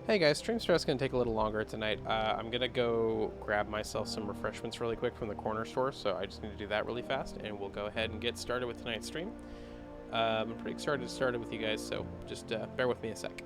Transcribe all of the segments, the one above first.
Hey guys, stream start's gonna take a little longer tonight. I'm gonna go grab myself some refreshments really quick from the corner store, so I just need to do that really fast, and we'll go ahead and get started with tonight's stream. I'm pretty excited to start it with you guys, so just bear with me a sec.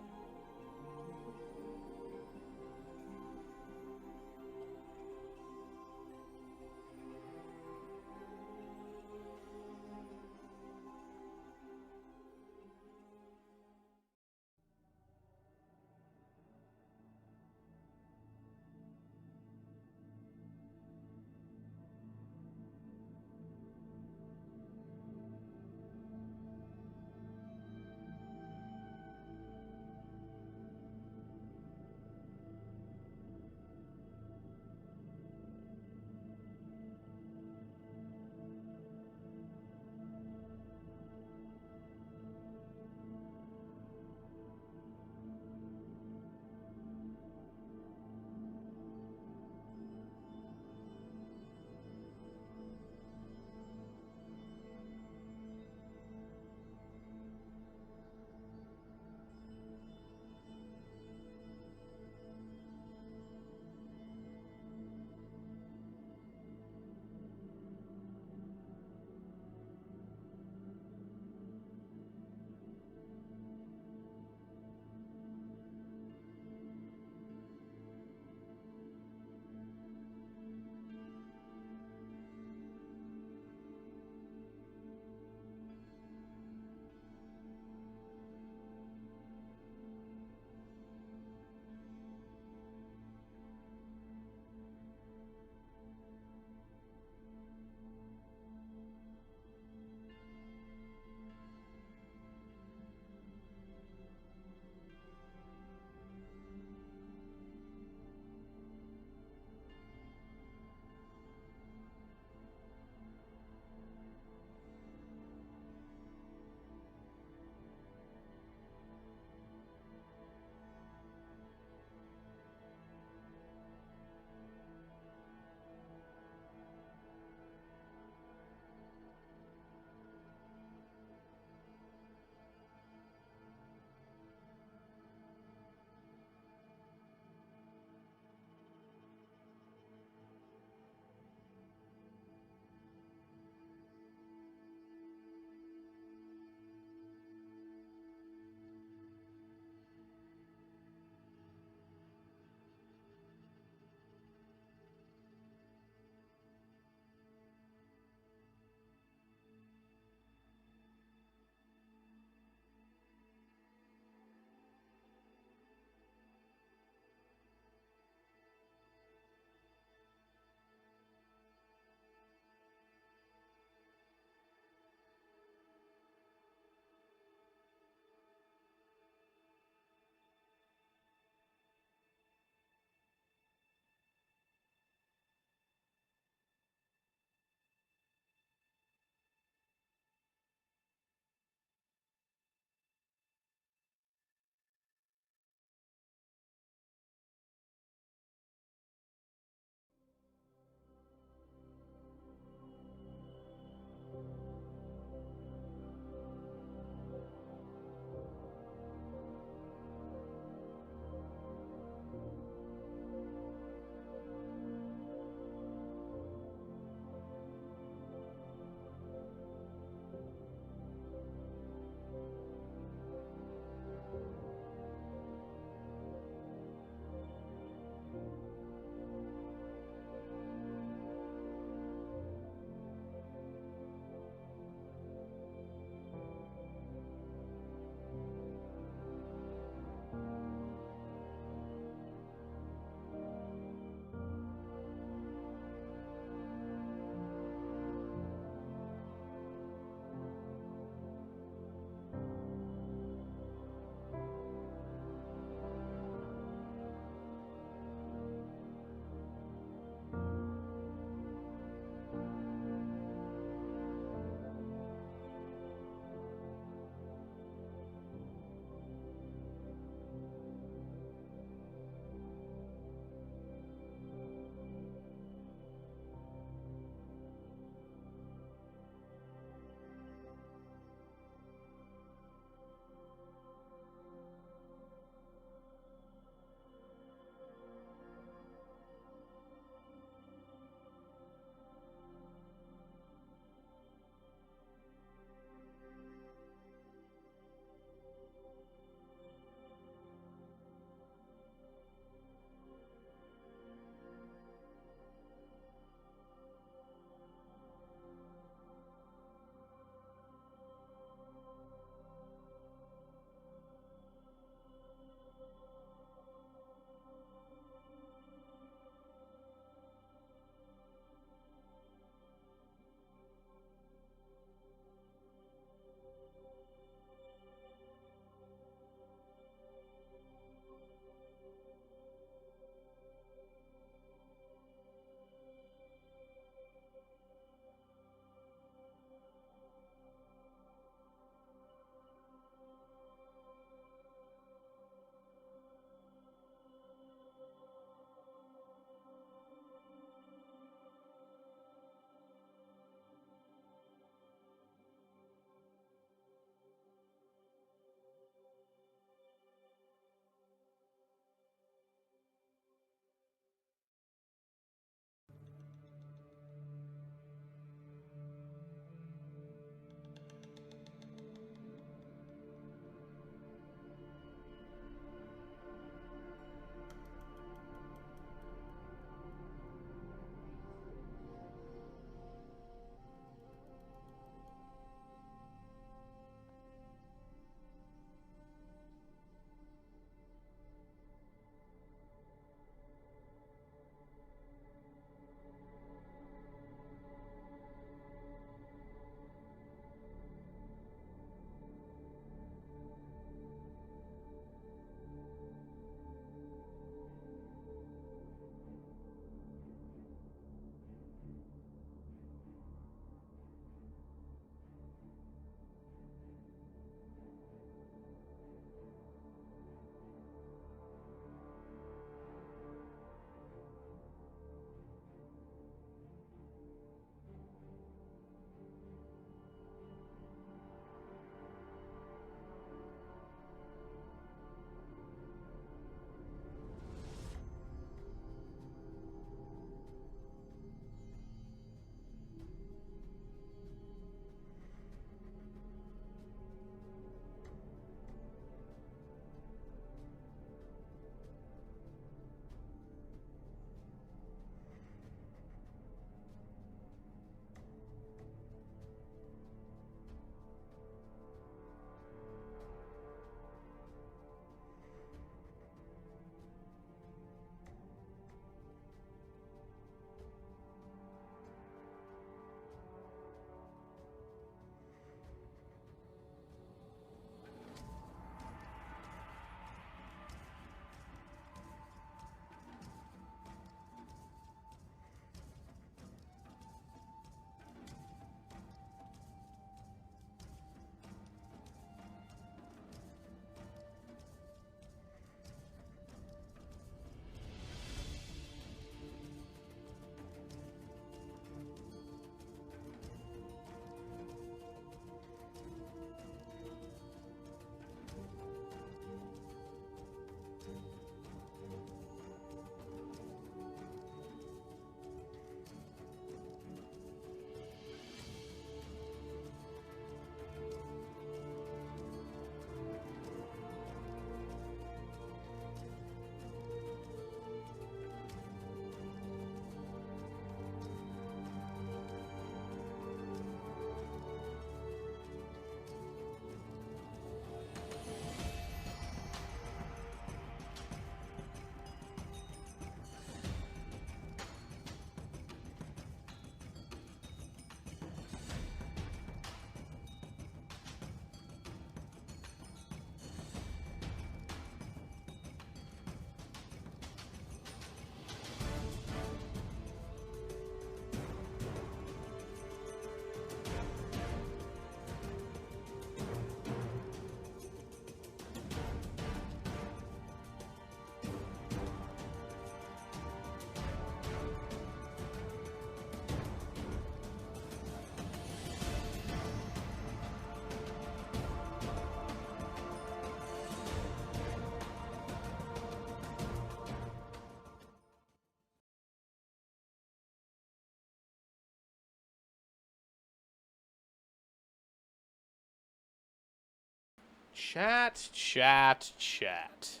Chat, chat, chat.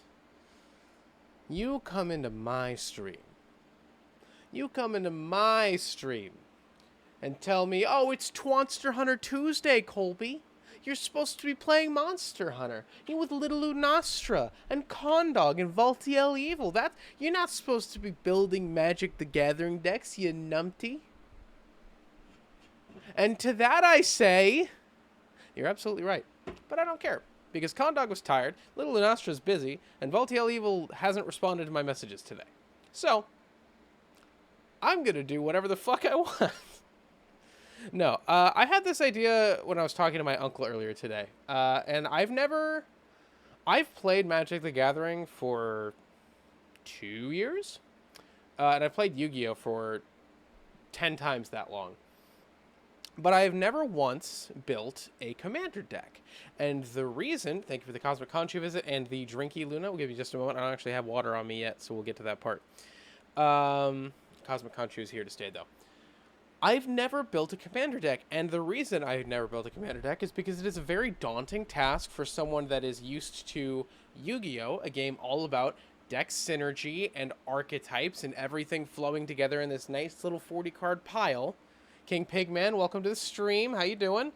You come into my stream. You come into my stream and tell me, oh, it's Monster Hunter Tuesday, Colby. You're supposed to be playing Monster Hunter. You with Little Lunastra and Condog and Valtiel Evil. You're not supposed to be building Magic the Gathering decks, you numpty. And to that I say, you're absolutely right. But I don't care. Because Condog was tired, Little Lunastra's busy, and Valtiel Evil hasn't responded to my messages today. So, I'm going to do whatever the fuck I want. No, I had this idea when I was talking to my uncle earlier today. And I've played Magic the Gathering for 2 years. And I've played Yu-Gi-Oh! For 10 times that long. But I have never once built a commander deck. And the reason, thank you for the Cosmic Conchu visit and the Drinky Luna. We'll give you just a moment. I don't actually have water on me yet, so we'll get to that part. Cosmic Conchu is here to stay, though. I've never built a commander deck, and the reason I've never built a commander deck is because it is a very daunting task for someone that is used to Yu-Gi-Oh!, a game all about deck synergy and archetypes and everything flowing together in this nice little 40-card pile. King Pigman, welcome to the stream. How you doing?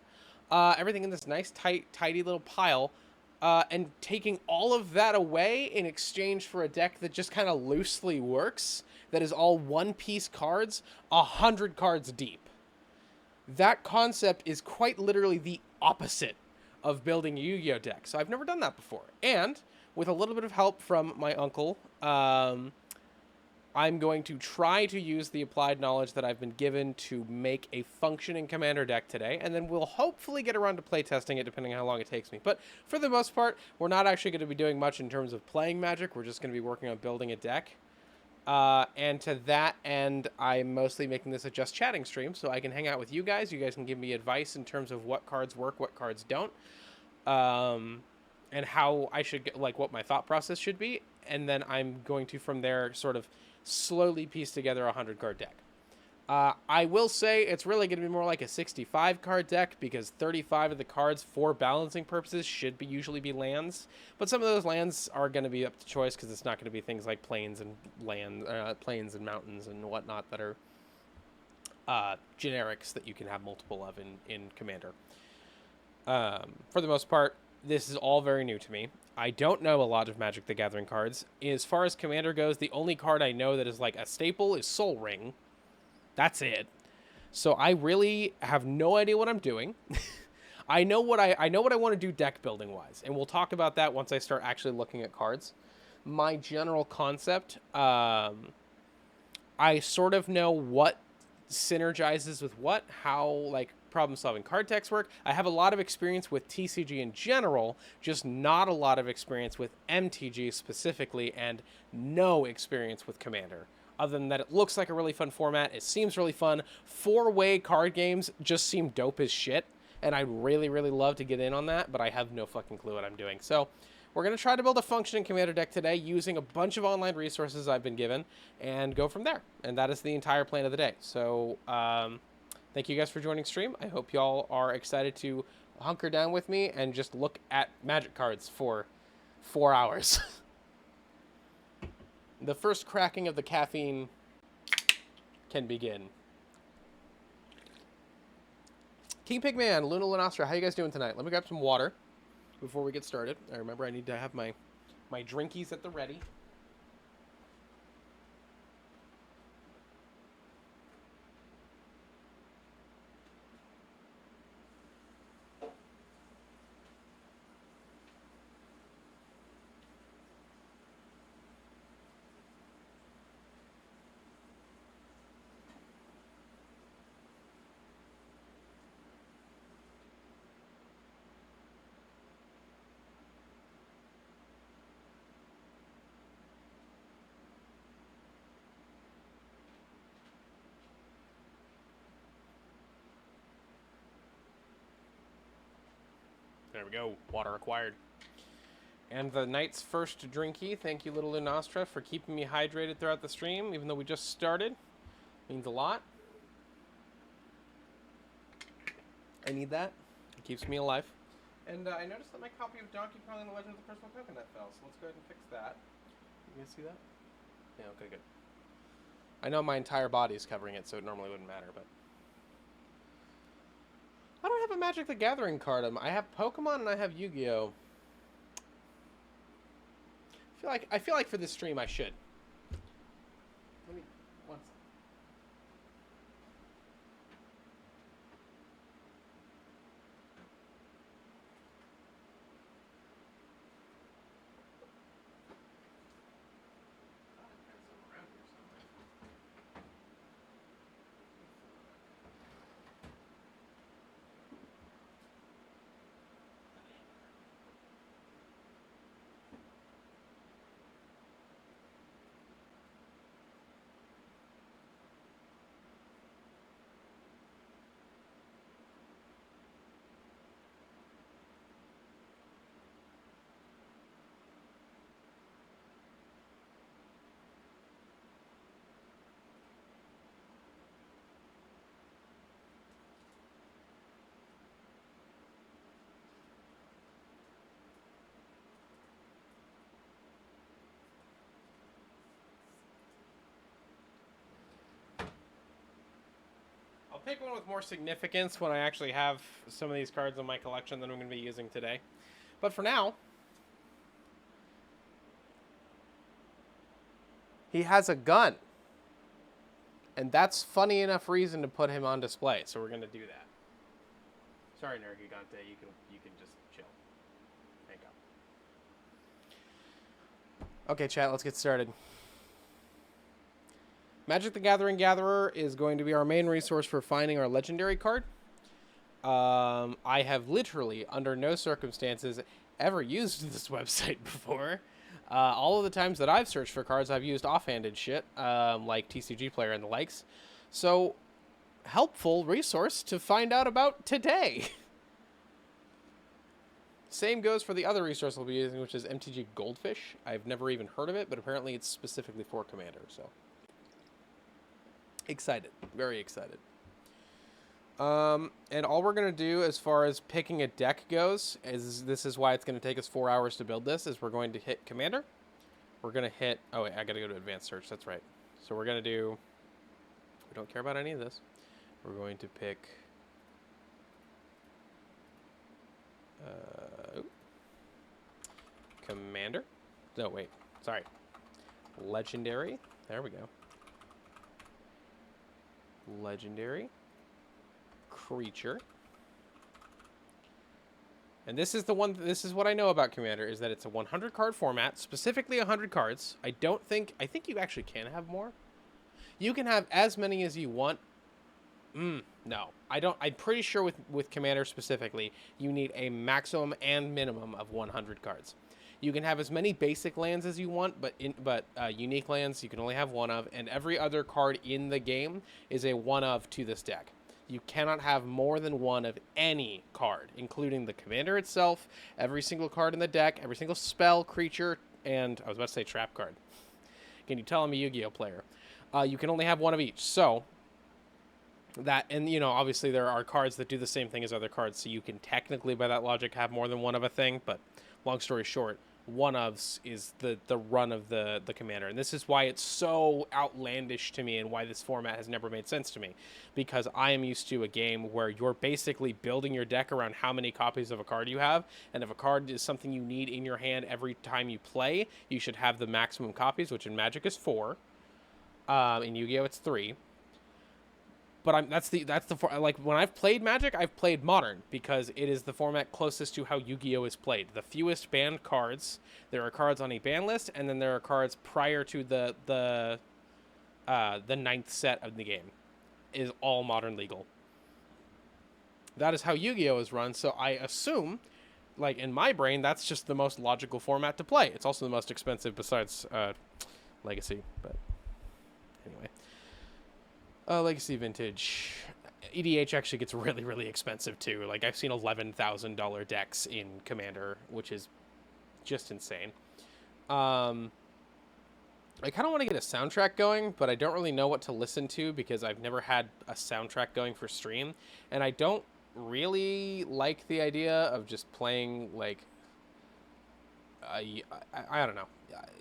Everything in this nice, tidy little pile, and taking all of that away in exchange for a deck that just kind of loosely works, that is all one-piece cards, 100 cards deep. That concept is quite literally the opposite of building a Yu-Gi-Oh! Deck, so I've never done that before. And with a little bit of help from my uncle, I'm going to try to use the applied knowledge that I've been given to make a functioning commander deck today, and then we'll hopefully get around to playtesting it depending on how long it takes me. But for the most part, we're not actually going to be doing much in terms of playing Magic. We're just going to be working on building a deck. And to that end, I'm mostly making this a just chatting stream, so I can hang out with you guys. You guys can give me advice in terms of what cards work, what cards don't, and how I should get, like, what my thought process should be. And then I'm going to, from there, sort of slowly piece together a 100-card deck. I will say it's really going to be more like a 65-card deck because 35 of the cards for balancing purposes should usually be lands. But some of those lands are going to be up to choice because it's not going to be things like plains and mountains and whatnot that are generics that you can have multiple of in Commander. For the most part, this is all very new to me. I don't know a lot of Magic the Gathering cards. As far as Commander goes, the only card I know that is like a staple is Soul Ring. That's it. So I really have no idea what I'm doing. I know what I want to do deck building wise, and we'll talk about that once I start actually looking at cards. My general concept, I sort of know what synergizes with what, how like problem-solving card decks work. I have a lot of experience with TCG in general, just not a lot of experience with MTG specifically, and no experience with Commander. Other than that, it looks like a really fun format. It seems really fun. 4-way card games just seem dope as shit, and I'd really, really love to get in on that, but I have no fucking clue what I'm doing. So we're going to try to build a functioning Commander deck today using a bunch of online resources I've been given and go from there. And that is the entire plan of the day. So, thank you guys for joining stream. I hope y'all are excited to hunker down with me and just look at Magic cards for 4 hours. The first cracking of the caffeine can begin. King Pigman, Luna Lunastra, how you guys doing tonight? Let me grab some water before we get started. I remember I need to have my drinkies at the ready. There we go. Water acquired. And the night's first drinky. Thank you, Little Lunastra, for keeping me hydrated throughout the stream, even though we just started. Means a lot. I need that. It keeps me alive. And I noticed that my copy of Donkey Kong and the Legend of the Personal Coconut fell, so let's go ahead and fix that. You guys see that? Yeah, okay, good. I know my entire body is covering it, so it normally wouldn't matter, but... I don't have a Magic the Gathering card. I have Pokemon and I have Yu-Gi-Oh! I feel like for this stream I should. Let me... One second. I'll pick one with more significance when I actually have some of these cards in my collection that I'm going to be using today. But for now, he has a gun. And that's funny enough reason to put him on display, so we're going to do that. Sorry, Nergigante, you can just chill. Hang up. Okay, chat, let's get started. Magic the Gathering Gatherer is going to be our main resource for finding our legendary card. I have literally, under no circumstances, ever used this website before. All of the times that I've searched for cards, I've used offhanded shit, like TCG Player and the likes. So, helpful resource to find out about today. Same goes for the other resource we'll be using, which is MTG Goldfish. I've never even heard of it, but apparently it's specifically for Commander, so... Excited. Very excited. And all we're going to do as far as picking a deck goes, is this is why it's going to take us 4 hours to build this, is we're going to hit Commander. We're going to hit... Oh, wait, I got to go to Advanced Search. That's right. So we're going to do... We don't care about any of this. We're going to pick... Commander. No, wait. Sorry. Legendary. There we go. Legendary. Creature. And this is the one, this is what I know about Commander, is that it's a 100 card format, specifically 100 cards. I think you actually can have more. You can have as many as you want. No, I don't. I'm pretty sure with Commander specifically, you need a maximum and minimum of 100 cards. You can have as many basic lands as you want, but unique lands you can only have one of, and every other card in the game is a one of to this deck. You cannot have more than one of any card, including the Commander itself, every single card in the deck, every single spell, creature, and I was about to say trap card. Can you tell I'm a Yu-Gi-Oh player? You can only have one of each. So that, and you know, obviously there are cards that do the same thing as other cards, so you can technically, by that logic, have more than one of a thing. But long story short, one ofs is the run of the Commander, and this is why it's so outlandish to me and why this format has never made sense to me, because I am used to a game where you're basically building your deck around how many copies of a card you have, and if a card is something you need in your hand every time you play, you should have the maximum copies, which in Magic is 4. In Yu-Gi-Oh it's 3. But that's the like when I've played Magic, I've played Modern because it is the format closest to how Yu-Gi-Oh is played. The fewest banned cards. There are cards on a ban list, and then there are cards prior to the ninth set of the game. Is all Modern legal. That is how Yu-Gi-Oh is run. So I assume, like in my brain, that's just the most logical format to play. It's also the most expensive besides Legacy. But anyway. Legacy Vintage. EDH actually gets really, really expensive too. Like I've seen $11,000 decks in Commander, which is just insane. I kind of want to get a soundtrack going, but I don't really know what to listen to because I've never had a soundtrack going for stream, and I don't really like the idea of just playing like I don't know.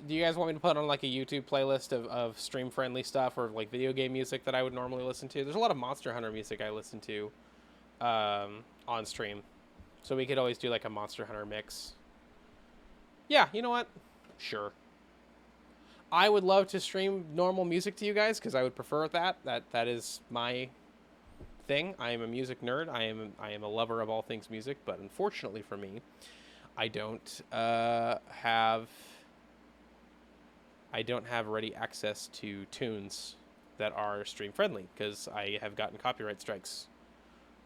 Do you guys want me to put on like a YouTube playlist of stream friendly stuff or like video game music that I would normally listen to? There's a lot of Monster Hunter music I listen to on stream, so we could always do like a Monster Hunter mix. Yeah, you know what? Sure. I would love to stream normal music to you guys because I would prefer that. That is my thing. I am a music nerd. I am a lover of all things music, but unfortunately for me, I don't have ready access to tunes that are stream friendly because I have gotten copyright strikes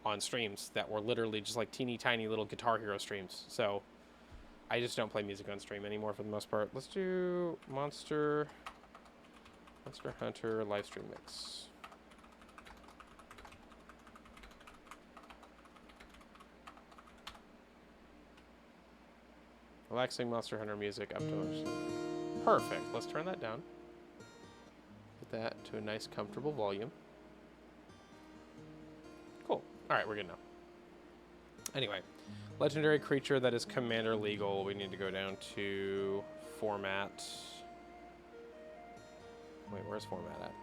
on streams that were literally just like teeny tiny little Guitar Hero streams. So I just don't play music on stream anymore for the most part. Let's do Monster Hunter live stream mix. Relaxing Monster Hunter music up to perfect. Let's turn that down. Get that to a nice comfortable volume. Cool. All right, we're good now. Anyway, legendary creature that is commander legal. We need to go down to format. Wait, where's format at?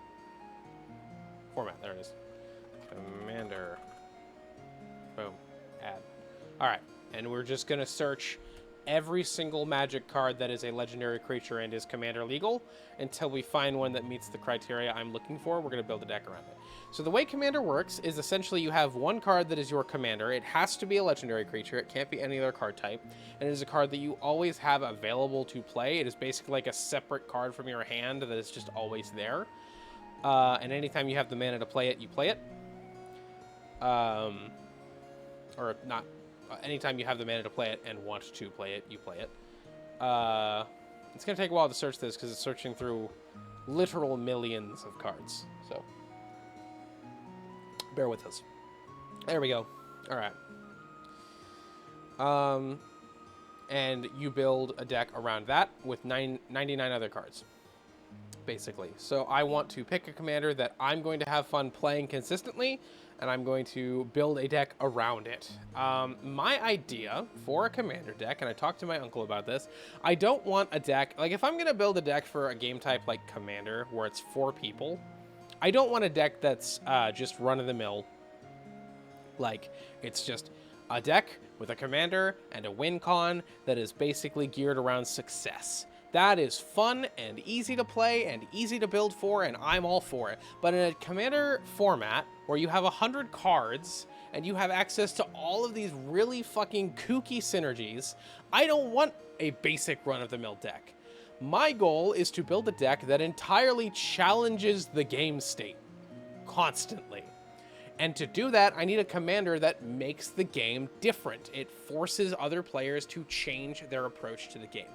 Format, there it is. Commander. Boom. Add. All right, and we're just gonna search every single magic card that is a legendary creature and is commander legal until we find one that meets the criteria I'm looking for. We're going to build a deck around it. So the way commander works is essentially you have one card that is your commander. It has to be a legendary creature. It can't be any other card type. And it is a card that you always have available to play. It is basically like a separate card from your hand that is just always there. And anytime you have the mana to play it, you play it. Or not. Anytime you have the mana to play it and want to play it, you play it. It's going to take a while to search this because it's searching through literal millions of cards. So, bear with us. There we go. All right. And you build a deck around that with 99 other cards, basically. So I want to pick a commander that I'm going to have fun playing consistently, and I'm going to build a deck around it. My idea for a commander deck, and I talked to my uncle about this, I don't want a deck, like if I'm going to build a deck for a game type like commander, where it's 4 people, I don't want a deck that's just run-of-the-mill. Like, it's just a deck with a commander and a win con that is basically geared around success. That is fun and easy to play and easy to build for, and I'm all for it. But in a commander format where you have 100 cards and you have access to all of these really fucking kooky synergies, I don't want a basic run-of-the-mill deck. My goal is to build a deck that entirely challenges the game state constantly. And to do that, I need a commander that makes the game different. It forces other players to change their approach to the game.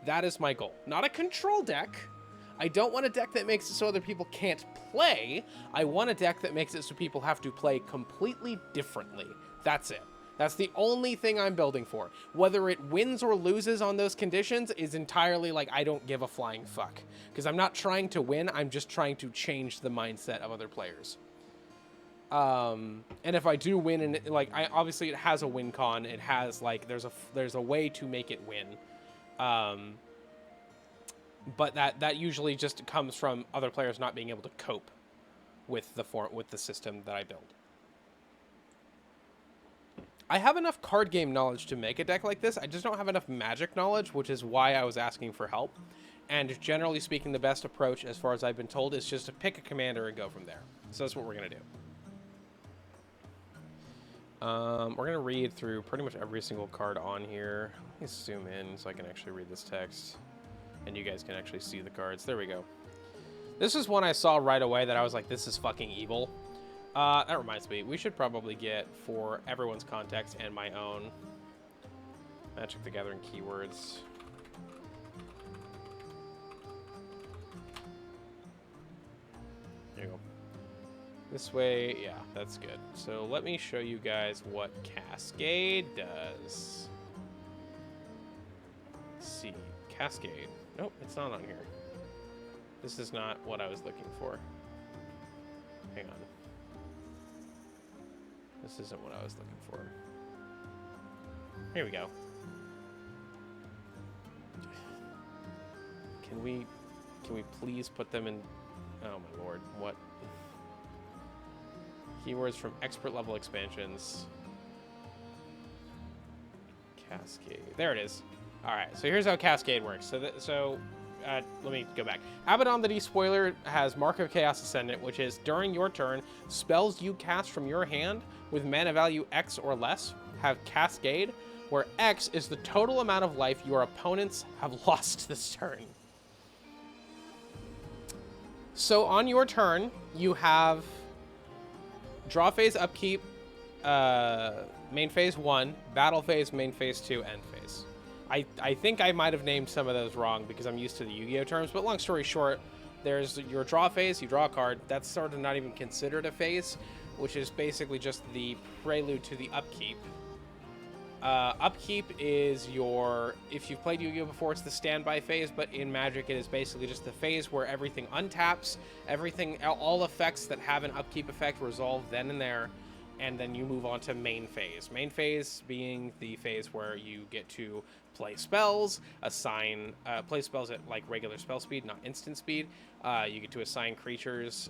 That is my goal. Not a control deck. I don't want a deck that makes it so other people can't play. I want a deck that makes it so people have to play completely differently. That's it. That's the only thing I'm building for. Whether it wins or loses on those conditions is entirely like I don't give a flying fuck. Because I'm not trying to win, I'm just trying to change the mindset of other players. And if I do win, and like obviously it has a win con, it has like there's a way to make it win. But that usually just comes from other players not being able to cope with the system that I build. I have enough card game knowledge to make a deck like this. I just don't have enough Magic knowledge, which is why I was asking for help. And generally speaking, the best approach, as far as I've been told, is just to pick a commander and go from there. So that's what we're gonna do. We're going to read through pretty much every single card on here. Let me zoom in so I can actually read this text. And you guys can actually see the cards. There we go. This is one I saw right away that I was like, this is fucking evil. That reminds me, we should probably get, for everyone's context and my own, Magic the Gathering keywords. There you go. This way, yeah, that's good. So let me show you guys what Cascade does. Let's see, Cascade. Nope, it's not on here. This is not what I was looking for. Hang on. This isn't what I was looking for. Here we go. Can we please put them in... Oh my lord, what? Keywords from expert level expansions. Cascade. There it is. All right, so here's how Cascade works. Let me go back. Abaddon the Despoiler has Mark of Chaos Ascendant, which is during your turn, spells you cast from your hand with mana value X or less have Cascade, where X is the total amount of life your opponents have lost this turn. So on your turn, you have draw phase, upkeep, main phase 1, battle phase, main phase 2, end phase. I think I might have named some of those wrong because I'm used to the Yu-Gi-Oh terms, but long story short, there's your draw phase, you draw a card. That's sort of not even considered a phase, which is basically just the prelude to the upkeep. Upkeep is your, if you've played Yu-Gi-Oh before, it's the standby phase, but in Magic it is basically just the phase where everything untaps, all effects that have an upkeep effect resolve then and there, and then you move on to main phase. Main phase being the phase where you get to play spells, play spells at like regular spell speed, not instant speed. You get to assign creatures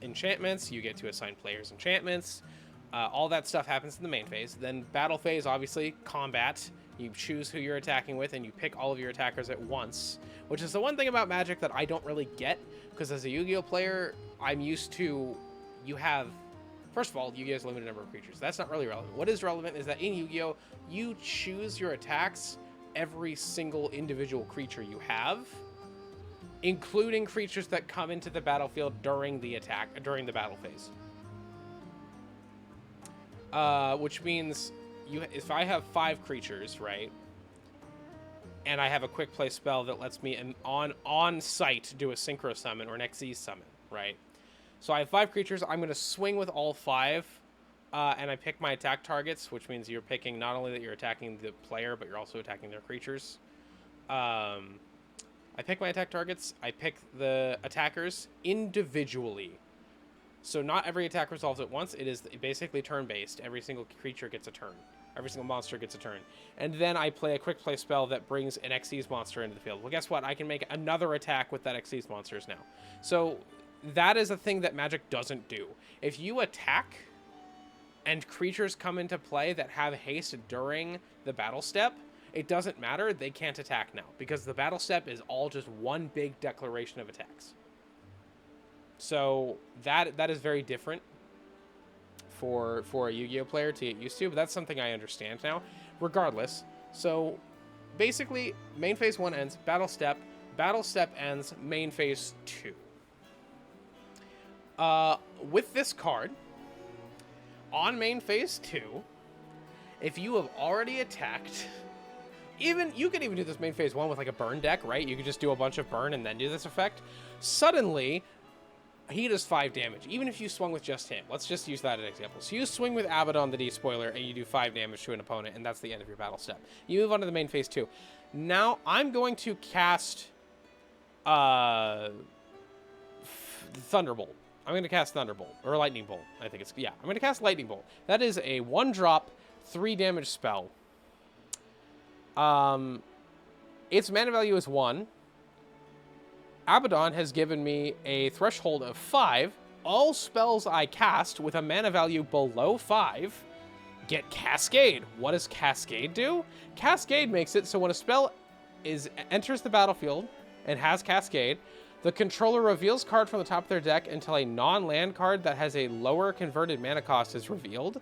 enchantments, you get to assign players enchantments. All that stuff happens in the main phase. Then battle phase, obviously, combat. You choose who you're attacking with, and you pick all of your attackers at once, which is the one thing about Magic that I don't really get, because as a Yu-Gi-Oh player, I'm used to, you have, first of all, Yu-Gi-Oh has a limited number of creatures. That's not really relevant. What is relevant is that in Yu-Gi-Oh, you choose your attacks every single individual creature you have, including creatures that come into the battlefield during the battle phase. Which means if I have 5 creatures, right, and I have a quick play spell that lets me on site do a synchro summon or an XZ summon, right? So I have 5 creatures. I'm going to swing with all 5, and I pick my attack targets, which means you're picking not only that you're attacking the player, but you're also attacking their creatures. I pick my attack targets. I pick the attackers individually. So not every attack resolves at once. It is basically turn-based. Every single creature gets a turn. Every single monster gets a turn. And then I play a quick play spell that brings an Xyz monster into the field. Well, guess what? I can make another attack with that Xyz monsters now. So that is a thing that Magic doesn't do. If you attack and creatures come into play that have haste during the battle step, it doesn't matter. They can't attack now because the battle step is all just one big declaration of attacks. So that is very different for a Yu-Gi-Oh player to get used to, but that's something I understand now. Regardless, so basically main phase 1 ends, battle step ends, main phase 2. With this card, on main phase 2, if you have already attacked, you could even do this main phase 1 with like a burn deck, right? You could just do a bunch of burn and then do this effect. Suddenly, he does 5 damage, even if you swung with just him. Let's just use that as an example. So you swing with Abaddon the Despoiler, and you do 5 damage to an opponent, and that's the end of your battle step. You move on to the main phase 2. Now, I'm going to cast Thunderbolt. I'm going to cast Thunderbolt, or Lightning Bolt, I think it's, yeah. I'm going to cast Lightning Bolt. That is a 1-drop, 3 damage spell. Its mana value is 1. Abaddon has given me a threshold of 5. All spells I cast with a mana value below 5 get Cascade. What does Cascade do? Cascade makes it so when a spell enters the battlefield and has Cascade, the controller reveals card from the top of their deck until a non-land card that has a lower converted mana cost is revealed,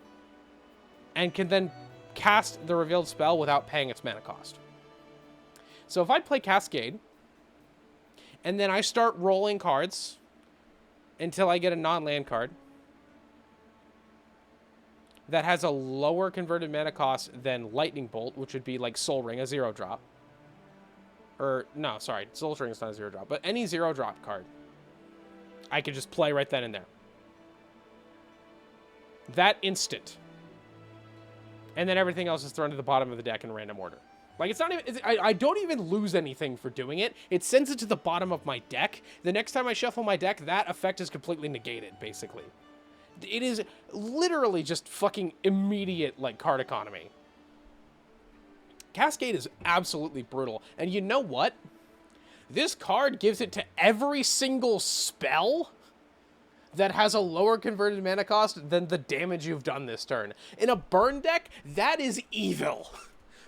and can then cast the revealed spell without paying its mana cost. So if I play Cascade, and then I start rolling cards until I get a non-land card that has a lower converted mana cost than Lightning Bolt, which would be like Soul Ring, a 0-drop. Or, no, sorry, Soul Ring is not a 0-drop, but any 0-drop card I could just play right then and there. That instant. And then everything else is thrown to the bottom of the deck in random order. Like, it's not even, I don't even lose anything for doing it. It sends it to the bottom of my deck. The next time I shuffle my deck, that effect is completely negated, basically. It is literally just fucking immediate, like, card economy. Cascade is absolutely brutal. And you know what? This card gives it to every single spell that has a lower converted mana cost than the damage you've done this turn. In a burn deck, that is evil.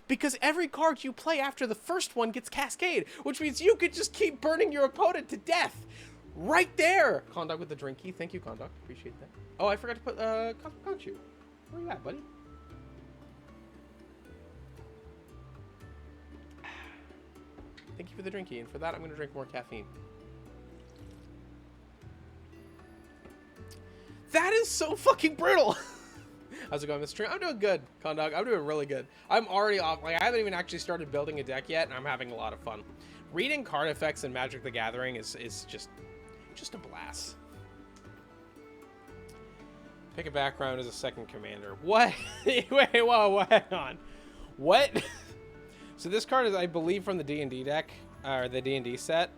Because every card you play after the first one gets Cascade, which means you could just keep burning your opponent to death. Right there! Conduct with the drink key. Thank you, Conduct. Appreciate that. Oh, I forgot to put Cosmic Conchu. Where you at, buddy? Thank you for the drink key, and for that, I'm going to drink more caffeine. That is so fucking brutal! How's it going, Mr. Tree? I'm doing good, Condog. I'm doing really good. I'm already off. Like, I haven't even actually started building a deck yet, and I'm having a lot of fun. Reading card effects in Magic the Gathering is just a blast. Pick a background as a second commander. What? Wait, whoa, hang on. What? So this card is, I believe, from the D&D deck, or the D&D set.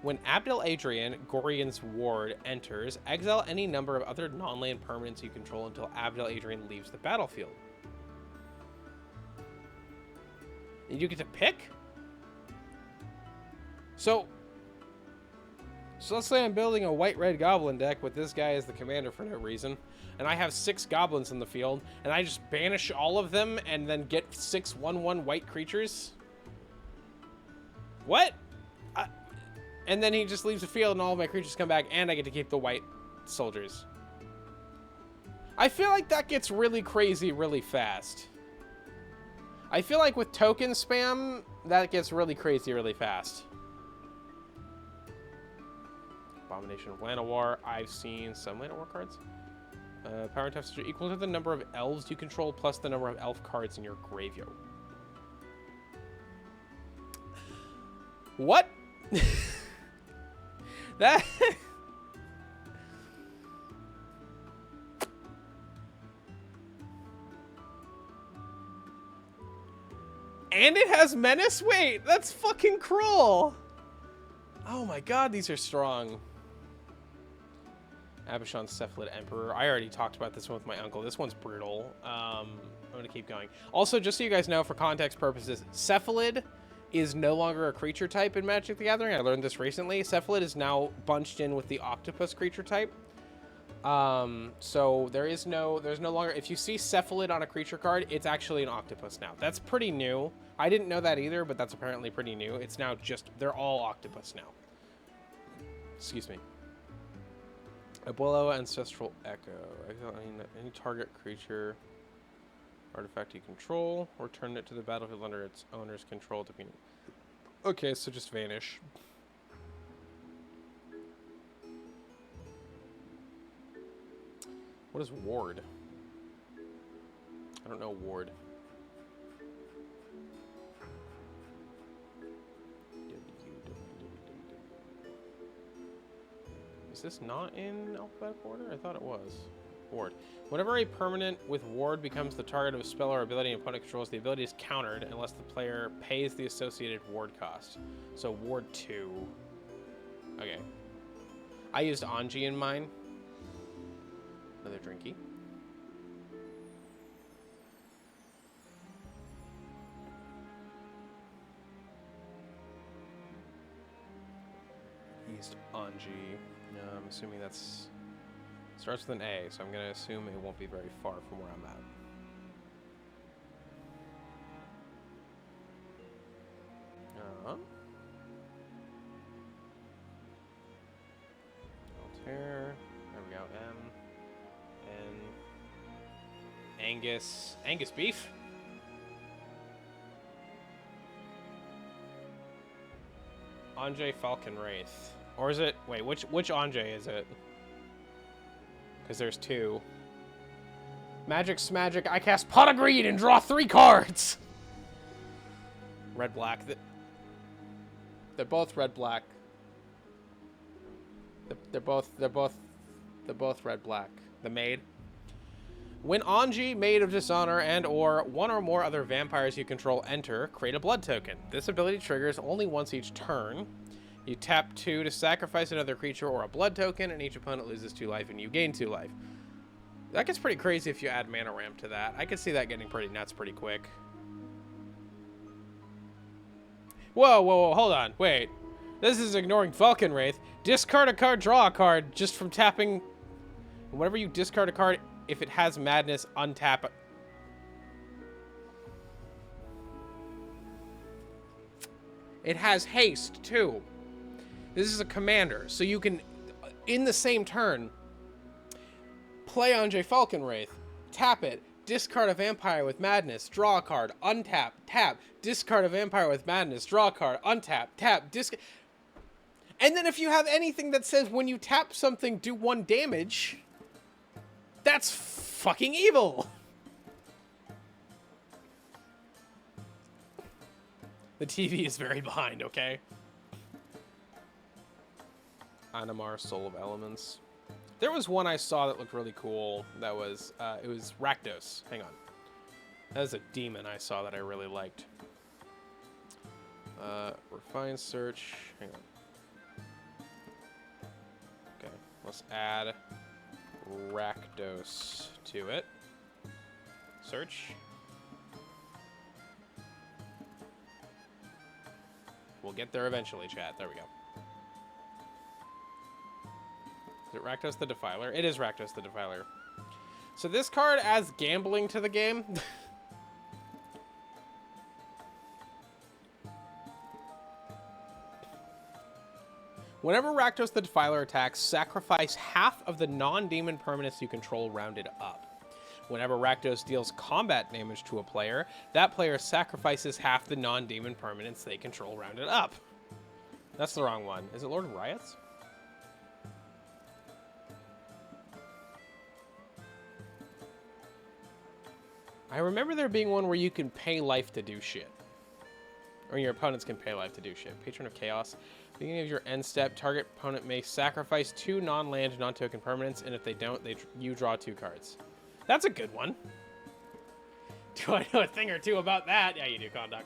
When Abdel Adrian, Gorian's ward, enters, exile any number of other non-land permanents you control until Abdel Adrian leaves the battlefield. And you get to pick? So let's say I'm building a white-red goblin deck with this guy as the commander for no reason, and I have 6 goblins in the field, and I just banish all of them and then get 6 1/1 white creatures? What? And then he just leaves the field and all of my creatures come back and I get to keep the white soldiers. I feel like that gets really crazy really fast. I feel like with token spam, that gets really crazy really fast. Abomination of Llanowar. I've seen some Llanowar cards. Power test is equal to the number of elves you control plus the number of elf cards in your graveyard. What? That... And it has menace? Wait, that's fucking cruel. Oh my god, these are strong. Abishon Cephalid Emperor. I already talked about this one with my uncle. This one's brutal. I'm going to keep going. Also, just so you guys know, for context purposes, Cephalid is no longer a creature type in Magic the Gathering. I learned this recently. Cephalid is now bunched in with the octopus creature type. So there's no longer, if you see Cephalid on a creature card, it's actually an octopus now. That's pretty new. I didn't know that either, but that's apparently pretty new. It's now just, they're all octopus now. Excuse me. Abuelo Ancestral Echo. Exile any target creature artifact you control, or turn it to the battlefield under its owner's control. Okay, so just vanish. What is ward? I don't know ward. Is this not in alphabetical order? I thought it was. Ward. Whenever a permanent with ward becomes the target of a spell or ability an opponent controls, the ability is countered unless the player pays the associated ward cost. So ward 2. Okay. I used Anji in mine. Another drinky. Used Anji. I'm assuming that's... Starts with an A, so I'm going to assume it won't be very far from where I'm at. Altair. There we go. M. N. Angus. Angus beef? Anjay Falcon Wraith. Or is it... Wait, which Anjay is it? Because there's 2. Magic's magic. I cast Pot of Greed and draw 3 cards. Red black. They're both red black. They're both red black. The maid. When Anji, Maid of Dishonor, and or one or more other vampires you control enter, create a blood token. This ability triggers only once each turn. You tap 2 to sacrifice another creature or a blood token, and each opponent loses 2 life, and you gain 2 life. That gets pretty crazy if you add mana ramp to that. I could see that getting pretty nuts pretty quick. Whoa, whoa, whoa, hold on. Wait. This is ignoring Falcon Wraith. Discard a card, draw a card just from tapping. Whenever you discard a card, if it has madness, untap it. It has haste, too. This is a commander, so you can, in the same turn, play Andre Falcon Wraith, tap it, discard a vampire with madness, draw a card, untap, tap, discard a vampire with madness, draw a card, untap, tap, discard. And then if you have anything that says when you tap something, do 1 damage, that's fucking evil. The TV is very behind, okay? Animar, Soul of Elements. There was one I saw that looked really cool. That was, it was Rakdos. Hang on. That was a demon I saw that I really liked. Refine search. Hang on. Okay, let's add Rakdos to it. Search. We'll get there eventually, chat. There we go. Is it Rakdos the Defiler? It is Rakdos the Defiler. So this card adds gambling to the game. Whenever Rakdos the Defiler attacks, sacrifice half of the non-demon permanents you control rounded up. Whenever Rakdos deals combat damage to a player, that player sacrifices half the non-demon permanents they control rounded up. That's the wrong one. Is it Lord of Riots? I remember there being one where you can pay life to do shit. Or your opponents can pay life to do shit. Patron of Chaos. Beginning of your end step, target opponent may sacrifice 2 non-land, non-token permanents, and if they don't, you draw 2 cards. That's a good one. Do I know a thing or two about that? Yeah, you do, Conduct.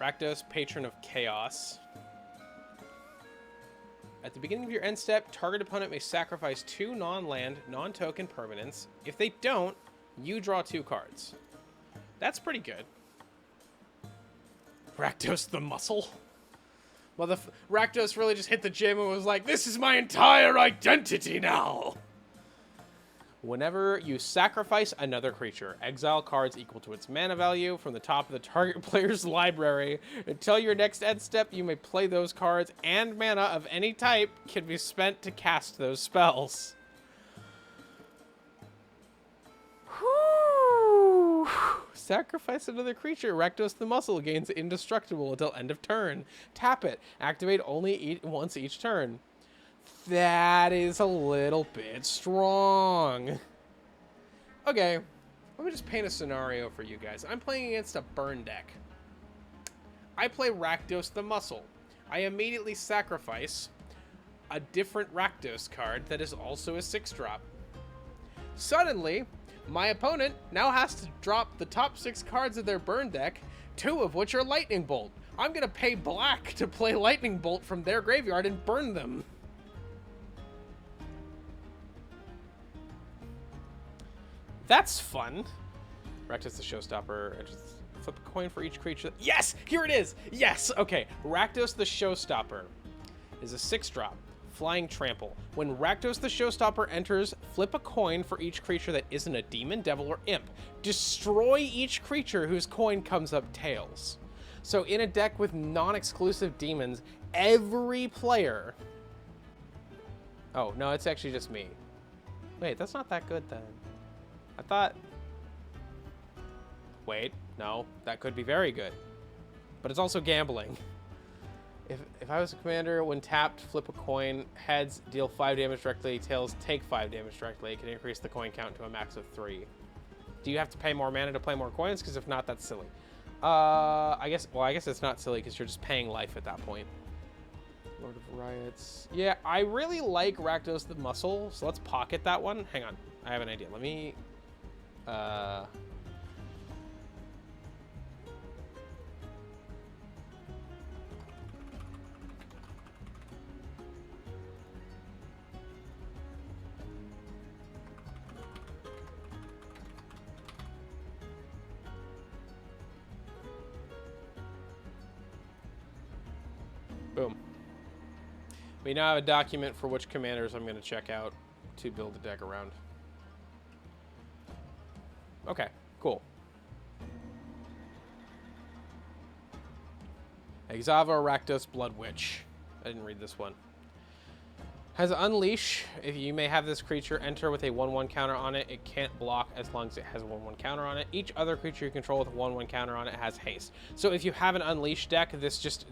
Rakdos, Patron of Chaos. At the beginning of your end step, target opponent may sacrifice 2 non-land, non-token permanents. If they don't, you draw 2 cards. That's pretty good. Rakdos the Muscle. Well, Rakdos really just hit the gym and was like, this is my entire identity now! Whenever you sacrifice another creature, exile cards equal to its mana value from the top of the target player's library. Until your next end step, you may play those cards, and mana of any type can be spent to cast those spells. Whew. Sacrifice another creature. Rakdos the Muscle gains indestructible until end of turn. Tap it. Activate only once each turn. That is a little bit strong. Okay, let me just paint a scenario for you guys. I'm playing against a burn deck. I play Rakdos the Muscle. I immediately sacrifice a different Rakdos card that is also a 6-drop. Suddenly, my opponent now has to drop the top 6 cards of their burn deck, 2 of which are Lightning Bolt. I'm going to pay black to play Lightning Bolt from their graveyard and burn them. That's fun. Rakdos the Showstopper. Flip a coin for each creature. Yes! Here it is! Yes! Okay. Rakdos the Showstopper is a 6-drop. Flying Trample. When Rakdos the Showstopper enters, flip a coin for each creature that isn't a demon, devil, or imp. Destroy each creature whose coin comes up tails. So in a deck with non-exclusive demons, every player... Oh, no, it's actually just me. Wait, that's not that good then. I thought... Wait, no, that could be very good. But it's also gambling. If I was a commander, when tapped, flip a coin, heads, deal 5 damage directly, tails, take 5 damage directly. It can increase the coin count to a max of 3. Do you have to pay more mana to play more coins? Because if not, that's silly. I guess it's not silly because you're just paying life at that point. Lord of Riots. Yeah, I really like Rakdos the Muscle, so let's pocket that one. Hang on, I have an idea. Let me... We now have a document for which commanders I'm going to check out to build a deck around. Okay, cool. Exava Rakdos Blood Witch. I didn't read this one. Has Unleash. If you may have this creature enter with a 1/1 counter on it, it can't block as long as it has a 1/1 counter on it. Each other creature you control with a 1/1 counter on it has haste. So if you have an Unleash deck, this just...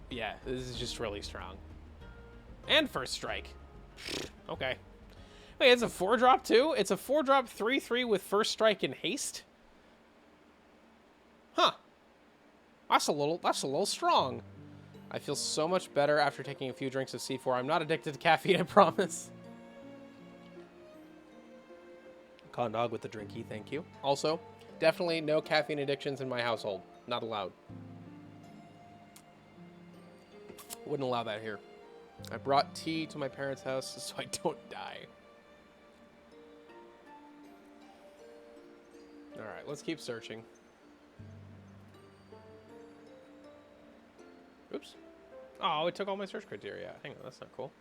Yeah, this is just really strong. And First Strike. Okay. Wait, it's a 4-drop too? It's a 4-drop 3/3 with First Strike and haste? Huh. That's a little strong. I feel so much better after taking a few drinks of C4. I'm not addicted to caffeine, I promise. Condog with the drinky, thank you. Also, definitely no caffeine addictions in my household. Not allowed. Wouldn't allow that here. I brought tea to my parents' house so I don't die. Alright, let's keep searching. Oops. Oh, it took all my search criteria. Hang on, that's not cool.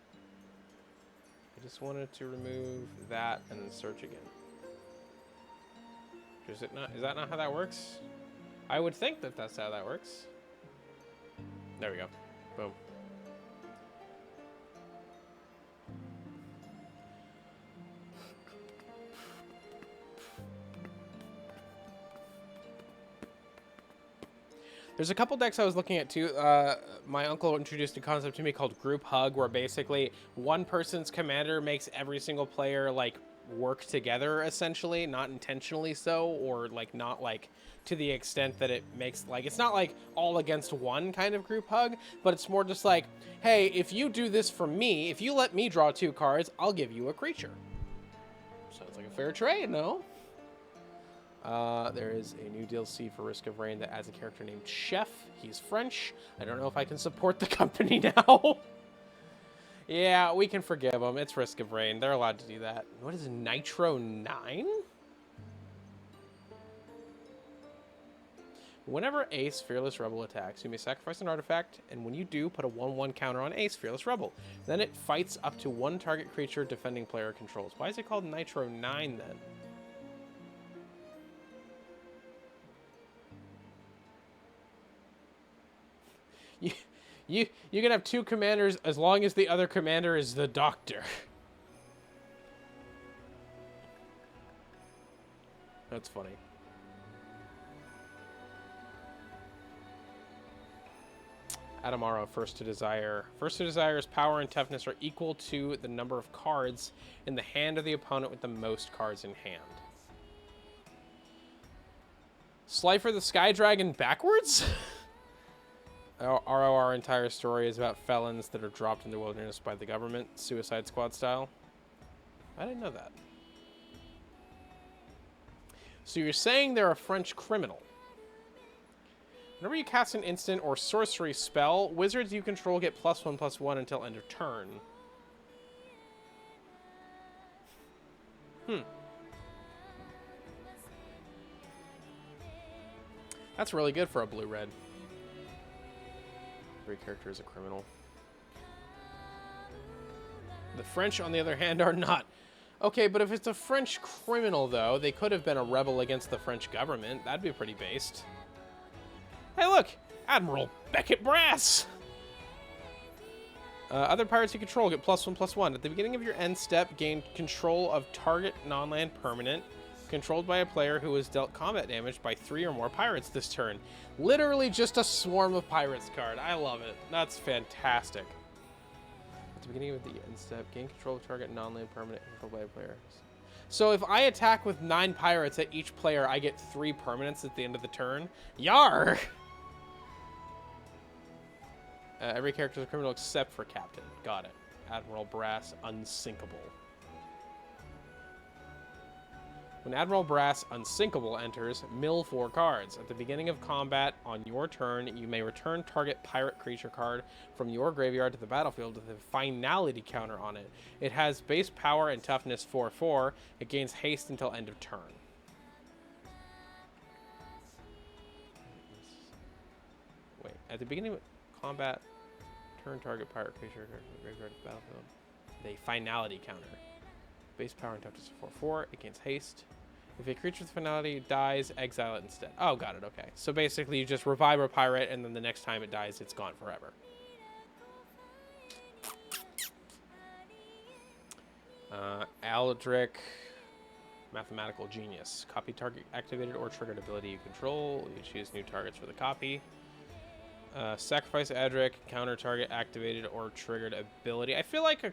I just wanted to remove that and then search again. Is that not how that works? I would think that that's how that works. There we go. Boom. There's a couple decks I was looking at too. My uncle introduced a concept to me called Group Hug, where basically one person's commander makes every single player like work together, essentially, not intentionally so, or like not like to the extent that it makes like it's not like all against one kind of Group Hug, but it's more just like, hey, if you do this for me, if you let me draw 2 cards, I'll give you a creature. Sounds like a fair trade, no? There is a new DLC for Risk of Rain that adds a character named Chef. He's French. I don't know if I can support the company now. Yeah, we can forgive them. It's Risk of Rain. They're allowed to do that. What is Nitro 9? Whenever Ace Fearless Rebel attacks, you may sacrifice an artifact, and when you do, put a 1/1 counter on Ace Fearless Rebel. Then it fights up to 1 target creature defending player controls. Why is it called Nitro 9 then? You can have 2 commanders as long as the other commander is the doctor. That's funny. Adamaro, First to Desire. First to Desire's power and toughness are equal to the number of cards in the hand of the opponent with the most cards in hand. Slifer the Sky Dragon backwards? Our entire story is about felons that are dropped in the wilderness by the government, Suicide Squad style. I didn't know that. So you're saying they're a French criminal. Whenever you cast an instant or sorcery spell, wizards you control get +1/+1 until end of turn. That's really good for a blue-red. Every character is a criminal. The French, on the other hand, are not. Okay, but if it's a French criminal, though, they could have been a rebel against the French government. That'd be pretty based. Hey, look! Admiral Beckett Brass! Other pirates you control get +1/+1. At the beginning of your end step, gain control of target non-land permanent controlled by a player who has dealt combat damage by 3 or more pirates this turn. Literally just a Swarm of Pirates card. I love it. That's fantastic. At the beginning of the end step, gain control of target non-land permanent controlled by a player. So if I attack with 9 pirates at each player, I get 3 permanents at the end of the turn. Yar! Every character is a criminal except for Captain. Got it. Admiral Brass, unsinkable. When Admiral Brass Unsinkable enters, mill 4 cards. At the beginning of combat on your turn, you may return target pirate creature card from your graveyard to the battlefield with a finality counter on it. It has base power and toughness 4/4. It gains haste until end of turn. Wait, at the beginning of combat Turn target pirate creature graveyard to battlefield. The finality counter. Base power and toughness of 4/4. It gains haste. If a creature with finality dies, exile it instead. Oh, got it. Okay. So basically, you just revive a pirate, and then the next time it dies, it's gone forever. Aldrich, Mathematical Genius. Copy target activated or triggered ability you control. You choose new targets for the copy. Sacrifice Adric, counter target activated or triggered ability. I feel like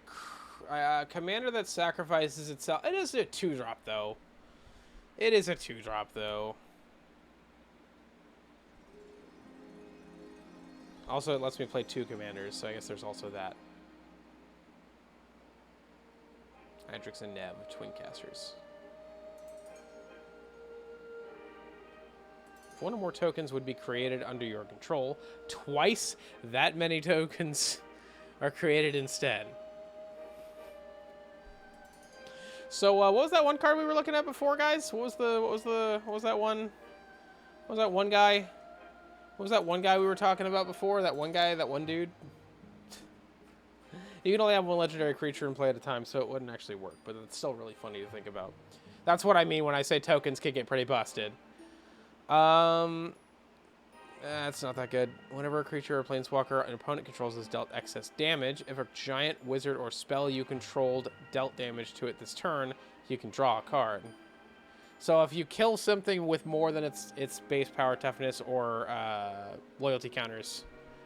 a commander that sacrifices itself. It is a 2-drop, though. It is a 2-drop, though. Also, it lets me play 2 commanders, so I guess there's also that. Adrix and Nev, twin casters. If one or more tokens would be created under your control, twice that many tokens are created instead. So what was that one card we were looking at before, guys? What was that one guy? What was that one guy we were talking about before? That one guy, that one dude? You can only have one legendary creature and play at a time, so it wouldn't actually work, but it's still really funny to think about. That's what I mean when I say tokens can get pretty busted. That's not that good. Whenever a creature or planeswalker an opponent controls is dealt excess damage, if a giant, wizard, or spell you controlled dealt damage to it this turn, you can draw a card. So if you kill something with more than its base power, toughness, or loyalty counters,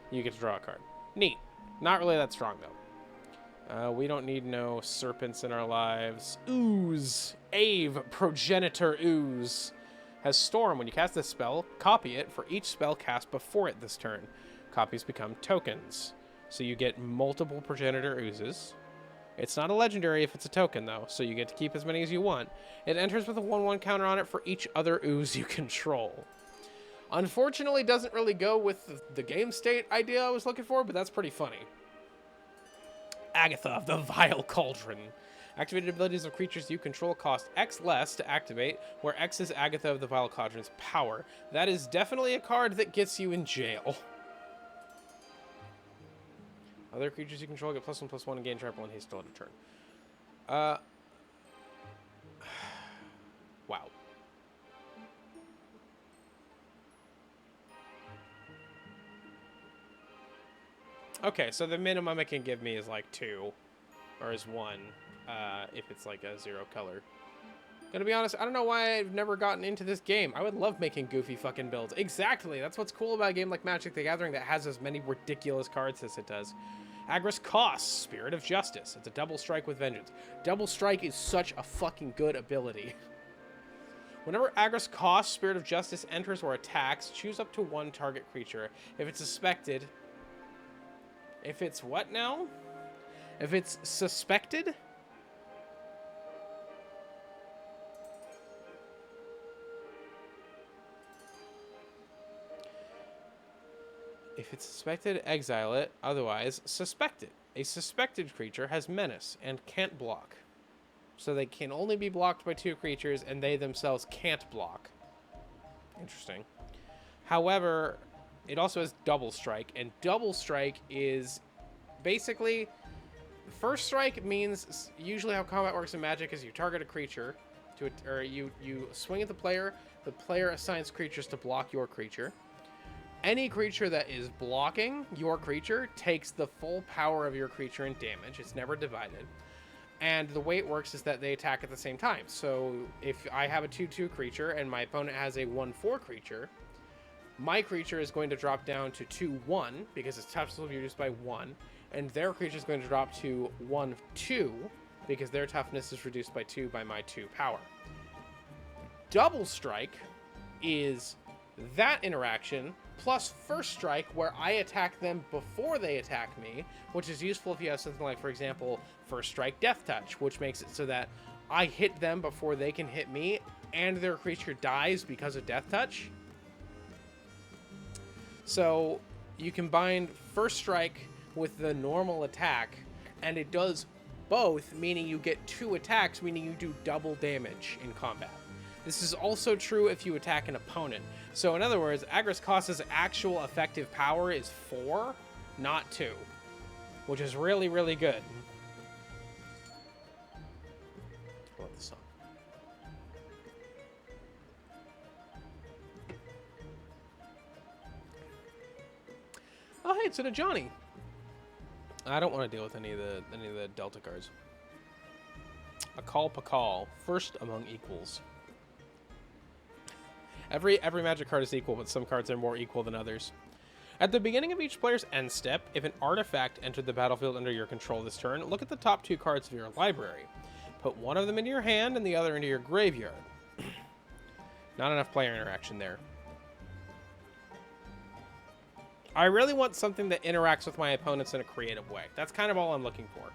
you get to draw a card. Neat. Not really that strong, though. We don't need no serpents in our lives. Ooze. Ave, Progenitor Ooze. Has Storm. When you cast this spell, copy it for each spell cast before it this turn. Copies become tokens. So you get multiple Progenitor Oozes. It's not a legendary if it's a token, though, so you get to keep as many as you want. It enters with a 1/1 counter on it for each other ooze you control. Unfortunately, doesn't really go with the game state idea I was looking for, but that's pretty funny. Agatha of the Vile Cauldron. Activated abilities of creatures you control cost X less to activate, where X is Agatha of the Vile Cauldron's power. That is definitely a card that gets you in jail. Other creatures you control get +1/+1 and gain trample and haste till end of turn. Wow. Okay, so the minimum it can give me is like 2, or is 1, if it's like a 0 color. Gonna be honest, I don't know why I've never gotten into this game. I would love making goofy fucking builds. Exactly, that's what's cool about a game like Magic the Gathering that has as many ridiculous cards as it does. Agris costs Spirit of Justice. It's a double strike with vengeance. Double strike is such a fucking good ability. Whenever Agris costs Spirit of Justice enters or attacks, choose up to 1 target creature. If it's suspected... If it's what now? If it's suspected? If it's suspected, exile it. Otherwise, suspect it. A suspected creature has menace and can't block. So they can only be blocked by 2 creatures, and they themselves can't block. Interesting. However, it also has double strike, and double strike is basically... First strike means usually how combat works in Magic is you target a creature, or you swing at the player assigns creatures to block your creature. Any creature that is blocking your creature takes the full power of your creature in damage. It's never divided. And the way it works is that they attack at the same time. So if I have a 2/2 creature and my opponent has a 1/4 creature, my creature is going to drop down to 2/1 because its toughness will be reduced by 1. And their creature is going to drop to 1/2 because their toughness is reduced by 2 by my 2 power. Double strike is that interaction plus first strike where I attack them before they attack me, which is useful if you have something like, for example, first strike death touch, which makes it so that I hit them before they can hit me and their creature dies because of death touch. So you combine first strike with the normal attack and it does both, meaning you get 2 attacks, meaning you do double damage in combat. This is also true if you attack an opponent. So in other words, Agris Costa's actual effective power is 4, not 2. which is really, really good. I love the song. Oh, hey, it's a Johnny. I don't want to deal with any of the Delta cards. A call, first among equals. Every Magic card is equal, but some cards are more equal than others. At the beginning of each player's end step, if an artifact entered the battlefield under your control this turn, look at the top 2 cards of your library. Put one of them into your hand and the other into your graveyard. Not enough player interaction there. I really want something that interacts with my opponents in a creative way. That's kind of all I'm looking for.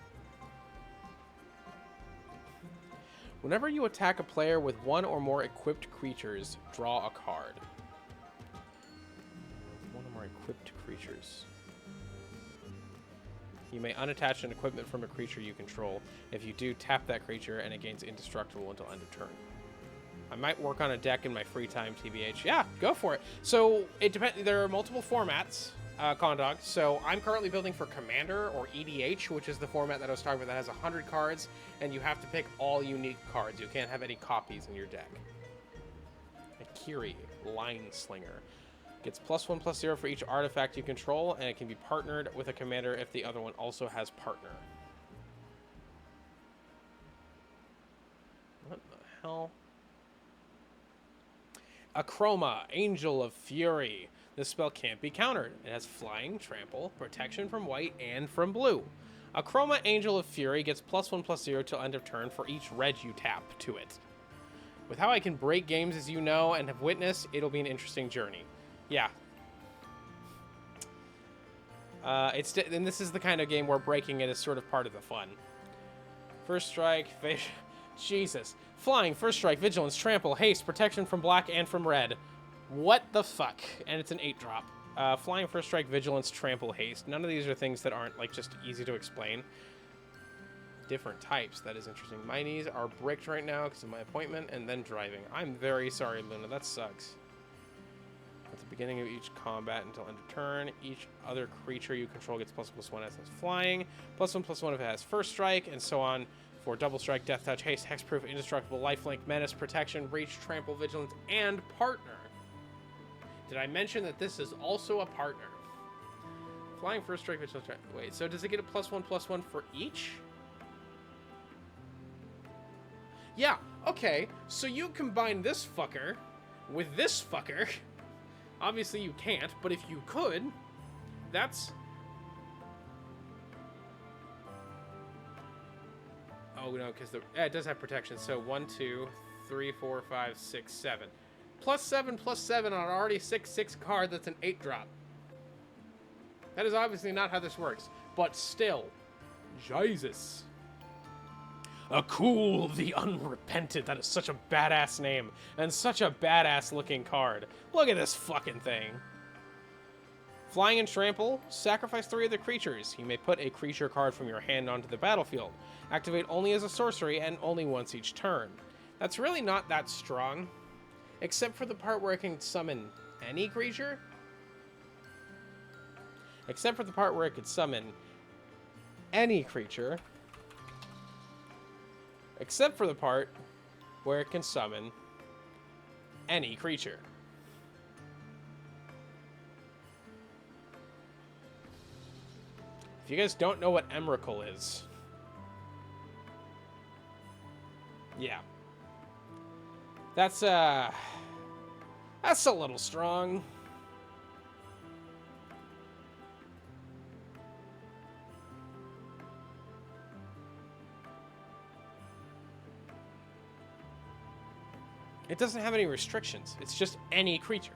Whenever you attack a player with one or more equipped creatures, draw a card. One or more equipped creatures. You may unattach an equipment from a creature you control. If you do, tap that creature and it gains indestructible until end of turn. I might work on a deck in my free time, TBH. Yeah, go for it. So it depends. There are multiple formats, Condog. So I'm currently building for Commander or EDH, which is the format that I was talking about that has 100 cards, and you have to pick all unique cards. You can't have any copies in your deck. Akiri, Line Slinger. Gets +1/+0 for each artifact you control, and it can be partnered with a commander if the other one also has partner. What the hell? Akroma, Angel of Fury. This spell can't be countered. It has flying, trample, protection from white, and from blue. Akroma, Angel of Fury gets +1/+0 till end of turn for each red you tap to it. With how I can break games, as you know and have witnessed, it'll be an interesting journey. Yeah. And this is the kind of game where breaking it is sort of part of the fun. First strike, Jesus. Flying, first strike, vigilance, trample, haste, protection from black and from red. What the fuck? And it's an 8-drop. Flying, first strike, vigilance, trample, haste. None of these are things that aren't like just easy to explain. Different types. That is interesting. My knees are bricked right now because of my appointment and then driving. I'm very sorry, Luna. That sucks. At the beginning of each combat until end of turn, each other creature you control gets +1/+1 as it's flying, +1/+1 if it has first strike, and so on for double strike, death touch, haste, hexproof, indestructible, lifelink, menace, protection, reach, trample, vigilance, and partner. Did I mention that this is also a partner? Flying, first strike, vigilance, wait, so does it get a +1/+1 for each? Yeah, okay, so you combine this fucker with this fucker. Obviously you can't, but if you could, that's... Oh no, because it does have protection. So 1, 2, 3, 4, 5, 6, 7. +7/+7 on an already 6/6 card that's an 8-drop. That is obviously not how this works. But still, Jesus. Akul the Unrepentant. That is such a badass name. And such a badass looking card. Look at this fucking thing. Flying and trample. Sacrifice 3 of the creatures. You may put a creature card from your hand onto the battlefield. Activate only as a sorcery and only once each turn. That's really not that strong. Except for the part where it can summon any creature. Except for the part where it could summon any creature. Except for the part where it can summon any creature. If you guys don't know what Emrakul is, yeah, that's a little strong. It doesn't have any restrictions. It's just any creature.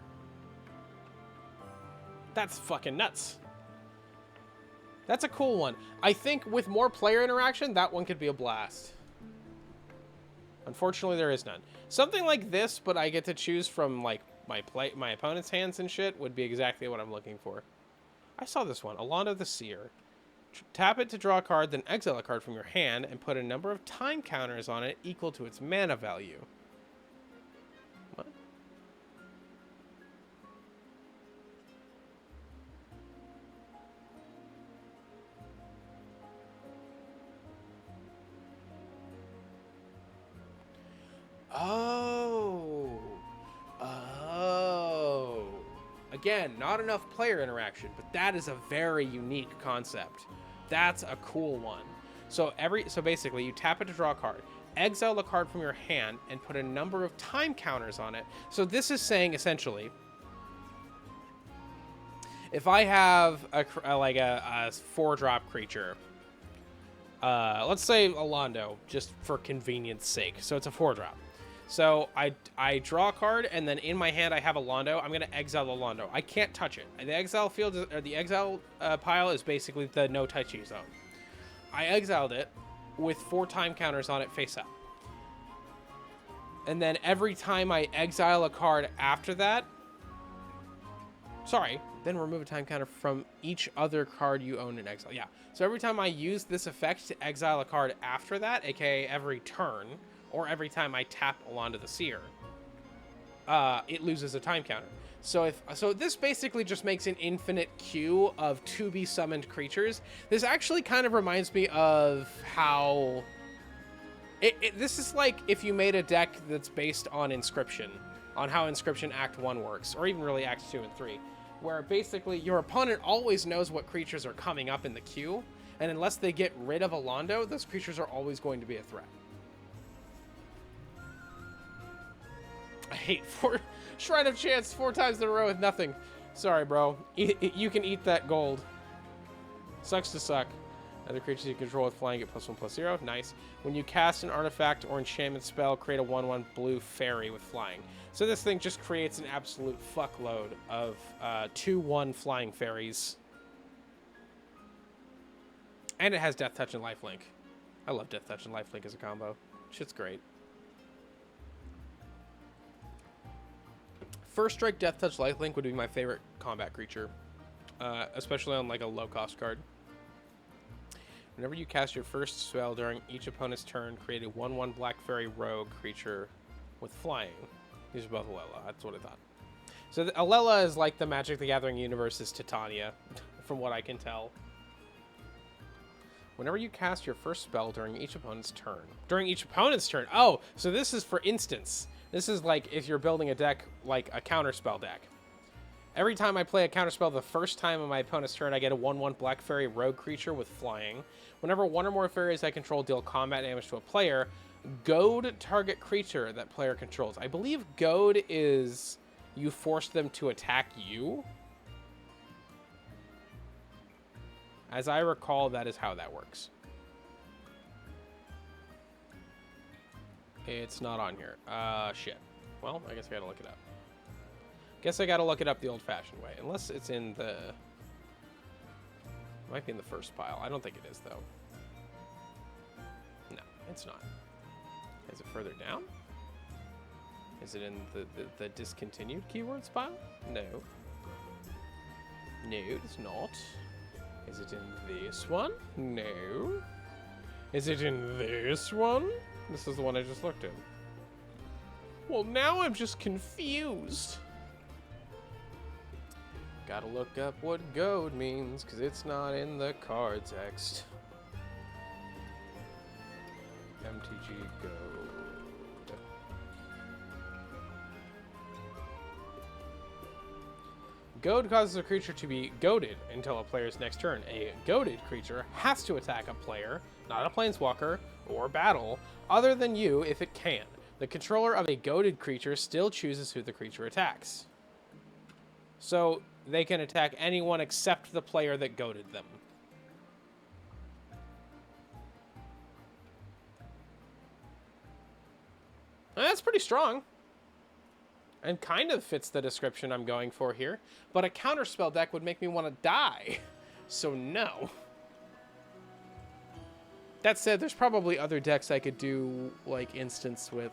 That's fucking nuts. That's a cool one. I think with more player interaction, that one could be a blast. Unfortunately, there is none. Something like this, but I get to choose from like my opponent's hands and shit, would be exactly what I'm looking for. I saw this one, Alonda the Seer. Tap it to draw a card, then exile a card from your hand, and put a number of time counters on it equal to its mana value. What? Again, not enough player interaction, but that is a very unique concept. That's a cool one. So basically, you tap it to draw a card, exile the card from your hand, and put a number of time counters on it. So this is saying, essentially, if I have a 4-drop creature, let's say Alondo, just for convenience sake. So it's a 4-drop. So I draw a card, and then in my hand I have Alondo. I'm going to exile Alondo. I can't touch it. The exile field, or the exile pile, is basically the no-touchy zone. I exiled it with 4 time counters on it face up. And then every time I exile a card after that, then remove a time counter from each other card you own in exile. Yeah. So every time I use this effect to exile a card after that, aka every turn, or every time I tap Alondo the Seer, it loses a time counter. So this basically just makes an infinite queue of to-be summoned creatures. This actually kind of reminds me of how... This is like if you made a deck that's based on Inscription, on how Inscription Act 1 works, or even really Act 2 and 3, where basically your opponent always knows what creatures are coming up in the queue, and unless they get rid of Alondo, those creatures are always going to be a threat. I hate Shrine of Chance 4 times in a row with nothing. Sorry, bro. You can eat that gold. Sucks to suck. Other creatures you control with flying get +1/+0. Nice. When you cast an artifact or enchantment spell, create a 1/1 blue fairy with flying. So this thing just creates an absolute fuckload of 2/1 flying fairies. And it has Death Touch and Lifelink. I love Death Touch and Lifelink as a combo. Shit's great. First Strike Death Touch Lifelink would be my favorite combat creature, especially on like a low cost card. Whenever you cast your first spell during each opponent's turn, create a 1/1 Black Fairy Rogue creature with flying. These are both Alela. That's what I thought. So Alela is like the Magic the Gathering universe's Titania, from what I can tell. Whenever you cast your first spell during each opponent's turn. During each opponent's turn? Oh, so this is for instance. This is like if you're building a deck like a counterspell deck. Every time I play a counterspell the first time on my opponent's turn, I get a 1/1 Black Fairy Rogue creature with flying. Whenever one or more fairies I control deal combat damage to a player, goad target creature that player controls. I believe goad is you force them to attack you. As I recall, that is how that works. It's not on here. Shit. Well, I guess I gotta look it up. Guess I gotta look it up the old-fashioned way. Unless it's in the... It might be in the first pile. I don't think it is, though. No, it's not. Is it further down? Is it in the discontinued keywords pile? No. No, it's not. Is it in this one? No. Is it in this one? This is the one I just looked at. Well, now I'm just confused. Gotta look up what goad means, because it's not in the card text. MTG goad. Goad causes a creature to be goaded until a player's next turn. A goaded creature has to attack a player, not a planeswalker, or battle, other than you if it can. The controller of a goaded creature still chooses who the creature attacks. So they can attack anyone except the player that goaded them. And that's pretty strong. And kind of fits the description I'm going for here. But a counterspell deck would make me want to die. So no. That said, there's probably other decks I could do, like, instance with.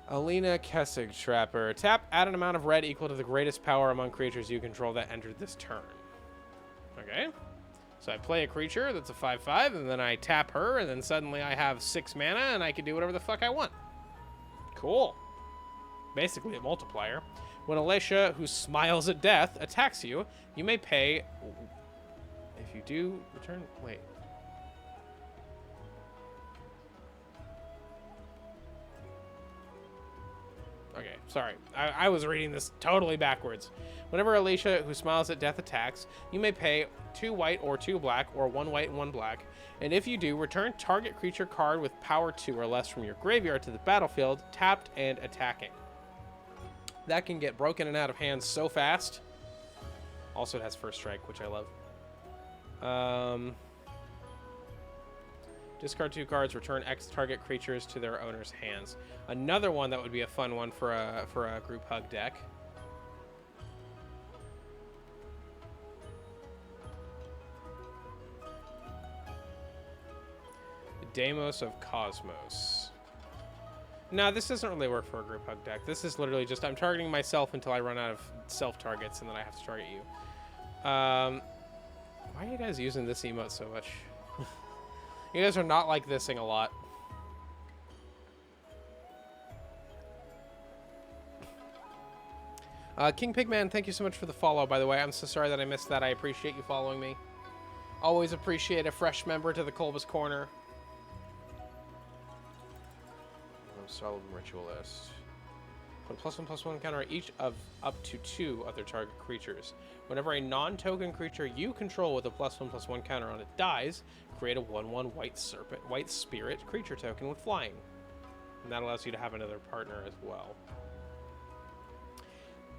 Alina Kessig Trapper. Tap, add an amount of red equal to the greatest power among creatures you control that entered this turn. Okay. So I play a creature that's a 5/5, and then I tap her, and then suddenly I have 6 mana, and I can do whatever the fuck I want. Cool. Basically a multiplier. When Alicia, who smiles at death, attacks you, you may pay... If you do, return... Wait. Sorry, I was reading this totally backwards. Whenever Alicia, who smiles at death, attacks, you may pay 2 white or 2 black, or 1 white and 1 black. And if you do, return target creature card with power 2 or less from your graveyard to the battlefield, tapped and attacking. That can get broken and out of hand so fast. Also, it has first strike, which I love. Discard 2 cards, return X target creatures to their owner's hands. Another one that would be a fun one for a group hug deck. Deimos of Cosmos. No, this doesn't really work for a group hug deck. This is literally just I'm targeting myself until I run out of self targets, and then I have to target you. Why are you guys using this emote so much? You guys are not like thising a lot. King Pigman, thank you so much for the follow, by the way. I'm so sorry that I missed that. I appreciate you following me. Always appreciate a fresh member to the Kolbus Corner. Solemn Ritualist. Put a +1/+1 counter on each of up to 2 other target creatures. Whenever a non-token creature you control with a +1/+1 counter on it dies, create a 1/1 white spirit creature token with flying. And that allows you to have another partner as well.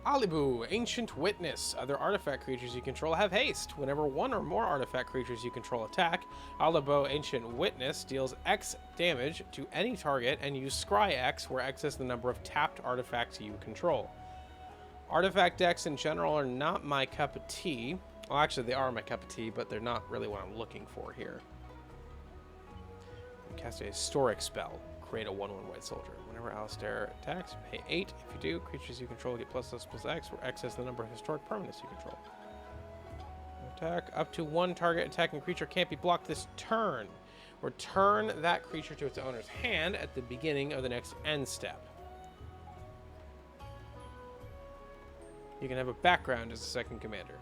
Alibu, Ancient Witness. Other artifact creatures you control have haste. Whenever 1 or more artifact creatures you control attack, Alibu, Ancient Witness deals X damage to any target and use Scry X, where X is the number of tapped artifacts you control. Artifact decks in general are not my cup of tea. Well, actually, they are my cup of tea, but they're not really what I'm looking for here. Cast a Historic spell. Create a 1/1 white soldier. Whenever Alistair attacks, pay 8. If you do, creatures you control get +++X, where X is the number of historic permanents you control. Attack. Up to 1 target attacking creature can't be blocked this turn. Return that creature to its owner's hand at the beginning of the next end step. You can have a background as a second commander.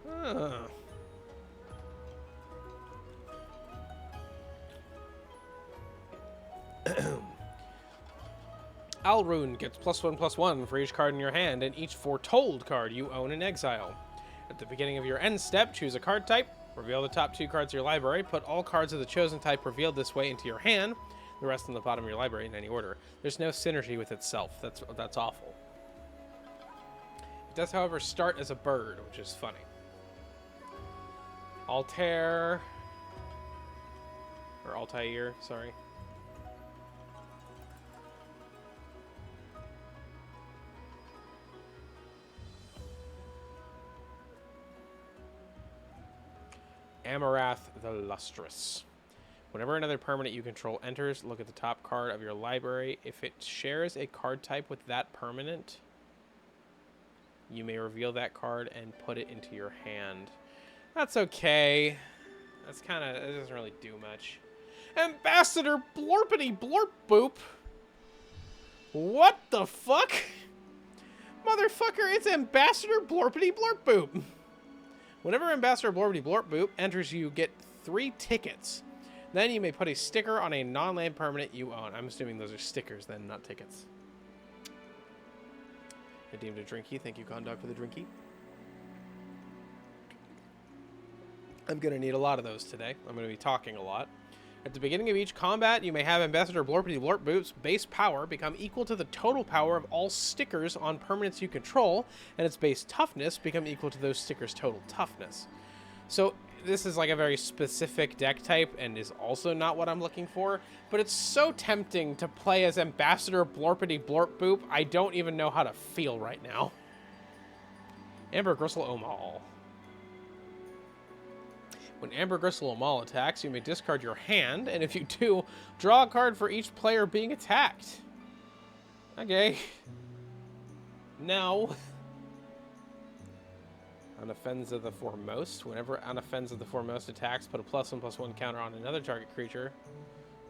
Huh. Alrune gets +1/+1 for each card in your hand and each foretold card you own in exile. At the beginning of your end step, choose a card type, reveal the top 2 cards of your library, put all cards of the chosen type revealed this way into your hand, the rest on the bottom of your library in any order. There's no synergy with itself. That's awful. It does, however, start as a bird, which is funny. Altair, or Altair, sorry. Amarath the Lustrous. Whenever another permanent you control enters, look at the top card of your library. If it shares a card type with that permanent, you may reveal that card and put it into your hand. That's okay. That's kind of, it doesn't really do much. Ambassador Blorpity Blorp Boop. What the fuck? Motherfucker, it's Ambassador Blorpity Blorp Boop. Whenever Ambassador Blorpity Blorp Boop enters, you get 3 tickets. Then you may put a sticker on a non-land permanent you own. I'm assuming those are stickers then, not tickets. Redeemed a drinky. Thank you, Condog, for the drinky. I'm going to need a lot of those today. I'm going to be talking a lot. At the beginning of each combat, you may have Ambassador Blorpity Blorp Boop's base power become equal to the total power of all stickers on permanents you control, and its base toughness become equal to those stickers' total toughness. So this is like a very specific deck type and is also not what I'm looking for, but it's so tempting to play as Ambassador Blorpity Blorp Boop, I don't even know how to feel right now. Amber Gristle Omal. When Amber Gristle Omal attacks, you may discard your hand, and if you do, draw a card for each player being attacked. Okay. No. Unoffends of the Foremost. Whenever Unoffends of the Foremost attacks, put a +1/+1 counter on another target creature.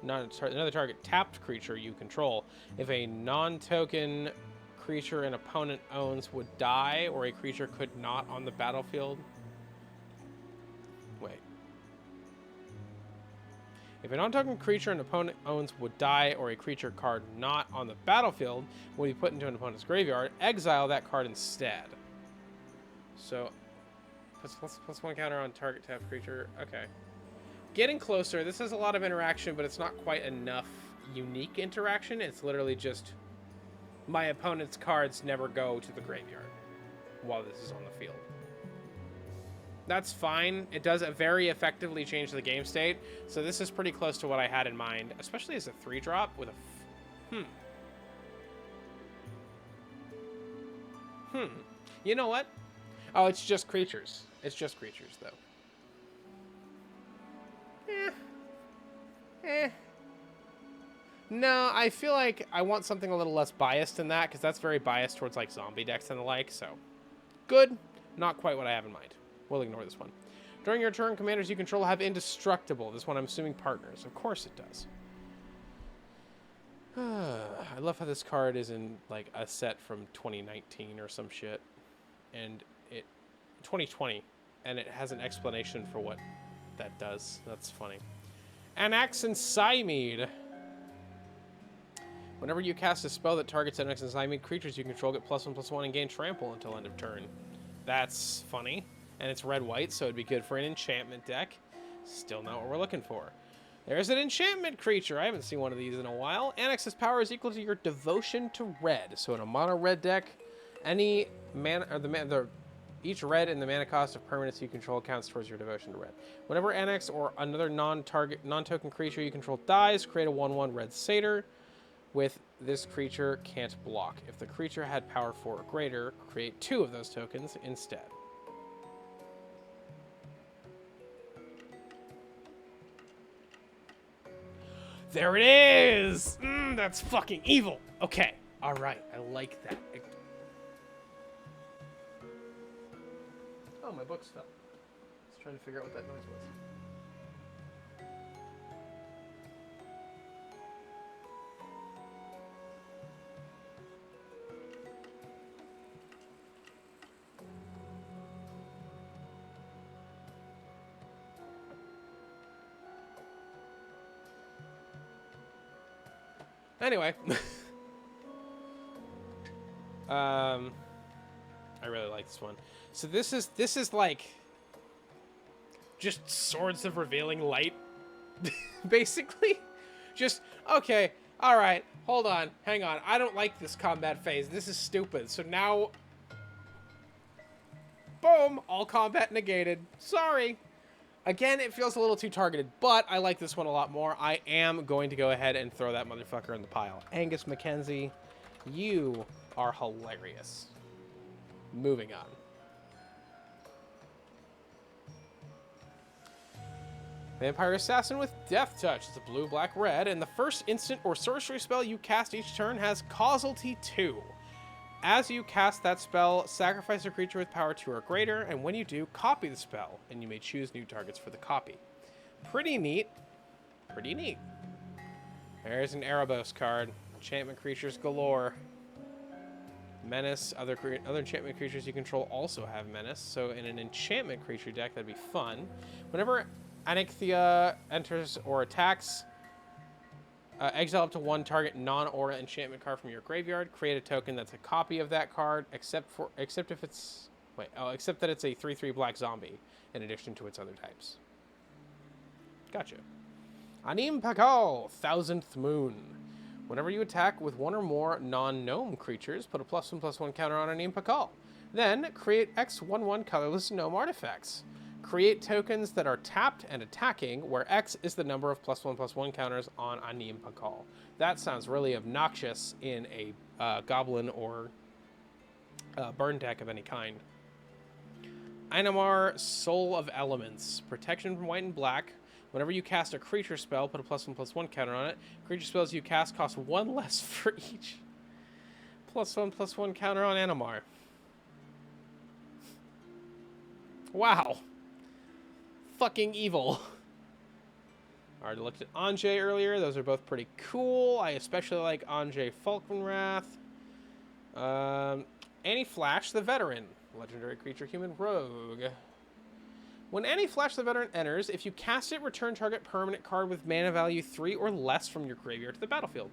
Another target tapped creature you control. If a non-token creature an opponent owns would die, or a creature could not on the battlefield. Wait. If a non-token creature an opponent owns would die, or a creature card not on the battlefield would be put into an opponent's graveyard, exile that card instead. So, plus one counter on target tapped creature. Okay. Getting closer. This has a lot of interaction, but it's not quite enough unique interaction. It's literally just my opponent's cards never go to the graveyard while this is on the field. That's fine. It does very effectively change the game state. So this is pretty close to what I had in mind, especially as a 3-drop with a... You know what? Oh, it's just creatures. It's just creatures, though. No, I feel like I want something a little less biased than that, because that's very biased towards, like, zombie decks and the like, so... Good. Not quite what I have in mind. We'll ignore this one. During your turn, commanders you control have indestructible. This one I'm assuming partners. Of course it does. I love how this card is in, like, a set from 2019 or some shit. And it... 2020. And it has an explanation for what that does. That's funny. Anax and Cymede. Whenever you cast a spell that targets Anax and Cymede creatures you control, get +1/+1 and gain trample until end of turn. That's funny. And it's red-white, so it'd be good for an enchantment deck. Still not what we're looking for. There's an enchantment creature. I haven't seen one of these in a while. Anax's power is equal to your devotion to red. So in a mono-red deck, any mana, or each red in the mana cost of permanents you control counts towards your devotion to red. Whenever Anax or another non-token creature you control dies, create a 1/1 red satyr. With this creature can't block. If the creature had power 4 or greater, create 2 of those tokens instead. There it is! That's fucking evil. Okay. All right. I like that. Oh, my books fell. I was trying to figure out what that noise was. Anyway, I really like this one. So this is like just Swords of Revealing Light, basically. Just okay, all right, hold on, hang on. I don't like this combat phase. This is stupid. So now, boom, all combat negated. Sorry. Again, it feels a little too targeted, but I like this one a lot more. I am going to go ahead and throw that motherfucker in the pile. Angus Mackenzie, you are hilarious. Moving on. Vampire Assassin with Death Touch. It's a blue, black, red, and the first instant or sorcery spell you cast each turn has Causalty 2. As you cast that spell, sacrifice a creature with power 2 or greater, and when you do, copy the spell, and you may choose new targets for the copy. Pretty neat. Pretty neat. There's an Erebos card. Enchantment creatures galore. Menace. Other enchantment creatures you control also have Menace, so in an enchantment creature deck, that'd be fun. Whenever Anaxia enters or attacks, exile up to 1 target non-aura enchantment card from your graveyard. Create a token that's a copy of that card, except that it's a 3/3 black zombie in addition to its other types. Gotcha. Anim Pakal, Thousandth Moon. Whenever you attack with 1 or more non-gnome creatures, put a +1/+1 counter on Anim Pakal. Then create X 1/1 colorless gnome artifacts. Create tokens that are tapped and attacking, where X is the number of +1/+1 counters on Anim Pakal. That sounds really obnoxious in a goblin or burn deck of any kind. Einamar, Soul of Elements. Protection from white and black. Whenever you cast a creature spell, put a +1/+1 counter on it. Creature spells you cast cost 1 less for each +1/+1 counter on Einamar. Wow. Fucking evil. I already looked at Anjay earlier. Those are both pretty cool. I especially like Anjay Falkenrath. Annie Flash, the Veteran. Legendary creature, human rogue. When any Flash the Veteran enters, if you cast it, return target permanent card with mana value 3 or less from your graveyard to the battlefield.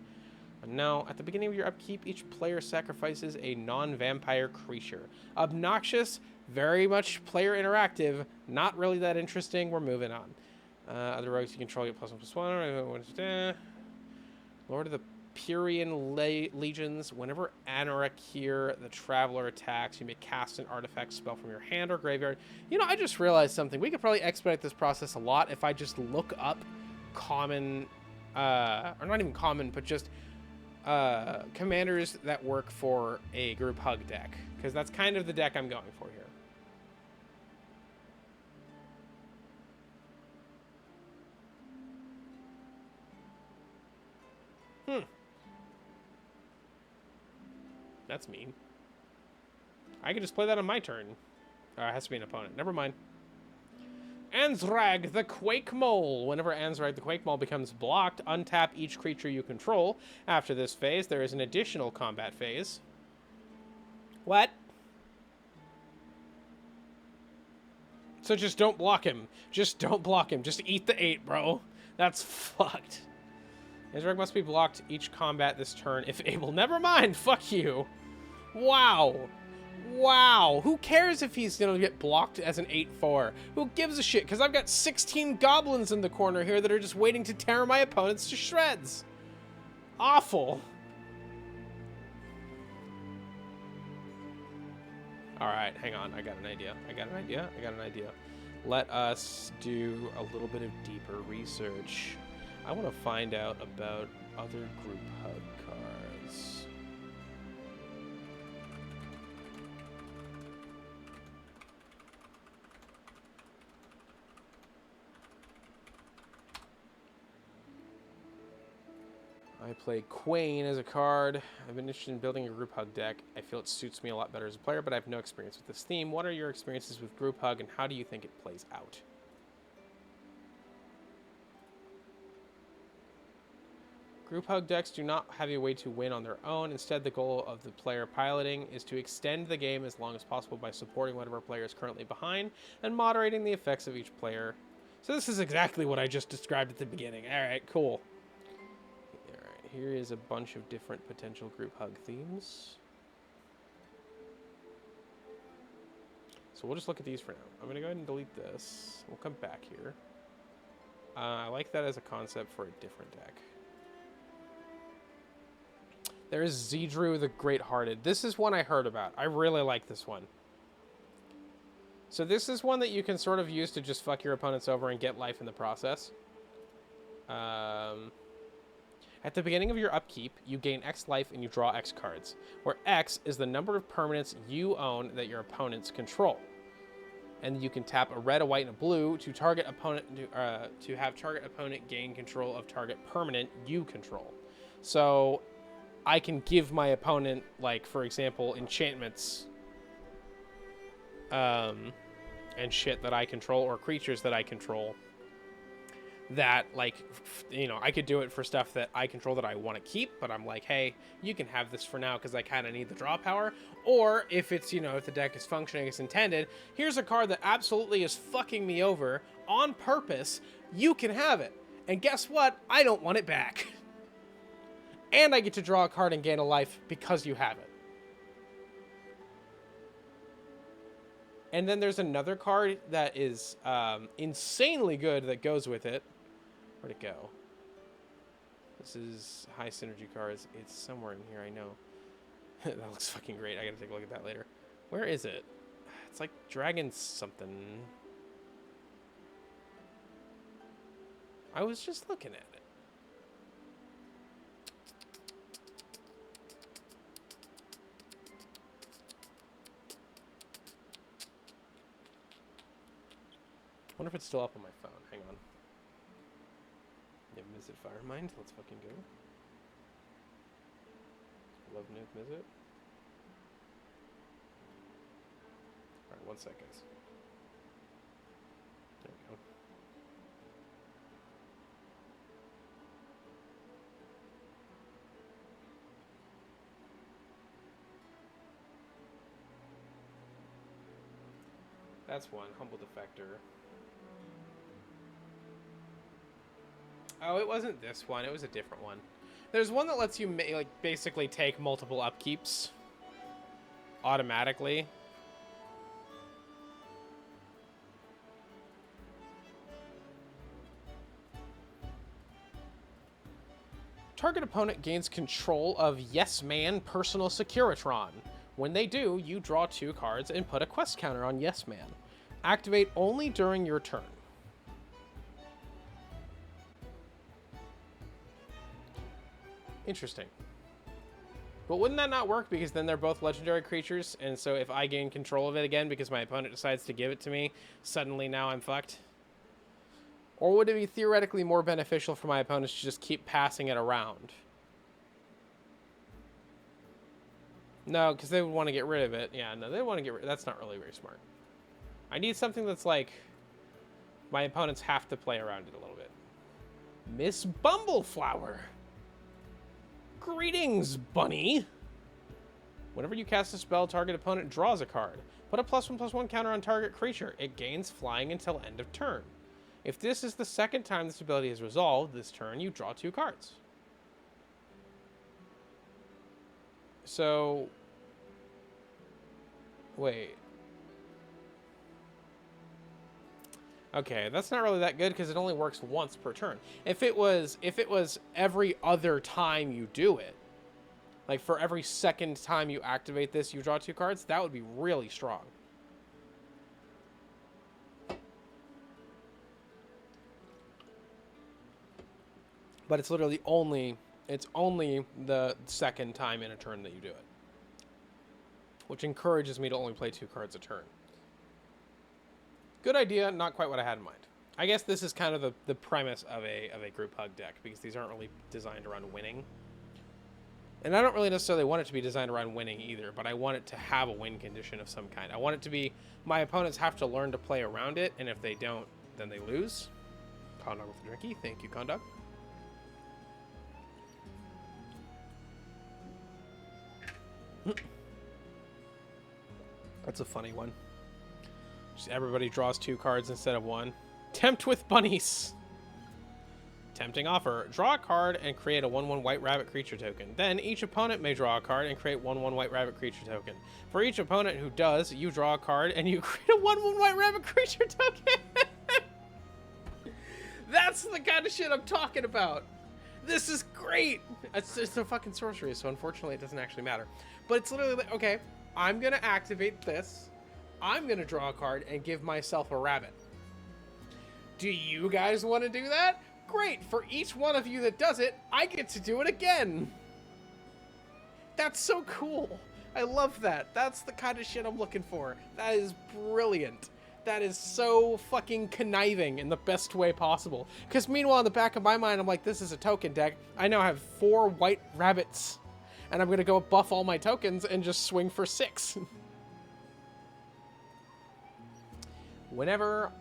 And now, at the beginning of your upkeep, each player sacrifices a non-vampire creature. Obnoxious, very much player interactive, not really that interesting. We're moving on. Other rogues you control get +1/+1. Lord of the Purian Legions. Whenever Anarakir, the Traveler, attacks, you may cast an artifact spell from your hand or graveyard. You know, I just realized something. We could probably expedite this process a lot if I just look up common, or not even common, but just commanders that work for a group hug deck. Because that's kind of the deck I'm going for here. That's mean. I could just play that on my turn. It has to be an opponent. Never mind. Anzrag the Quake Mole. Whenever Anzrag the Quake Mole becomes blocked, untap each creature you control. After this phase, there is an additional combat phase. What? So just don't block him. Just don't block him. Just eat the 8, bro. That's fucked. Anzrag must be blocked each combat this turn if able. Never mind. Fuck you. Wow. Wow. Who cares if he's going to get blocked as an 8/4? Who gives a shit? Because I've got 16 goblins in the corner here that are just waiting to tear my opponents to shreds. Awful. All right, hang on. I got an idea. Let us do a little bit of deeper research. I want to find out about other group hug cards. I play Quain as a card. I've been interested in building a group hug deck. I feel it suits me a lot better as a player, but I have no experience with this theme. What are your experiences with group hug, and how do you think it plays out? Group hug decks do not have a way to win on their own. Instead, the goal of the player piloting is to extend the game as long as possible by supporting whatever player is currently behind and moderating the effects of each player. So this is exactly what I just described at the beginning. All right, cool. Here is a bunch of different potential group hug themes. So we'll just look at these for now. I'm going to go ahead and delete this. We'll come back here. I like that as a concept for a different deck. There's Zedru the Great-Hearted. This is one I heard about. I really like this one. So this is one that you can sort of use to just fuck your opponents over and get life in the process. At the beginning of your upkeep, you gain X life and you draw X cards, where X is the number of permanents you own that your opponents control. And you can tap a red, a white, and a blue to target opponent to have target opponent gain control of target permanent you control. So I can give my opponent, like, for example, enchantments and shit that I control, or creatures that I control, that, like, you know, I could do it for stuff that I control that I want to keep, but I'm like, hey, you can have this for now because I kind of need the draw power. Or if it's, you know, if the deck is functioning as intended, here's a card that absolutely is fucking me over on purpose. You can have it. And guess what? I don't want it back. And I get to draw a card and gain a life because you have it. And then there's another card that is insanely good that goes with it. Where'd it go? This is high synergy cards. It's somewhere in here, I know. That looks fucking great. I gotta take a look at that later. Where is it? It's like Dragon something. I was just looking at it. I wonder if it's still up on my phone. Hang on. Niv Mizzet Firemind. Let's fucking go. Love Niv Mizzet. Alright, 1 second. There we go. That's one. Humble Defector. Oh, it wasn't this one. It was a different one. There's one that lets you like basically take multiple upkeeps automatically. Target opponent gains control of Yes Man Personal Securitron. When they do, you draw 2 cards and put a quest counter on Yes Man. Activate only during your turn. Interesting. But wouldn't that not work? Because then they're both legendary creatures, and so if I gain control of it again because my opponent decides to give it to me, suddenly now I'm fucked? Or would it be theoretically more beneficial for my opponents to just keep passing it around? No, because they would want to get rid of it. Yeah, no, they want to get rid of it. That's not really very smart. I need something that's like, my opponents have to play around it a little bit. Miss Bumbleflower. Greetings, bunny. Whenever you cast a spell, target opponent draws a card. Put a +1/+1 counter on target creature. It gains flying until end of turn. If this is the second time this ability is resolved this turn, you draw 2 cards. So, wait. Okay, that's not really that good because it only works once per turn. If it was every other time you do it, like for every second time you activate this, you draw 2 cards, that would be really strong. But it's literally only the second time in a turn that you do it, which encourages me to only play 2 cards a turn. Good idea, not quite what I had in mind. I guess this is kind of the premise of a group hug deck, because these aren't really designed around winning. And I don't really necessarily want it to be designed around winning either, but I want it to have a win condition of some kind. I want it to be, my opponents have to learn to play around it, and if they don't, then they lose. Condog with the drinky. Thank you, Condog. That's a funny one. Just everybody draws 2 cards instead of 1. Tempt with bunnies. Tempting offer. Draw a card and create a 1/1 white rabbit creature token. Then each opponent may draw a card and create 1/1 white rabbit creature token. For each opponent who does, you draw a card and you create a 1/1 white rabbit creature token. That's the kind of shit I'm talking about. This is great. It's a fucking sorcery, so unfortunately it doesn't actually matter. But it's literally like, okay, I'm going to activate this. I'm going to draw a card and give myself a rabbit. Do you guys want to do that? Great. For each one of you that does it, I get to do it again. That's so cool. I love that. That's the kind of shit I'm looking for. That is brilliant. That is so fucking conniving in the best way possible. Because meanwhile, in the back of my mind, I'm like, this is a token deck. I now have 4 white rabbits. And I'm going to go buff all my tokens and just swing for 6. Whenever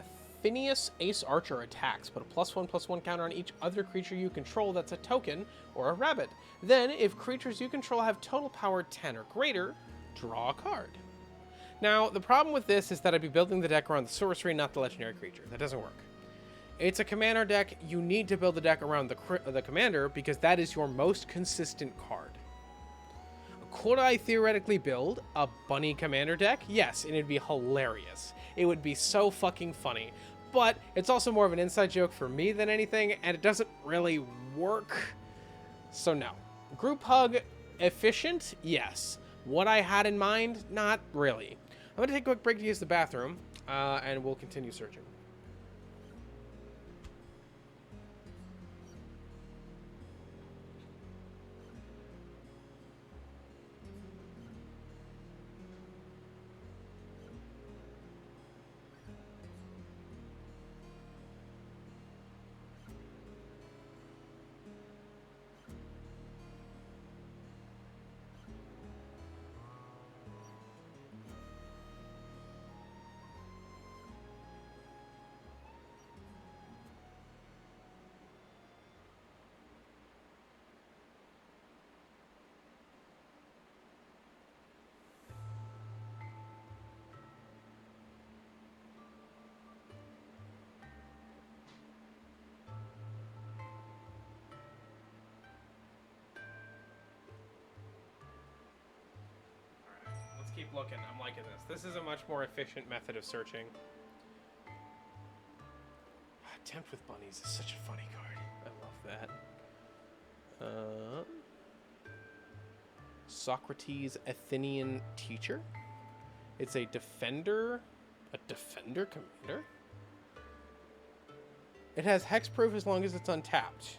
Phineas Ace Archer attacks, put a +1/+1 counter on each other creature you control that's a token or a rabbit. Then, if creatures you control have total power 10 or greater, draw a card. Now, the problem with this is that I'd be building the deck around the sorcery, not the legendary creature. That doesn't work. It's a commander deck. You need to build the deck around the commander because that is your most consistent card. Could I theoretically build a bunny commander deck? Yes, and it'd be hilarious. It would be so fucking funny. But it's also more of an inside joke for me than anything, and it doesn't really work. So no. Group hug, efficient? Yes. What I had in mind? Not really. I'm going to take a quick break to use the bathroom, and we'll continue searching. keep looking. I'm liking this. This is a much more efficient method of searching. Tempt with Bunnies is such a funny card. I love that. Socrates Athenian Teacher. It's a defender commander. It has hexproof as long as it's untapped.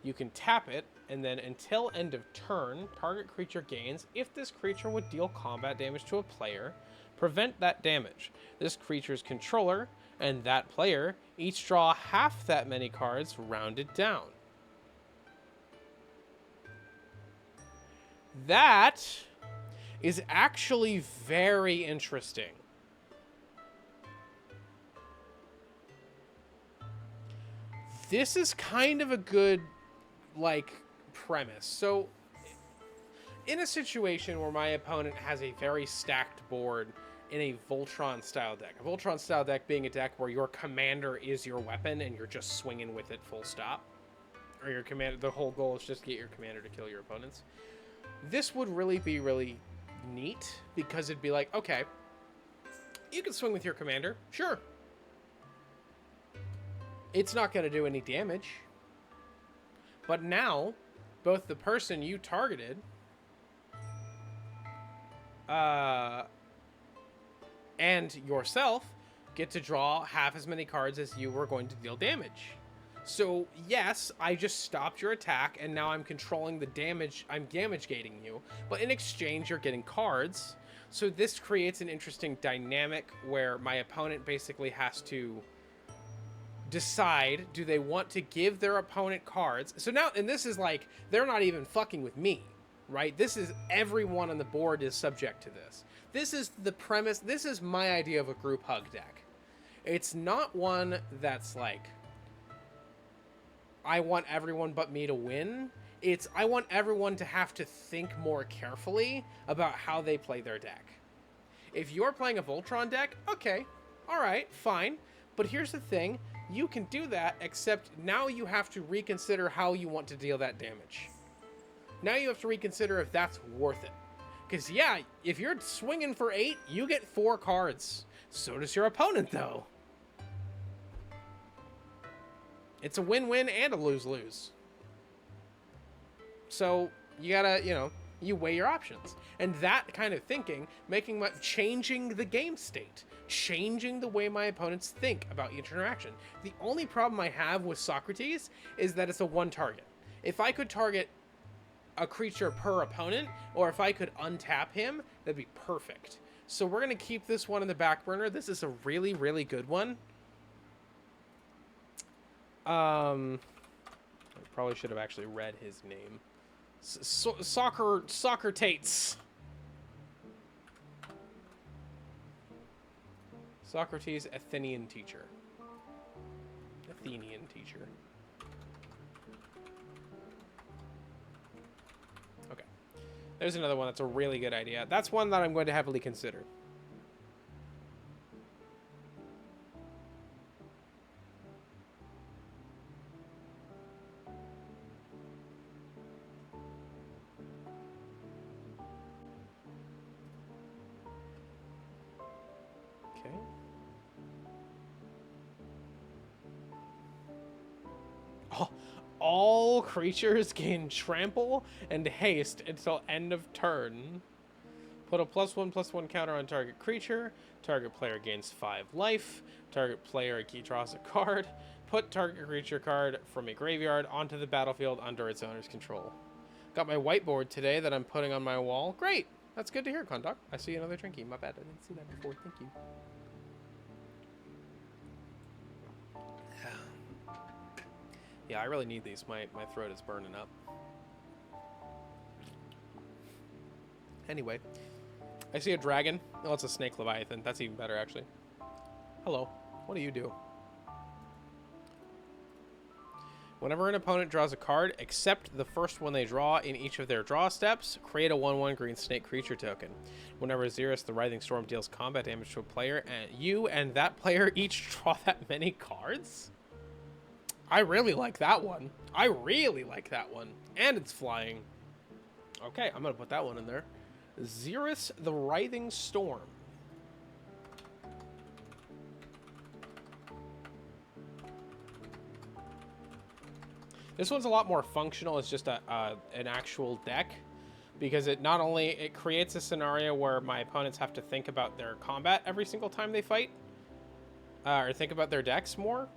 You can tap it, and then until end of turn, target creature gains. If this creature would deal combat damage to a player, prevent that damage. This creature's controller and that player each draw half that many cards rounded down. That is actually very interesting. This is kind of a good, like, premise. So, in a situation where my opponent has a very stacked board in a Voltron-style deck, a Voltron-style deck being a deck where your commander is your weapon and you're just swinging with it full stop, or your commander, the whole goal is just to get your commander to kill your opponents, this would really be really neat, because it'd be like, okay, you can swing with your commander, sure. It's not going to do any damage. But now, both the person you targeted and yourself get to draw half as many cards as you were going to deal damage. So, yes, I just stopped your attack, and now I'm controlling the damage. I'm damage gating you. But in exchange, you're getting cards. So this creates an interesting dynamic where my opponent basically has to decide, do they want to give their opponent cards? So now, and this is like, they're not even fucking with me, right? This is, everyone on the board is subject to this. This is the premise. This is my idea of a group hug deck. It's not one that's like, I want everyone but me to win. It's, I want everyone to have to think more carefully about how they play their deck. If you're playing a Voltron deck, okay, all right, fine. But here's the thing. You can do that, except now you have to reconsider how you want to deal that damage. Now you have to reconsider if that's worth it. Because, yeah, if you're swinging for 8, you get 4 cards. So does your opponent, though. It's a win-win and a lose-lose. So you gotta, you know, you weigh your options. And that kind of thinking, changing the game state. Changing the way my opponents think about each interaction. The only problem I have with Socrates is that it's a one target. If I could target a creature per opponent, or if I could untap him, that'd be perfect. So we're going to keep this one in the back burner. This is a really, really good one. I probably should have actually read his name. Socrates. Socrates, Athenian Teacher. Athenian Teacher. Okay. There's another one that's a really good idea. That's one that I'm going to heavily consider. All creatures gain trample and haste until end of turn. Put a +1/+1 counter on target creature. Target player gains 5 life. Target player draws a card. Put target creature card from a graveyard onto the battlefield under its owner's control. Got my whiteboard today that I'm putting on my wall. Great. That's good to hear, Conduct. I see another Trinky. My bad. I didn't see that before. Thank you. Yeah, I really need these. My throat is burning up. Anyway, I see a dragon. Oh, it's a snake leviathan. That's even better, actually. Hello. What do you do? Whenever an opponent draws a card, except the first one they draw in each of their draw steps, create a 1/1 green snake creature token. Whenever Xerus the Writhing Storm deals combat damage to a player, and you and that player each draw that many cards? I really like that one. I really like that one. And it's flying. Okay, I'm going to put that one in there. Xerus the Writhing Storm. This one's a lot more functional. It's just an actual deck, because it not only it creates a scenario where my opponents have to think about their combat every single time they fight, or think about their decks more,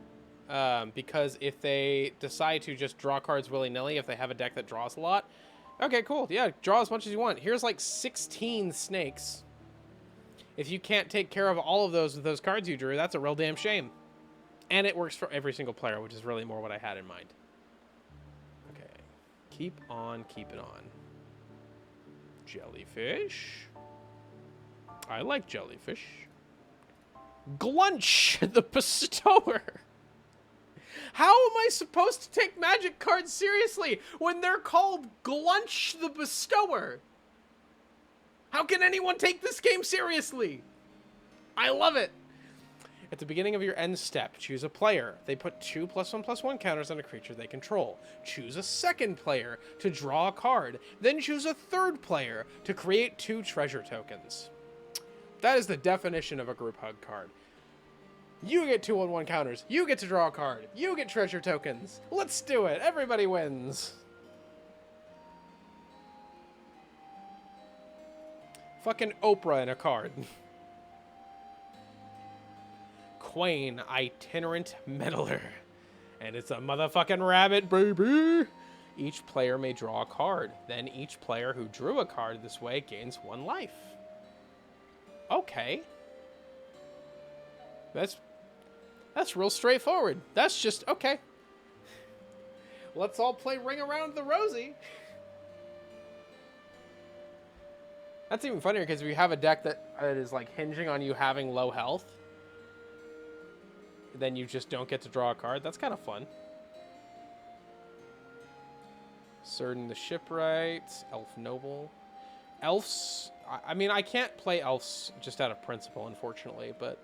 because if they decide to just draw cards willy-nilly, if they have a deck that draws a lot, okay, cool, yeah, draw as much as you want. Here's like 16 snakes. If you can't take care of all of those with those cards you drew, that's a real damn shame. And it works for every single player, which is really more what I had in mind. Keep on keeping on. Jellyfish. I like jellyfish. Glunch the Bestower. How am I supposed to take magic cards seriously when they're called Glunch the Bestower? How can anyone take this game seriously? I love it. At the beginning of your end step, choose a player. They put 2 +1/+1 counters on a creature they control. Choose a second player to draw a card. Then choose a third player to create 2 treasure tokens. That is the definition of a group hug card. You get 2/1 counters. You get to draw a card. You get treasure tokens. Let's do it. Everybody wins. Fucking Oprah in a card. Quain, Itinerant Meddler. And it's a motherfucking rabbit, baby! Each player may draw a card. Then each player who drew a card this way gains 1 life. Okay. That's real straightforward. That's just, okay. Let's all play Ring Around the Rosie. That's even funnier because if you have a deck that is like hinging on you having low health, then you just don't get to draw a card. That's kind of fun. Certain the Shipwright, Elf Noble. Elves, I mean, I can't play elves just out of principle, unfortunately, but...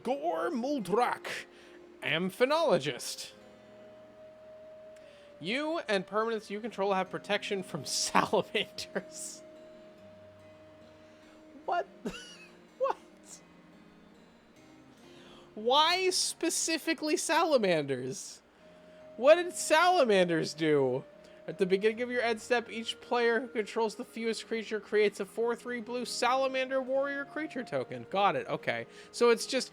Gore Muldrak, Amphenologist. You and permanents you control have protection from salamanders. What? What? Why specifically salamanders? What did salamanders do? At the beginning of your end step, each player who controls the fewest creature creates a 4/3 blue salamander warrior creature token. Got it. Okay. So it's just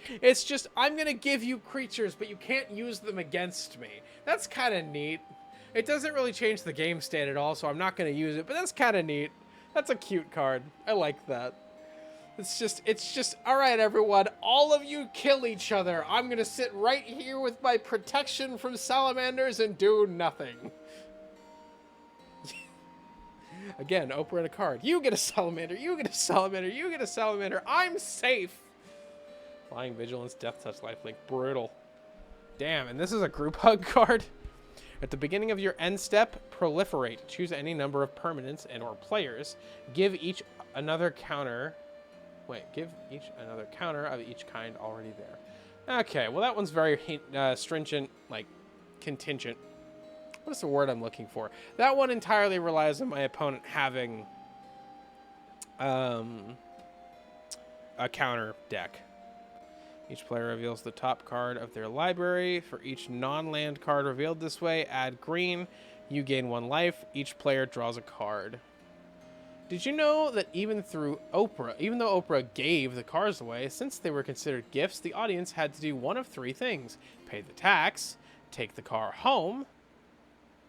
I'm going to give you creatures, but you can't use them against me. That's kind of neat. It doesn't really change the game state at all, so I'm not going to use it, but that's kind of neat. That's a cute card. I like that. It's just, all right, everyone, all of you kill each other. I'm going to sit right here with my protection from salamanders and do nothing. Again, Oprah in a card. You get a salamander, you get a salamander, you get a salamander. I'm safe. Flying Vigilance, Death Touch, Lifelink. Brutal. Damn, and this is a group hug card? At the beginning of your end step, proliferate. Choose any number of permanents and or players. Give each another counter... give each another counter of each kind already there. Okay, well that one's very stringent, like, contingent. What's the word I'm looking for? That one entirely relies on my opponent having a counter deck. Each player reveals the top card of their library. For each non-land card revealed this way, add green. You gain 1 life. Each player draws a card. Did you know that even though Oprah gave the cards away, since they were considered gifts, the audience had to do one of 3 things: pay the tax, take the car home,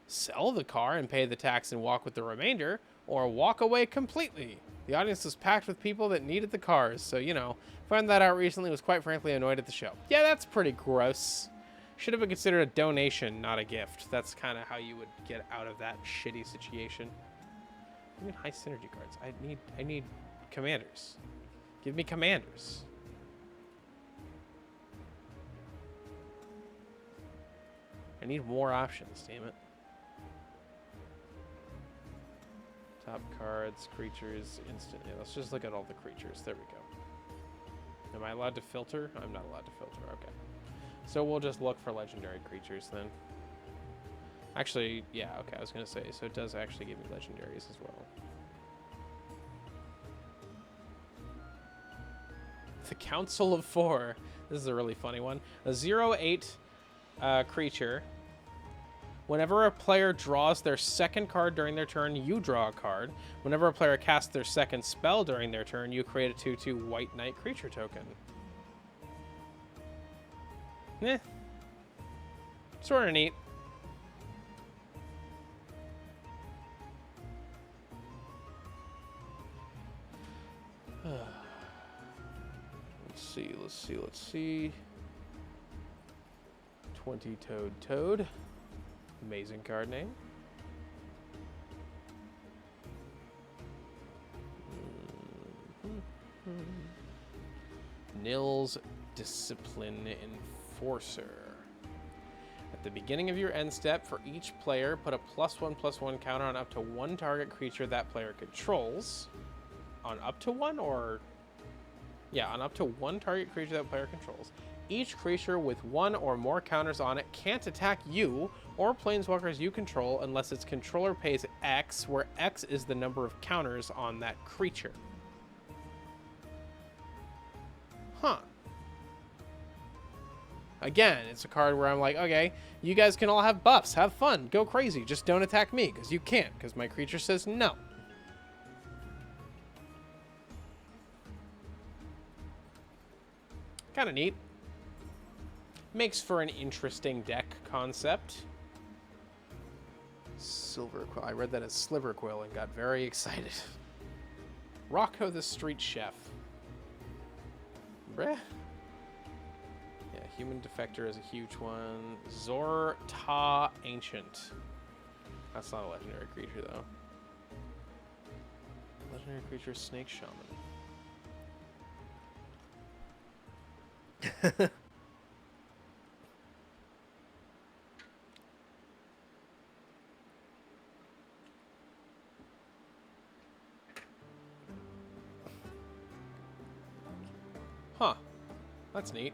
sell the car and pay the tax and walk with the remainder, or walk away completely. The audience was packed with people that needed the cars, so, you know, found that out recently, was quite frankly annoyed at the show. Yeah, that's pretty gross. Should have been considered a donation, not a gift. That's kind of how you would get out of that shitty situation. I need high synergy cards. I need commanders. Give me commanders. I need more options, damn it. Top cards, creatures, instant. Yeah, let's just look at all the creatures. There we go. Am I allowed to filter? I'm not allowed to filter. Okay. So we'll just look for legendary creatures then. Actually, yeah, okay, I was going to say, so it does actually give me legendaries as well. The Council of Four. This is a really funny one. A 0/8 creature. Whenever a player draws their second card during their turn, you draw a card. Whenever a player casts their second spell during their turn, you create a 2/2 White Knight creature token. Eh. Sort of neat. Let's see. 20-toed Toad. Amazing card name. Nils Discipline Enforcer. At the beginning of your end step, for each player, put a +1/+1 counter on up to one target creature that player controls. On up to one, or... Yeah, on up to one target creature that player controls. Each creature with one or more counters on it can't attack you or planeswalkers you control unless its controller pays X, where X is the number of counters on that creature. Huh. Again, it's a card where I'm like, okay, you guys can all have buffs, have fun, go crazy, just don't attack me, because you can't, because my creature says no. Kind of neat. Makes for an interesting deck concept. Silverquill. I read that as Sliverquill and got very excited. Rocco the Street Chef. Bruh. Yeah, Human Defector is a huge one. Zor-Ta Ancient. That's not a legendary creature, though. Legendary creature, Snake Shaman. Huh. That's neat.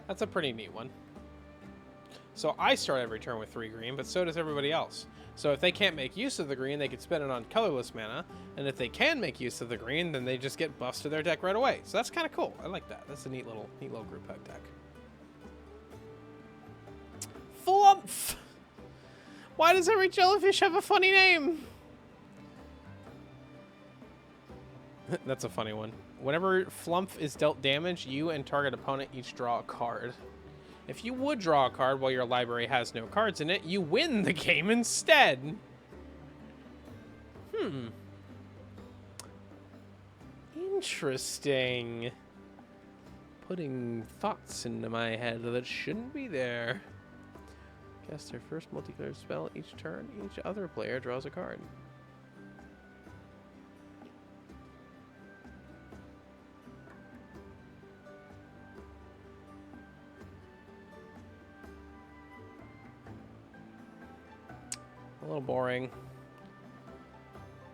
That's a pretty neat one. So I start every turn with 3 green, but so does everybody else. So if they can't make use of the green, they can spend it on colorless mana. And if they can make use of the green, then they just get buffs to their deck right away. So that's kind of cool. I like that. That's a neat little group hug deck. Flumph! Why does every jellyfish have a funny name? That's a funny one. Whenever Flumph is dealt damage, you and target opponent each draw a card. If you would draw a card while your library has no cards in it, you win the game instead. Interesting. Putting thoughts into my head that shouldn't be there. Cast their first multicolored spell each turn. Each other player draws a card. A little boring.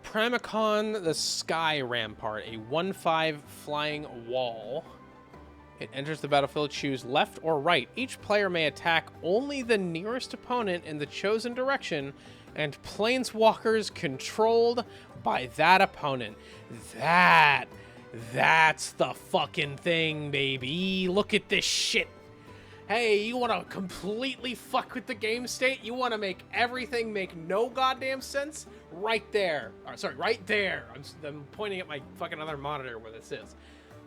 Pramicon the Sky Rampart, a 1/5 flying wall. It enters the battlefield, choose left or right. Each player may attack only the nearest opponent in the chosen direction and planeswalkers controlled by that opponent. That's the fucking thing, baby. Look at this shit. Hey, you want to completely fuck with the game state? You want to make everything make no goddamn sense? Right there. Sorry, right there. I'm pointing at my fucking other monitor where this is.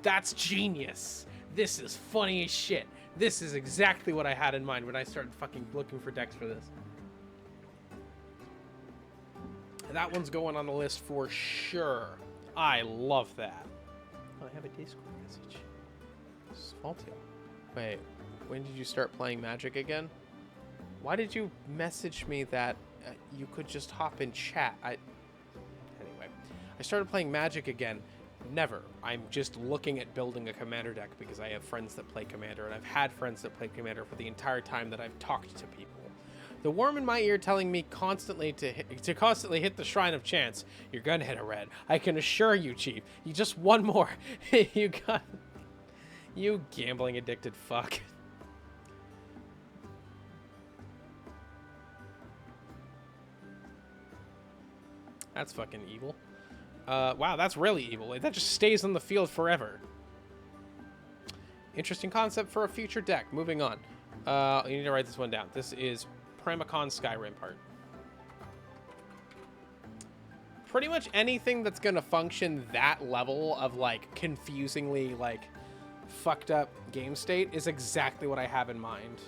That's genius. This is funny as shit. This is exactly what I had in mind when I started fucking looking for decks for this. That one's going on the list for sure. I love that. Oh, I have a Discord message. Salty. Wait. When did you start playing Magic again? Why did you message me that you could just hop in chat? Anyway, I started playing Magic again. Never. I'm just looking at building a Commander deck because I have friends that play Commander, and I've had friends that play Commander for the entire time that I've talked to people. The worm in my ear telling me constantly to constantly hit the Shrine of Chance. You're gonna hit a red. I can assure you, Chief. You just one more. You gambling addicted fuck. That's fucking evil. Wow, that's really evil. That just stays on the field forever. Interesting concept for a future deck. Moving on. You need to write this one down. This is Pramicon Skyrim part. Pretty much anything that's going to function that level of, like, confusingly, like, fucked up game state is exactly what I have in mind.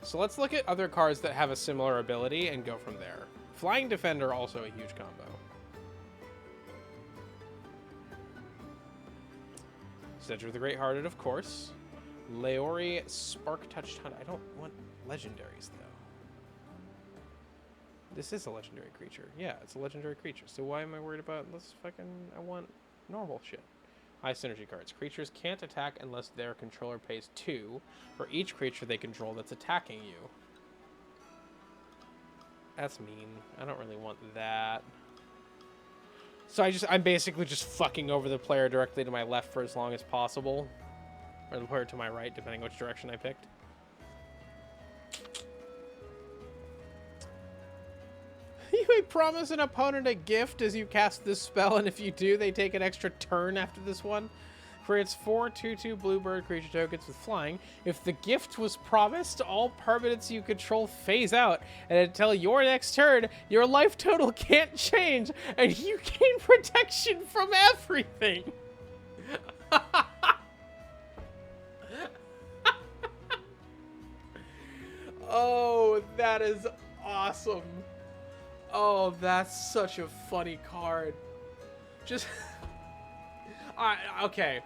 So let's look at other cards that have a similar ability and go from there. Flying Defender, also a huge combo. Cedric the Great-Hearted, of course. Leori, Spark Touched Hunt. I don't want legendaries, though. This is a legendary creature. Yeah, it's a legendary creature. So why am I worried about this fucking... I want normal shit. High synergy cards. Creatures can't attack unless their controller pays 2 for each creature they control that's attacking you. That's mean. I don't really want that. So I'm basically just fucking over the player directly to my left for as long as possible. Or the player to my right, depending which direction I picked. You may promise an opponent a gift as you cast this spell, and if you do, they take an extra turn after this one. Creates 4 2/2 bluebird creature tokens with flying. If the gift was promised, all permanents you control phase out, and until your next turn, your life total can't change, and you gain protection from everything. Oh, that is awesome. Oh, that's such a funny card. Just... okay.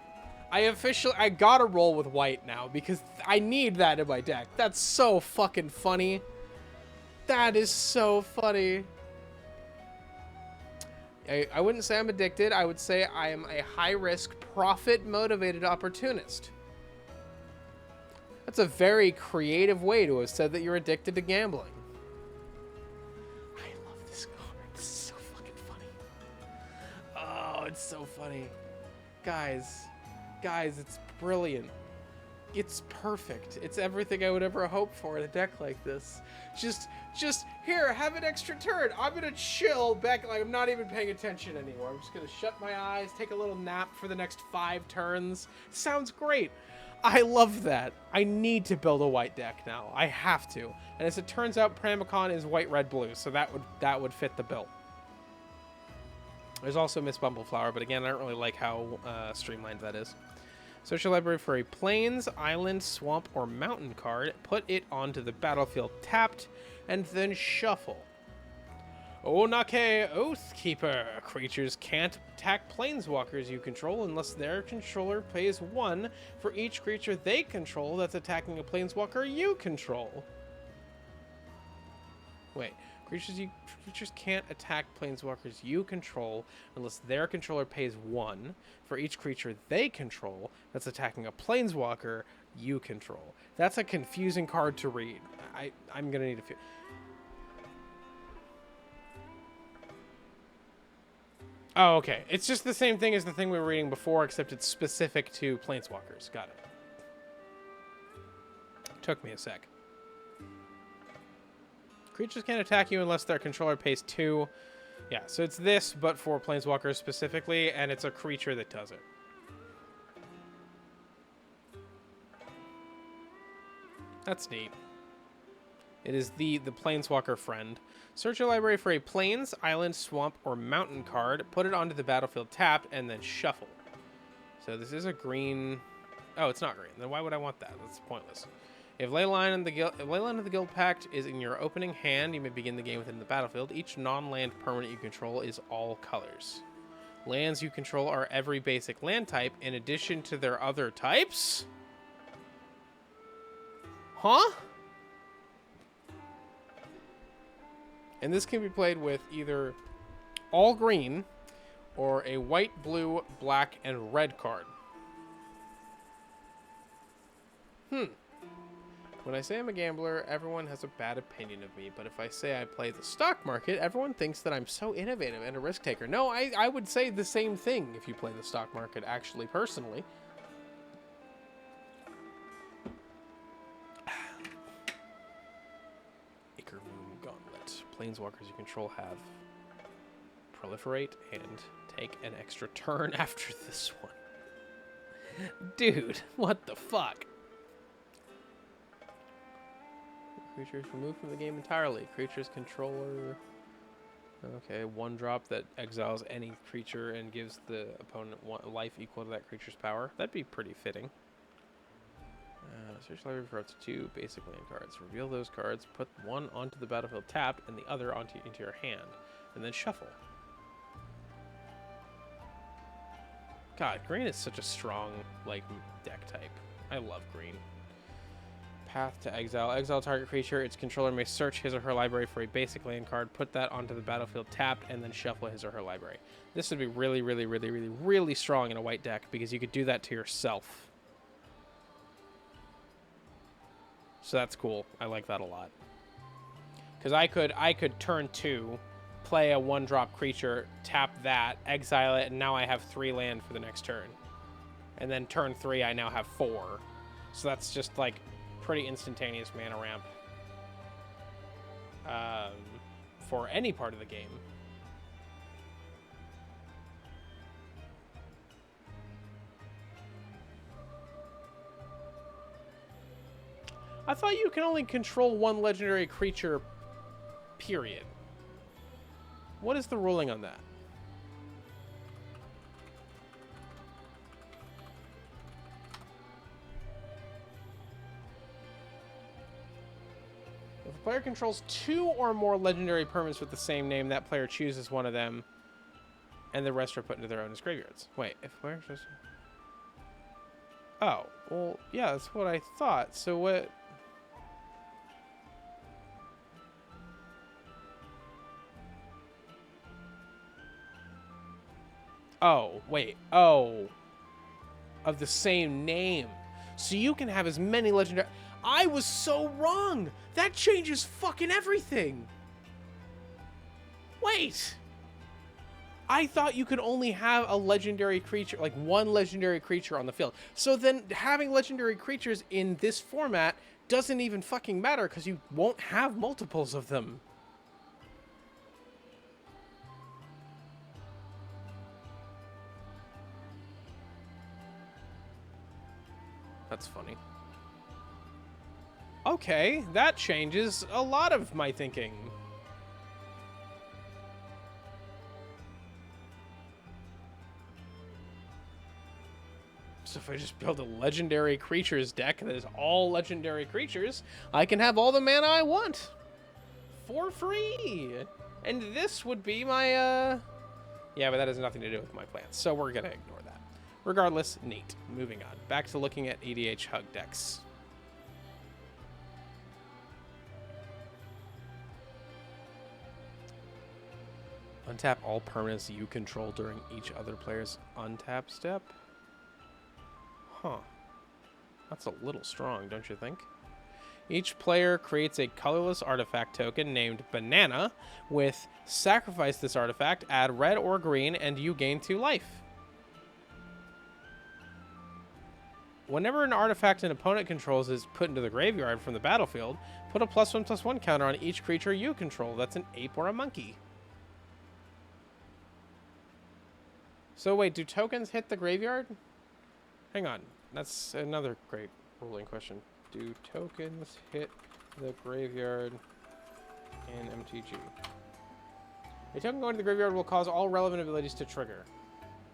I gotta roll with white now because I need that in my deck. That's so fucking funny. That is so funny. I wouldn't say I'm addicted. I would say I am a high-risk, profit-motivated opportunist. That's a very creative way to have said that you're addicted to gambling. I love this card. This is so fucking funny. Oh, it's so funny. Guys, it's brilliant. It's perfect. It's everything I would ever hope for in a deck like this. Just here, have an extra turn. I'm gonna chill back, like I'm not even paying attention anymore. I'm just gonna shut my eyes, take a little nap for the next 5 turns. Sounds great. I love that. I need to build a white deck now. I have to. And as it turns out, Pramicon is white, red, blue, so that would fit the bill. There's also Miss Bumbleflower, but again, I don't really like how streamlined that is. Search your library for a plains, island, swamp, or mountain card. Put it onto the battlefield tapped, and then shuffle. Onake Oathkeeper. Creatures can't attack planeswalkers you control unless their controller pays 1 for each creature they control that's attacking a planeswalker you control. Wait. Creatures can't attack planeswalkers you control unless their controller pays 1 for each creature they control that's attacking a planeswalker you control. That's a confusing card to read. I'm gonna need a few. Oh, okay. It's just the same thing as the thing we were reading before, except it's specific to planeswalkers. Got it. Took me a sec. Creatures can't attack you unless their controller pays 2. Yeah, so it's this, but for planeswalkers specifically, and it's a creature that does it. That's neat. It is the planeswalker friend. Search your library for a plains, island, swamp, or mountain card. Put it onto the battlefield tapped, and then shuffle. So this is a green... Oh, it's not green. Then why would I want that? That's pointless. If Leyline of the Guild Pact is in your opening hand, you may begin the game within the battlefield. Each non-land permanent you control is all colors. Lands you control are every basic land type in addition to their other types? Huh? And this can be played with either all green or a white, blue, black, and red card. When I say I'm a gambler, everyone has a bad opinion of me, but if I say I play the stock market, everyone thinks that I'm so innovative and a risk taker. No, I would say the same thing if you play the stock market, actually, personally. Acre Moon Gauntlet. Planeswalkers you control have Proliferate and take an extra turn after this one. Dude, what the fuck? Creatures removed from the game entirely. Creature's controller. Okay, 1-drop that exiles any creature and gives the opponent life equal to that creature's power. That'd be pretty fitting. Search library for up to 2 basic land cards. Reveal those cards, put one onto the battlefield tapped and the other into your hand, and then shuffle. God, green is such a strong, like, deck type. I love green. Path to exile. Exile target creature. Its controller may search his or her library for a basic land card, put that onto the battlefield tapped, and then shuffle his or her library. This would be really, really, really, really, really strong in a white deck because you could do that to yourself. So that's cool. I like that a lot. Because I could turn 2, play a 1-drop creature, tap that, exile it, and now I have 3 land for the next turn. And then turn 3, I now have 4. So that's just like pretty instantaneous mana ramp for any part of the game. I thought you can only control 1 legendary creature, period. What is the ruling on that? If a player controls 2 or more legendary permanents with the same name, that player chooses one of them, and the rest are put into their own as graveyards. Wait, if a player just... Oh, well, yeah, that's what I thought. So what... Oh, wait. Oh. Of the same name. So you can have as many legendary... I was so wrong! That changes fucking everything! Wait! I thought you could only have a legendary creature, like 1 legendary creature on the field. So then having legendary creatures in this format doesn't even fucking matter because you won't have multiples of them. That's funny. Okay, that changes a lot of my thinking. So if I just build a legendary creatures deck that is all legendary creatures, I can have all the mana I want for free. And this would be my, yeah, but that has nothing to do with my plans, so we're gonna ignore that. Regardless, neat. Moving on. Back to looking at EDH Hug decks. Untap all permanents you control during each other player's untap step? Huh. That's a little strong, don't you think? Each player creates a colorless artifact token named Banana with sacrifice this artifact, add red or green, and you gain 2 life. Whenever an artifact an opponent controls is put into the graveyard from the battlefield, put a +1/+1 counter on each creature you control. That's an ape or a monkey. So wait, do tokens hit the graveyard? Hang on. That's another great ruling question. Do tokens hit the graveyard in MTG? A token going to the graveyard will cause all relevant abilities to trigger.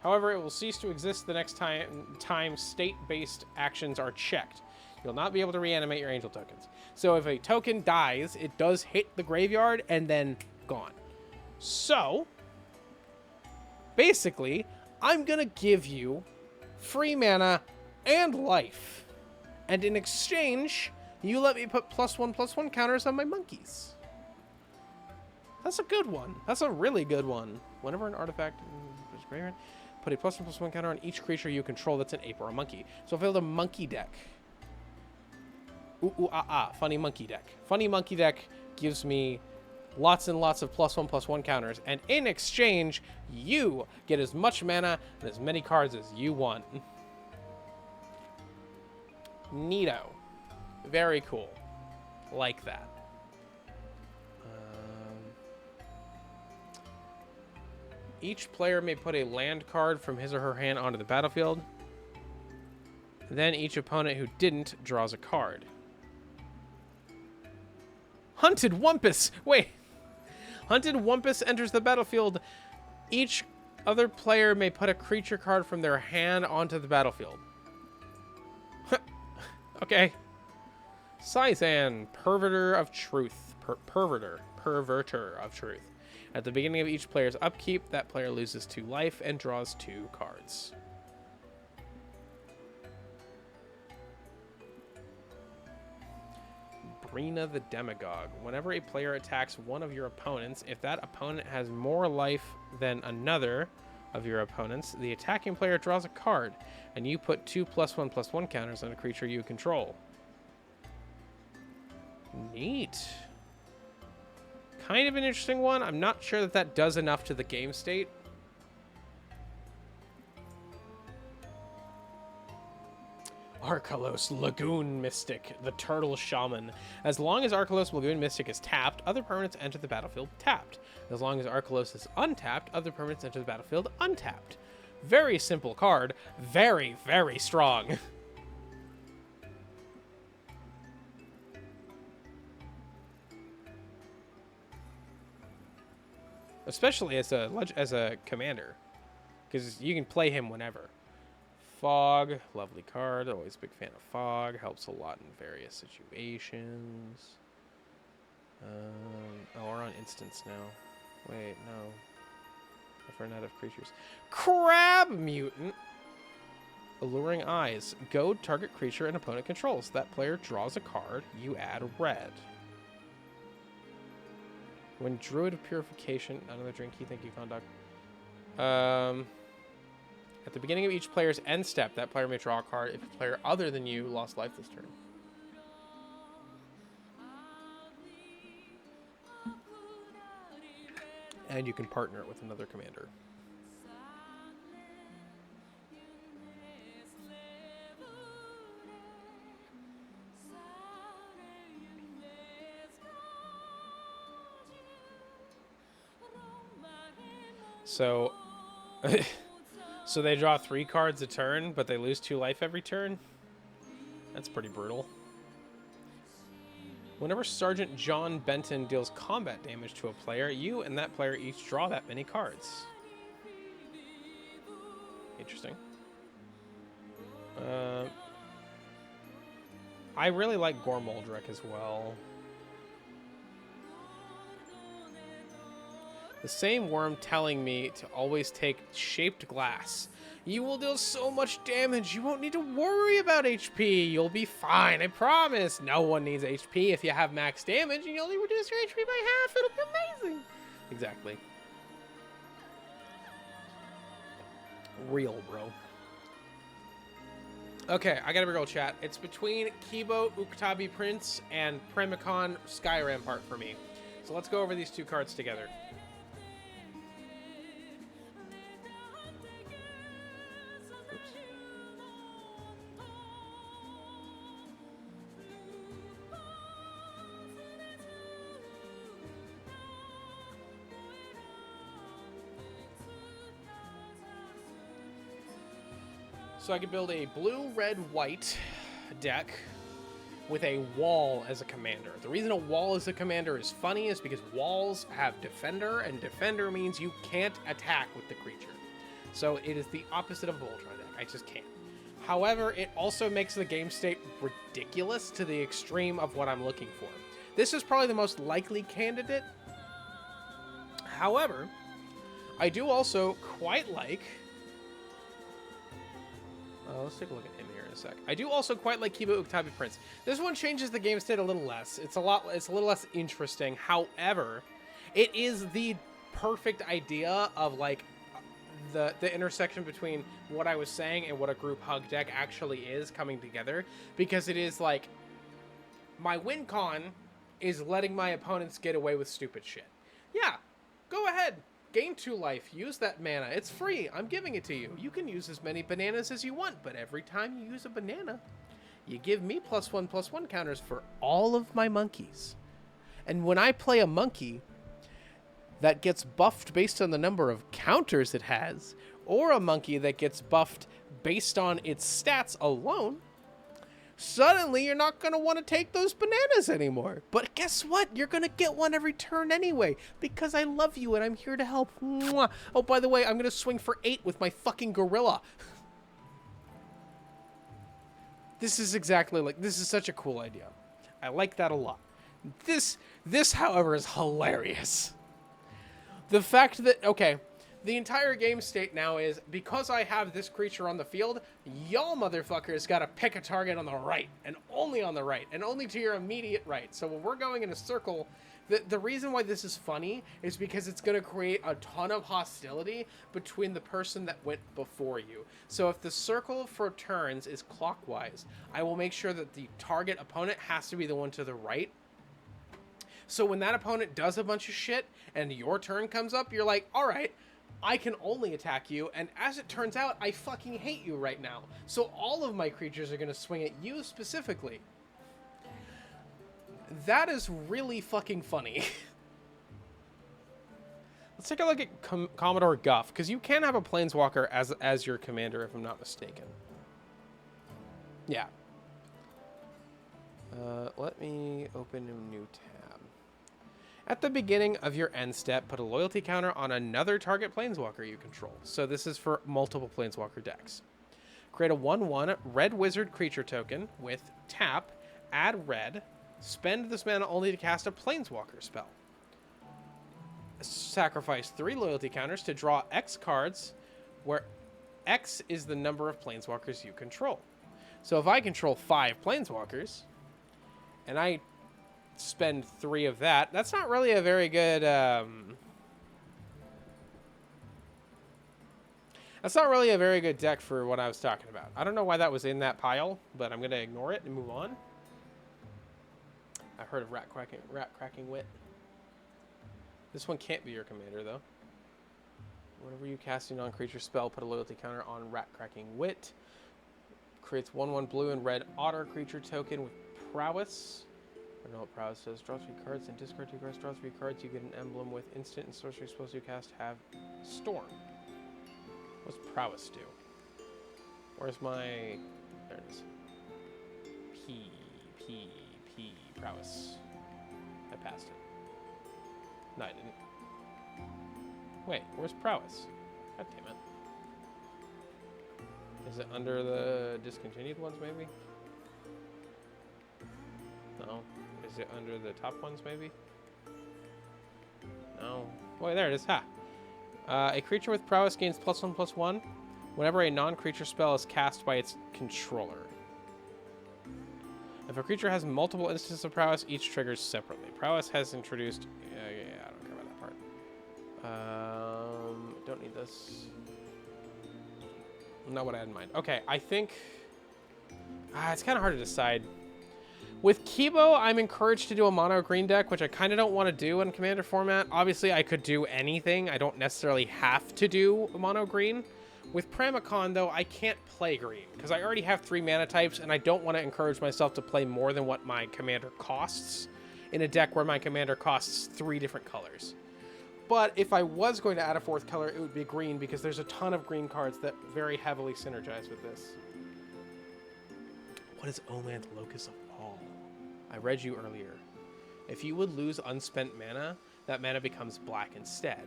However, it will cease to exist the next time state-based actions are checked. You'll not be able to reanimate your angel tokens. So if a token dies, it does hit the graveyard and then gone. So, basically, I'm going to give you free mana and life. And in exchange, you let me put +1/+1 counters on my monkeys. That's a good one. That's a really good one. Whenever an artifact is graveyard, put a +1/+1 counter on each creature you control that's an ape or a monkey. So if I build a monkey deck. Funny monkey deck. Funny monkey deck gives me lots and lots of +1/+1 counters. And in exchange, you get as much mana and as many cards as you want. Neato. Very cool. Like that. Each player may put a land card from his or her hand onto the battlefield. Then each opponent who didn't draws a card. Hunted Wumpus! Wait. Hunted Wumpus enters the battlefield. Each other player may put a creature card from their hand onto the battlefield. Okay. Sizan, Perverter of Truth. Perverter of Truth. At the beginning of each player's upkeep, that player loses 2 life and draws 2 cards. Brina the Demagogue. Whenever a player attacks one of your opponents, if that opponent has more life than another of your opponents, the attacking player draws a card, and you put 2+1/+1 counters on a creature you control. Neat. Kind of an interesting one. I'm not sure that that does enough to the game state. Arkalos Lagoon Mystic, the Turtle Shaman. As long as Arkalos Lagoon Mystic is tapped, other permanents enter the battlefield tapped. As long as Arkalos is untapped, other permanents enter the battlefield untapped. Very simple card. Very, very strong. Especially as a commander, because you can play him whenever. Fog, lovely card. Always a big fan of Fog. Helps a lot in various situations. Oh, we're on instance now. Wait, no. I've run out of creatures. Crab Mutant. Alluring Eyes. Goad target creature an opponent controls. That player draws a card. You add red. When Druid of Purification, another drink key, thank you, Conduct. At the beginning of each player's end step, that player may draw a card if a player other than you lost life this turn. And you can partner it with another commander. So, so they draw 3 cards a turn, but they lose 2 life every turn? That's pretty brutal. Whenever Sergeant John Benton deals combat damage to a player, you and that player each draw that many cards. Interesting. I really like Gormoldrek as well. The same worm telling me to always take shaped glass. You will deal so much damage, you won't need to worry about HP. You'll be fine, I promise. No one needs HP if you have max damage and you only reduce your HP by half. It'll be amazing. Exactly. Real, bro. Okay, I gotta be real, chat. It's between Kibo Uktabi Prince and Primicon Sky Rampart for me. So let's go over these 2 cards together. So I could build a blue, red, white deck with a wall as a commander. The reason a wall as a commander is funny is because walls have defender, and defender means you can't attack with the creature. So it is the opposite of a Voltron deck. I just can't. However, it also makes the game state ridiculous to the extreme of what I'm looking for. This is probably the most likely candidate. However, I do also quite like... let's take a look at him here in a sec. I do also quite like Kiba Uktabi Prince. This one changes the game state a little less. It's a little less interesting. However, it is the perfect idea of like the intersection between what I was saying and what a group hug deck actually is coming together, because it is like my win con is letting my opponents get away with stupid shit. Yeah, go ahead. Gain 2 life, use that mana. It's free. I'm giving it to you. You can use as many bananas as you want, but every time you use a banana, you give me +1/+1 counters for all of my monkeys. And when I play a monkey, that gets buffed based on the number of counters it has, or a monkey that gets buffed based on its stats alone, suddenly you're not going to want to take those bananas anymore. But guess what? You're going to get one every turn anyway, because I love you and I'm here to help. Mwah. Oh, by the way, I'm going to swing for 8 with my fucking gorilla. This is exactly like, this is such a cool idea. I like that a lot. This, however, is hilarious. The fact that, okay, the entire game state now is, because I have this creature on the field, y'all motherfuckers gotta pick a target on the right, and only on the right, and only to your immediate right. So when we're going in a circle, the reason why this is funny is because it's gonna create a ton of hostility between the person that went before you. So if the circle for turns is clockwise, I will make sure that the target opponent has to be the one to the right. So when that opponent does a bunch of shit, and your turn comes up, you're like, all right, I can only attack you, and as it turns out, I fucking hate you right now. So all of my creatures are going to swing at you specifically. That is really fucking funny. Let's take a look at Commodore Guff, because you can have a Planeswalker as your commander, if I'm not mistaken. Yeah. Let me open a new tab. At the beginning of your end step, put a loyalty counter on another target Planeswalker you control. So this is for multiple Planeswalker decks. Create a 1/1 red wizard creature token with tap, add red, spend this mana only to cast a Planeswalker spell. Sacrifice 3 loyalty counters to draw X cards, where X is the number of Planeswalkers you control. So if I control 5 Planeswalkers, and I spend 3 of that, that's not really a very good that's not really a very good deck for what I was talking about. I don't know why that was in that pile, but I'm gonna ignore it and move on. I've heard of rat cracking wit. This one can't be your commander though. Whenever you cast a non-creature spell, put a loyalty counter on rat cracking wit. Creates 1/1 blue and red otter creature token with prowess. I don't know what prowess says. Draw 3 cards and discard 2 cards. Draw 3 cards. You get an emblem with instant and sorcery spells you cast have storm. What's prowess do? Where's my... There it is. P. Prowess. I passed it. No, I didn't. Wait, where's prowess? God damn it. Is it under the discontinued ones, maybe? No. Is it under the top ones, maybe? No. Wait, there it is. Ha! A creature with prowess gains +1/+1 whenever a non-creature spell is cast by its controller. If a creature has multiple instances of prowess, each triggers separately. Prowess has introduced... Yeah, I don't care about that part. Don't need this. Not what I had in mind. Okay, I think... it's kind of hard to decide. With Kibo, I'm encouraged to do a mono green deck, which I kind of don't want to do in Commander format. Obviously, I could do anything. I don't necessarily have to do mono green. With Pramicon, though, I can't play green, because I already have 3 mana types, and I don't want to encourage myself to play more than what my commander costs in a deck where my commander costs 3 different colors. But if I was going to add a 4th color, it would be green, because there's a ton of green cards that very heavily synergize with this. What is Omanth Locus of Paul? I read you earlier. If you would lose unspent mana, that mana becomes black instead.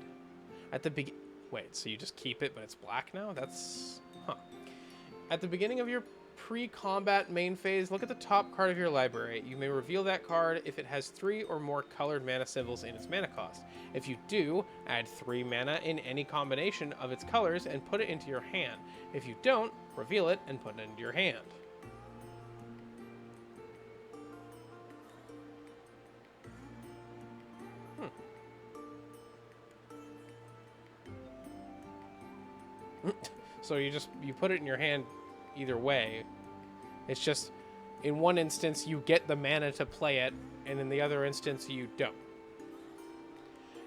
At the beginning... Wait, so you just keep it, but it's black now? That's... Huh. At the beginning of your pre-combat main phase, look at the top card of your library. You may reveal that card if it has 3 or more colored mana symbols in its mana cost. If you do, add 3 mana in any combination of its colors and put it into your hand. If you don't, reveal it and put it into your hand. So you put it in your hand either way. It's just in one instance you get the mana to play it, and in the other instance you don't.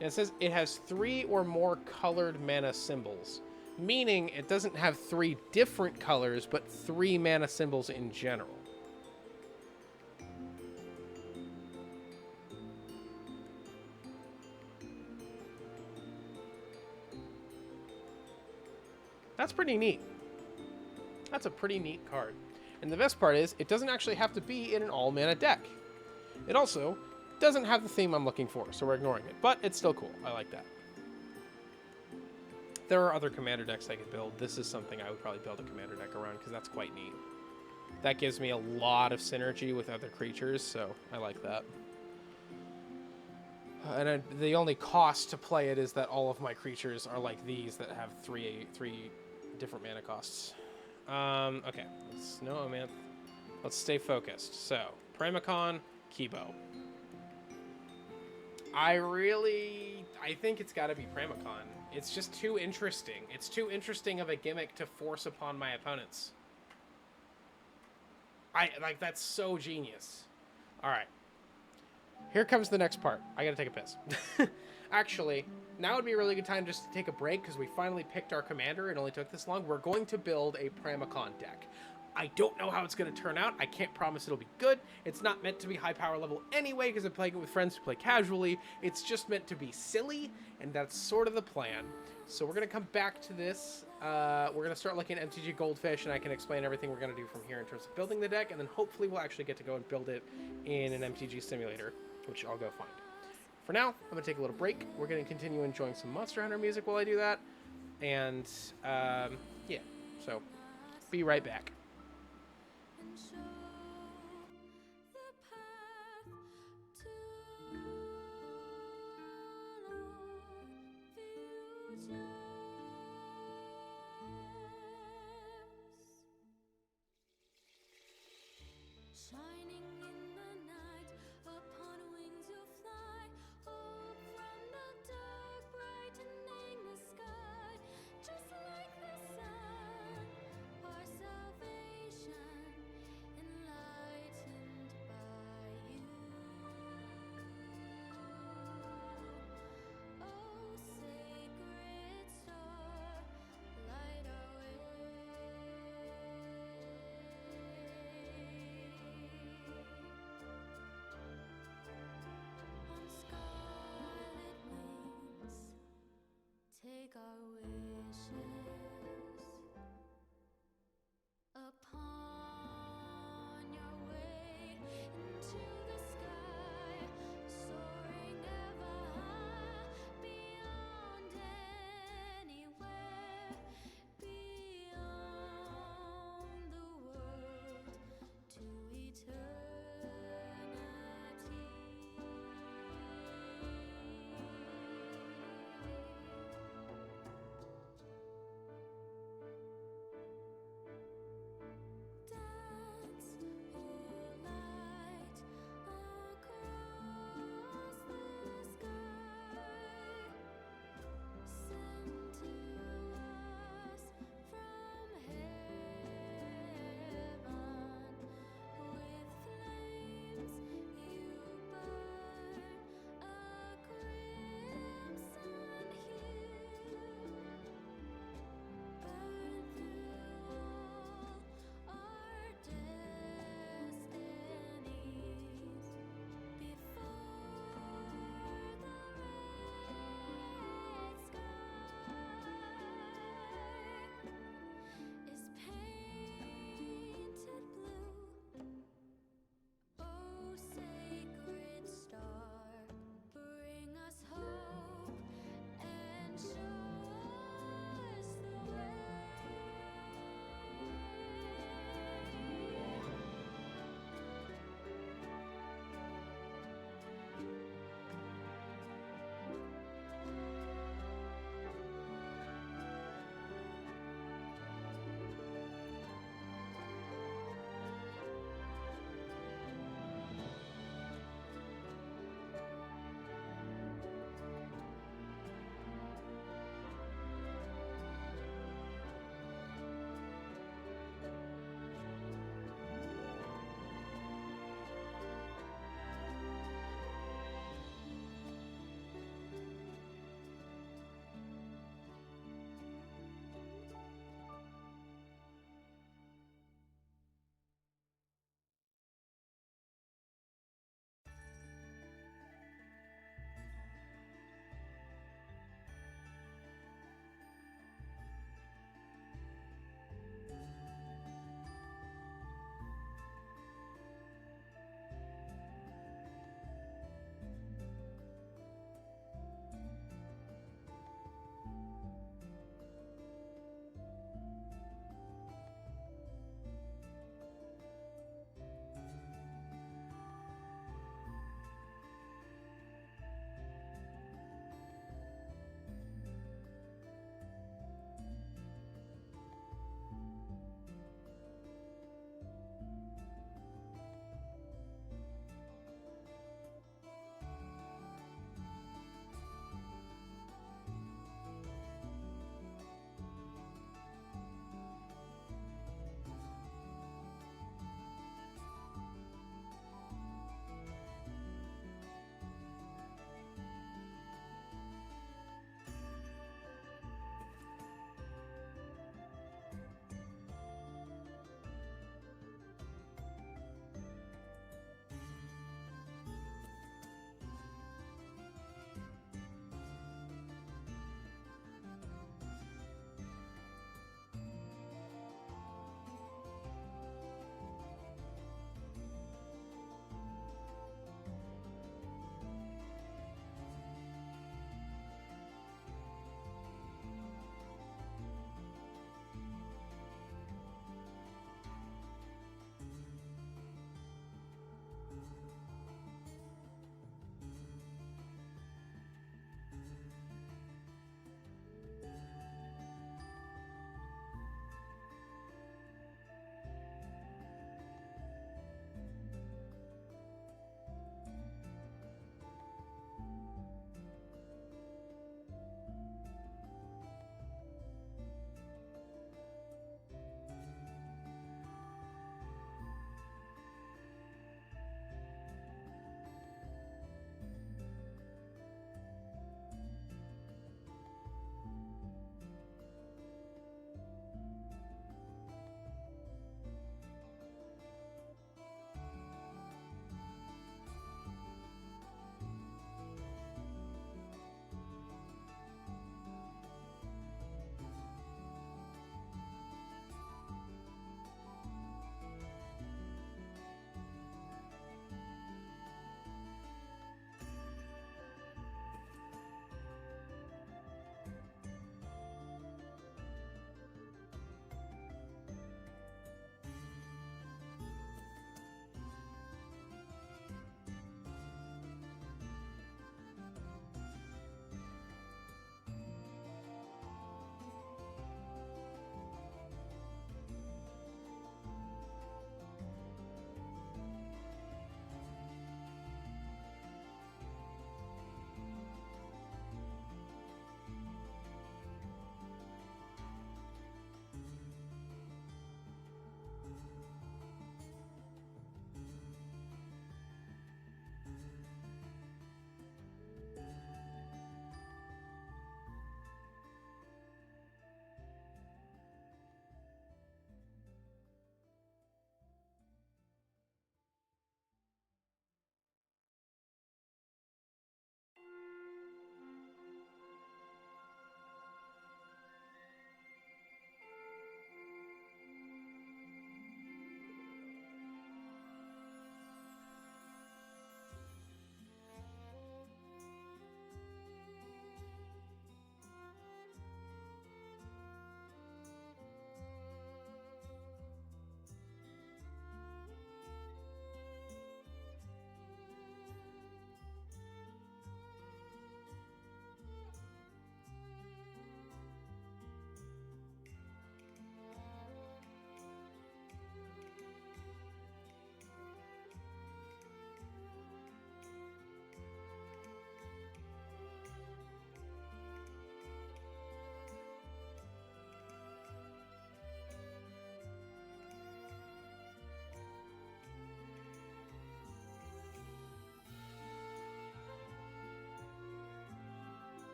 And it says it has 3 or more colored mana symbols, meaning it doesn't have 3 different colors, but 3 mana symbols in general. pretty neat. That's a pretty neat card. And the best part is, it doesn't actually have to be in an all-mana deck. It also doesn't have the theme I'm looking for, so we're ignoring it. But it's still cool. I like that. There are other commander decks I could build. This is something I would probably build a commander deck around, because that's quite neat. That gives me a lot of synergy with other creatures, so I like that. The only cost to play it is that all of my creatures are like these that have three different mana costs. Okay, let's stay focused. So, Primacon, Kibo. I think it's got to be Primacon. It's just too interesting. It's too interesting of a gimmick to force upon my opponents. That's so genius. All right. Here comes the next part. I gotta take a piss. Actually, now would be a really good time just to take a break because we finally picked our commander. It only took this long. We're going to build a Primacon deck. I don't know how it's going to turn out. I can't promise it'll be good. It's not meant to be high power level anyway because I'm playing it with friends who play casually. It's just meant to be silly, and that's sort of the plan. So we're going to come back to this. We're going to start looking at MTG Goldfish, and I can explain everything we're going to do from here in terms of building the deck, and then hopefully we'll actually get to go and build it in an MTG simulator, which I'll go find. For now, I'm going to take a little break. We're going to continue enjoying some Monster Hunter music while I do that. And, yeah. So, be right back. Shining in the night, upon wings you'll fly, hope from the dark, brightening the sky, just like the sun, our salvation, enlightened by you. Oh, sacred star, light our way. On scarlet wings, take our wishes upon your way into the sky, soaring ever high, beyond anywhere, beyond the world to eternity.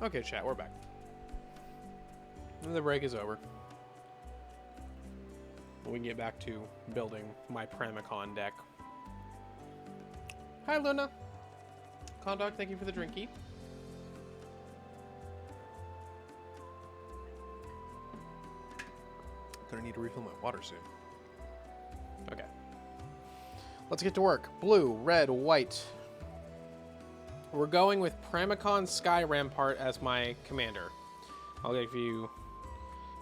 Okay, chat, we're back. The break is over. We can get back to building my Pramicon deck. Hi, Luna. Condog, thank you for the drinky. Gonna need to refill my water soon. Okay. Let's get to work. Blue, red, white. We're going with Pramicon Sky Rampart as my commander. I'll give you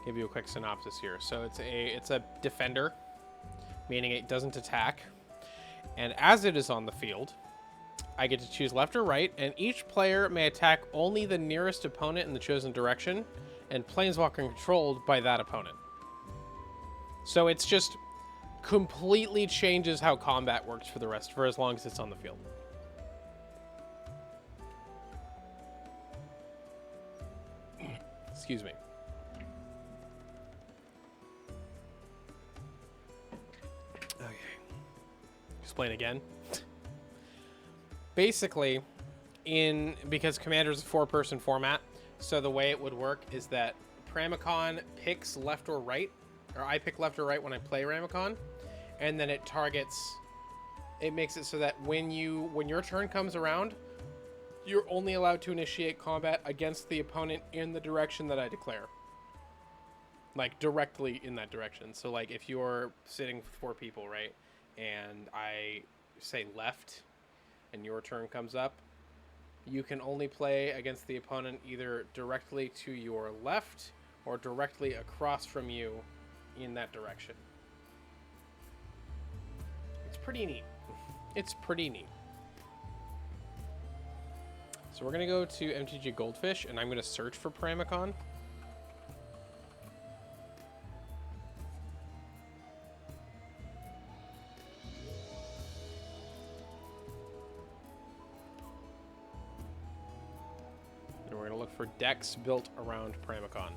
a quick synopsis here. So it's a defender, meaning it doesn't attack. And as it is on the field, I get to choose left or right, and each player may attack only the nearest opponent in the chosen direction, and planeswalker controlled by that opponent. So it's just completely changes how combat works for as long as it's on the field. Excuse me. Okay. Explain again. Basically, because Commander is a 4-person format, so the way it would work is that Pramicon picks left or right, or I pick left or right when I play Ramicon, and then it makes it so that when your turn comes around, you're only allowed to initiate combat against the opponent in the direction that I declare. Like, directly in that direction. So, like, if you're sitting with 4 people, right, and I say left, and your turn comes up, you can only play against the opponent either directly to your left or directly across from you in that direction. It's pretty neat. It's pretty neat. So we're going to go to MTG Goldfish, and I'm going to search for Pramicon. And we're going to look for decks built around Pramicon.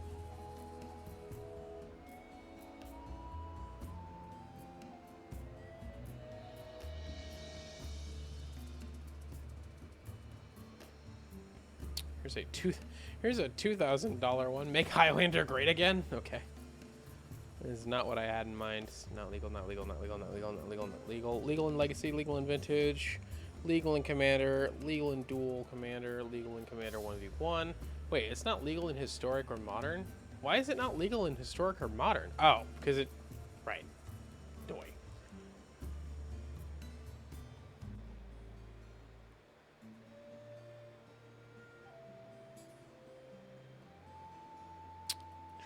Here's a $2,000 one. Make Highlander great again? Okay. This is not what I had in mind. Not legal, not legal, not legal, not legal, not legal, not legal. Legal in Legacy, legal in Vintage, legal in Commander, legal in Dual Commander, legal in Commander 1v1. Wait, it's not legal in Historic or Modern? Why is it not legal in Historic or Modern? Oh, because it... Right. Doy.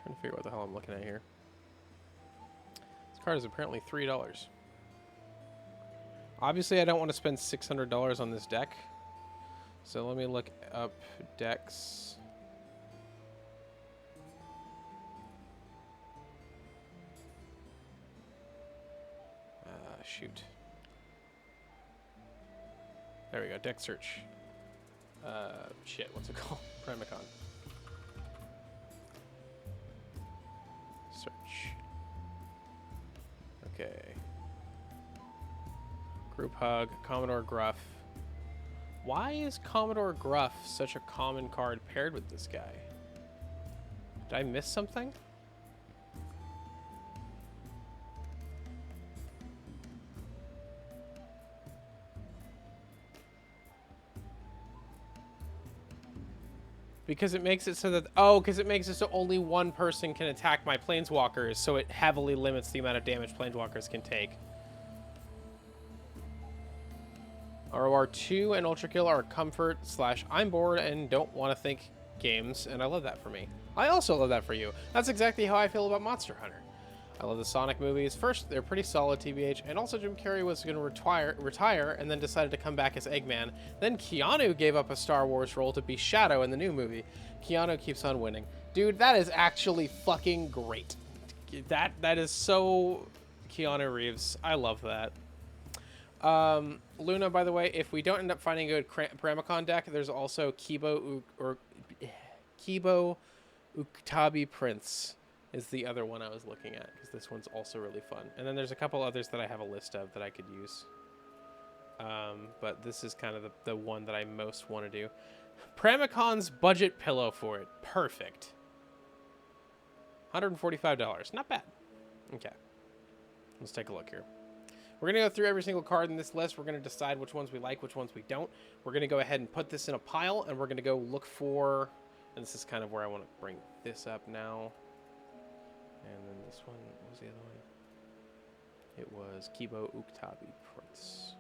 Trying to figure out what the hell I'm looking at here. This card is apparently $3. Obviously, I don't want to spend $600 on this deck. So let me look up decks. Shoot. There we go. Deck search. Shit. What's it called? Pramicon. Search. Okay. Group Hug, Commodore Gruff. Why is Commodore Gruff such a common card paired with this guy? Did I miss something? Because it makes it so that... Oh, because it makes it so only one person can attack my planeswalkers, so it heavily limits the amount of damage planeswalkers can take. ROR2 and Ultra Kill are comfort / I'm bored and don't want to think games, and I love that for me. I also love that for you. That's exactly how I feel about Monster Hunter. I love the Sonic movies. First, they're pretty solid, TBH, and also Jim Carrey was going to retire and then decided to come back as Eggman. Then Keanu gave up a Star Wars role to be Shadow in the new movie. Keanu keeps on winning. Dude, that is actually fucking great. That is so Keanu Reeves. I love that. Luna, by the way, if we don't end up finding a good Pramicon deck, there's also Kibo Uktabi Prince is the other one I was looking at, because this one's also really fun. And then there's a couple others that I have a list of that I could use. But this is kind of the one that I most want to do. Pramacon's budget pillow for it. Perfect. $145. Not bad. Okay. Let's take a look here. We're going to go through every single card in this list. We're going to decide which ones we like, which ones we don't. We're going to go ahead and put this in a pile, and we're going to go look for... And this is kind of where I want to bring this up now. And then this one, what was the other one? It was Kibo Uktabi Prince.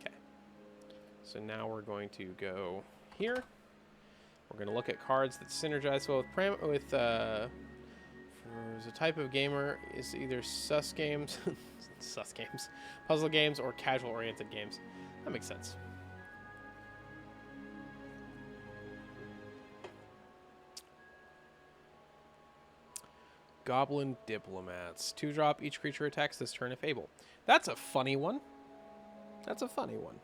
Okay. So now we're going to go here. We're going to look at cards that synergize well with there's a type of gamer is either sus games, puzzle games, or casual-oriented games. That makes sense. Goblin Diplomats. 2-drop, each creature attacks this turn if able. That's a funny one. That's a funny one.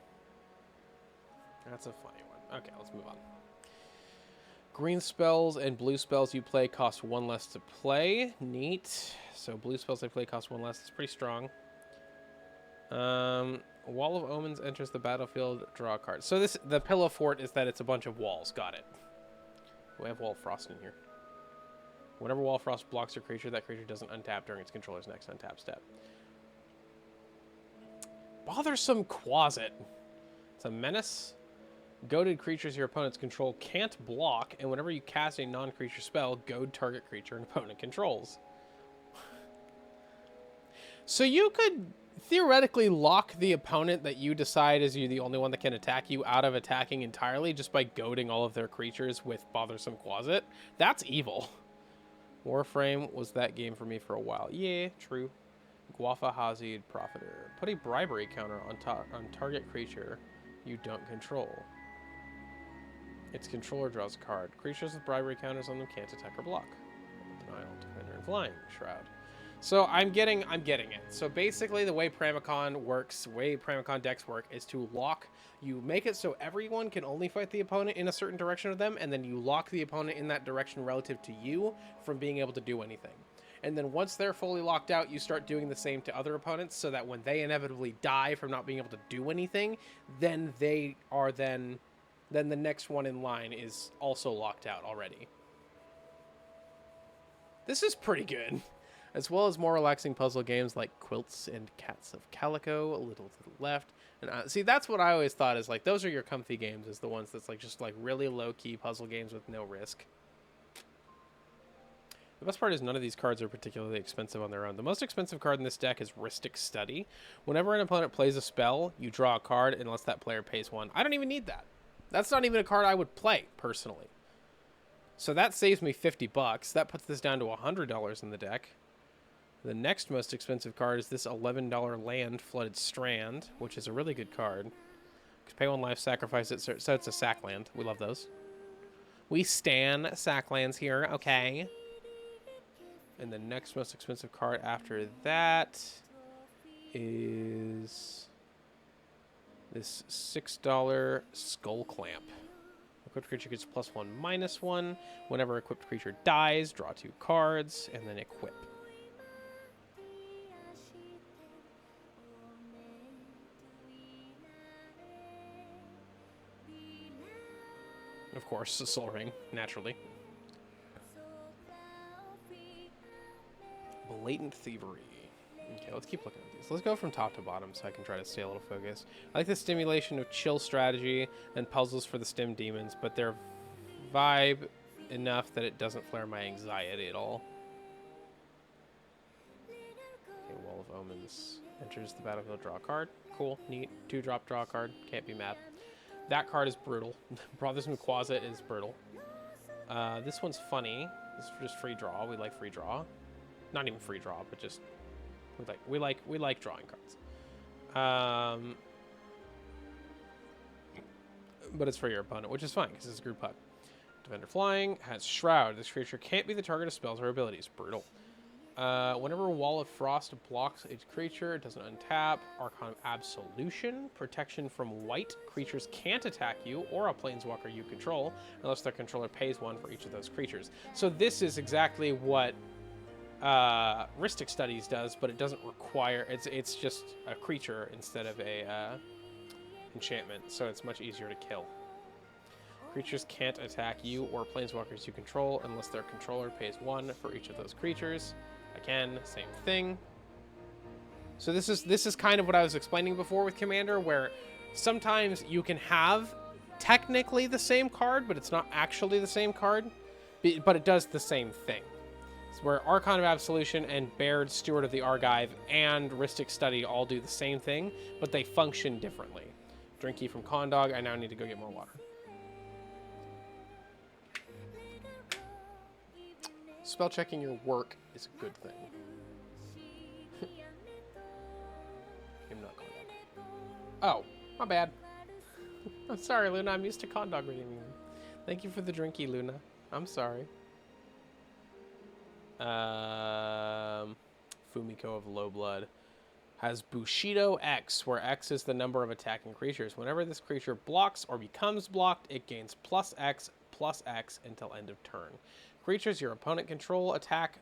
That's a funny one. Okay, let's move on. Green spells and blue spells you play cost 1 less to play. Neat. So blue spells I play cost 1 less. It's pretty strong. Wall of Omens enters the battlefield. Draw a card. So the pillow fort is that it's a bunch of walls. Got it. We have Wall of Frost in here. Whenever Wall of Frost blocks your creature, that creature doesn't untap during its controller's next untap step. Bothersome Quasit. It's a menace. Goaded creatures your opponents control can't block, and whenever you cast a non-creature spell, goad target creature an opponent controls. So you could theoretically lock the opponent that you decide is you the only one that can attack you out of attacking entirely just by goading all of their creatures with Bothersome Quasit. That's evil. Warframe was that game for me for a while. Yeah, true. Guafa Hazid Profiter. Put a bribery counter on target creature you don't control. Its controller draws a card. Creatures with bribery counters on them can't attack or block. Denial, Defender, and Flying. Shroud. So I'm getting it. So basically the way Pramicon works, way Pramicon decks work, is to lock. You make it so everyone can only fight the opponent in a certain direction of them, and then you lock the opponent in that direction relative to you from being able to do anything. And then once they're fully locked out, you start doing the same to other opponents so that when they inevitably die from not being able to do anything, then they are then the next one in line is also locked out already. This is pretty good. As well as more relaxing puzzle games like Quilts and Cats of Calico, a little to the left. And see, that's what I always thought is like, those are your comfy games, is the ones that's like just like really low-key puzzle games with no risk. The best part is none of these cards are particularly expensive on their own. The most expensive card in this deck is Rhystic Study. Whenever an opponent plays a spell, you draw a card unless that player pays 1. I don't even need that. That's not even a card I would play, personally. So that saves me $50. That puts this down to $100 in the deck. The next most expensive card is this $11 land, Flooded Strand, which is a really good card. Pay 1 life, sacrifice it, so it's a sack land. We love those. We stan sack lands here, okay. And the next most expensive card after that is this $6 Skull Clamp. Equipped creature gets +1/-1. Whenever equipped creature dies, draw 2 cards, and then equip. Of course, a Soul Ring, naturally. Blatant Thievery. Okay, let's keep looking at these. Let's go from top to bottom so I can try to stay a little focused. I like the stimulation of chill strategy and puzzles for the stim demons, but they're vibe enough that it doesn't flare my anxiety at all. Okay, Wall of Omens enters the battlefield, draw a card. Cool, neat. 2-drop, draw a card. Can't be mad. That card is brutal. Bothersome Quasit is brutal. This one's funny. This is just free draw. We like free draw. Not even free draw, but just we like drawing cards. But it's for your opponent, which is fine because it's a group hug. Defender Flying has Shroud. This creature can't be the target of spells or abilities. Brutal. Whenever Wall of Frost blocks a creature, it doesn't untap. Archon of Absolution. Protection from white. Creatures can't attack you or a planeswalker you control unless their controller pays 1 for each of those creatures. So this is exactly what Rhystic Studies does, but it doesn't require. It's just a creature instead of a enchantment, so it's much easier to kill. Creatures can't attack you or planeswalkers you control unless their controller pays 1 for each of those creatures. Again, same thing. So this is kind of what I was explaining before with Commander, where sometimes you can have technically the same card, but it's not actually the same card, but it does the same thing. It's where Archon of Absolution and Baird, Steward of the Archive, and Rhystic Study all do the same thing, but they function differently. Drinky from Condog. I now need to go get more water. Spell checking your work is a good thing. I'm not Condog. Oh, my bad. I'm sorry, Luna. I'm used to Condog reading them. Thank you for the drinky, Luna. I'm sorry. Fumiko of Low Blood has Bushido X, where X is the number of attacking creatures. Whenever this creature blocks or becomes blocked, it gains +X until end of turn. Creatures your opponent control attack.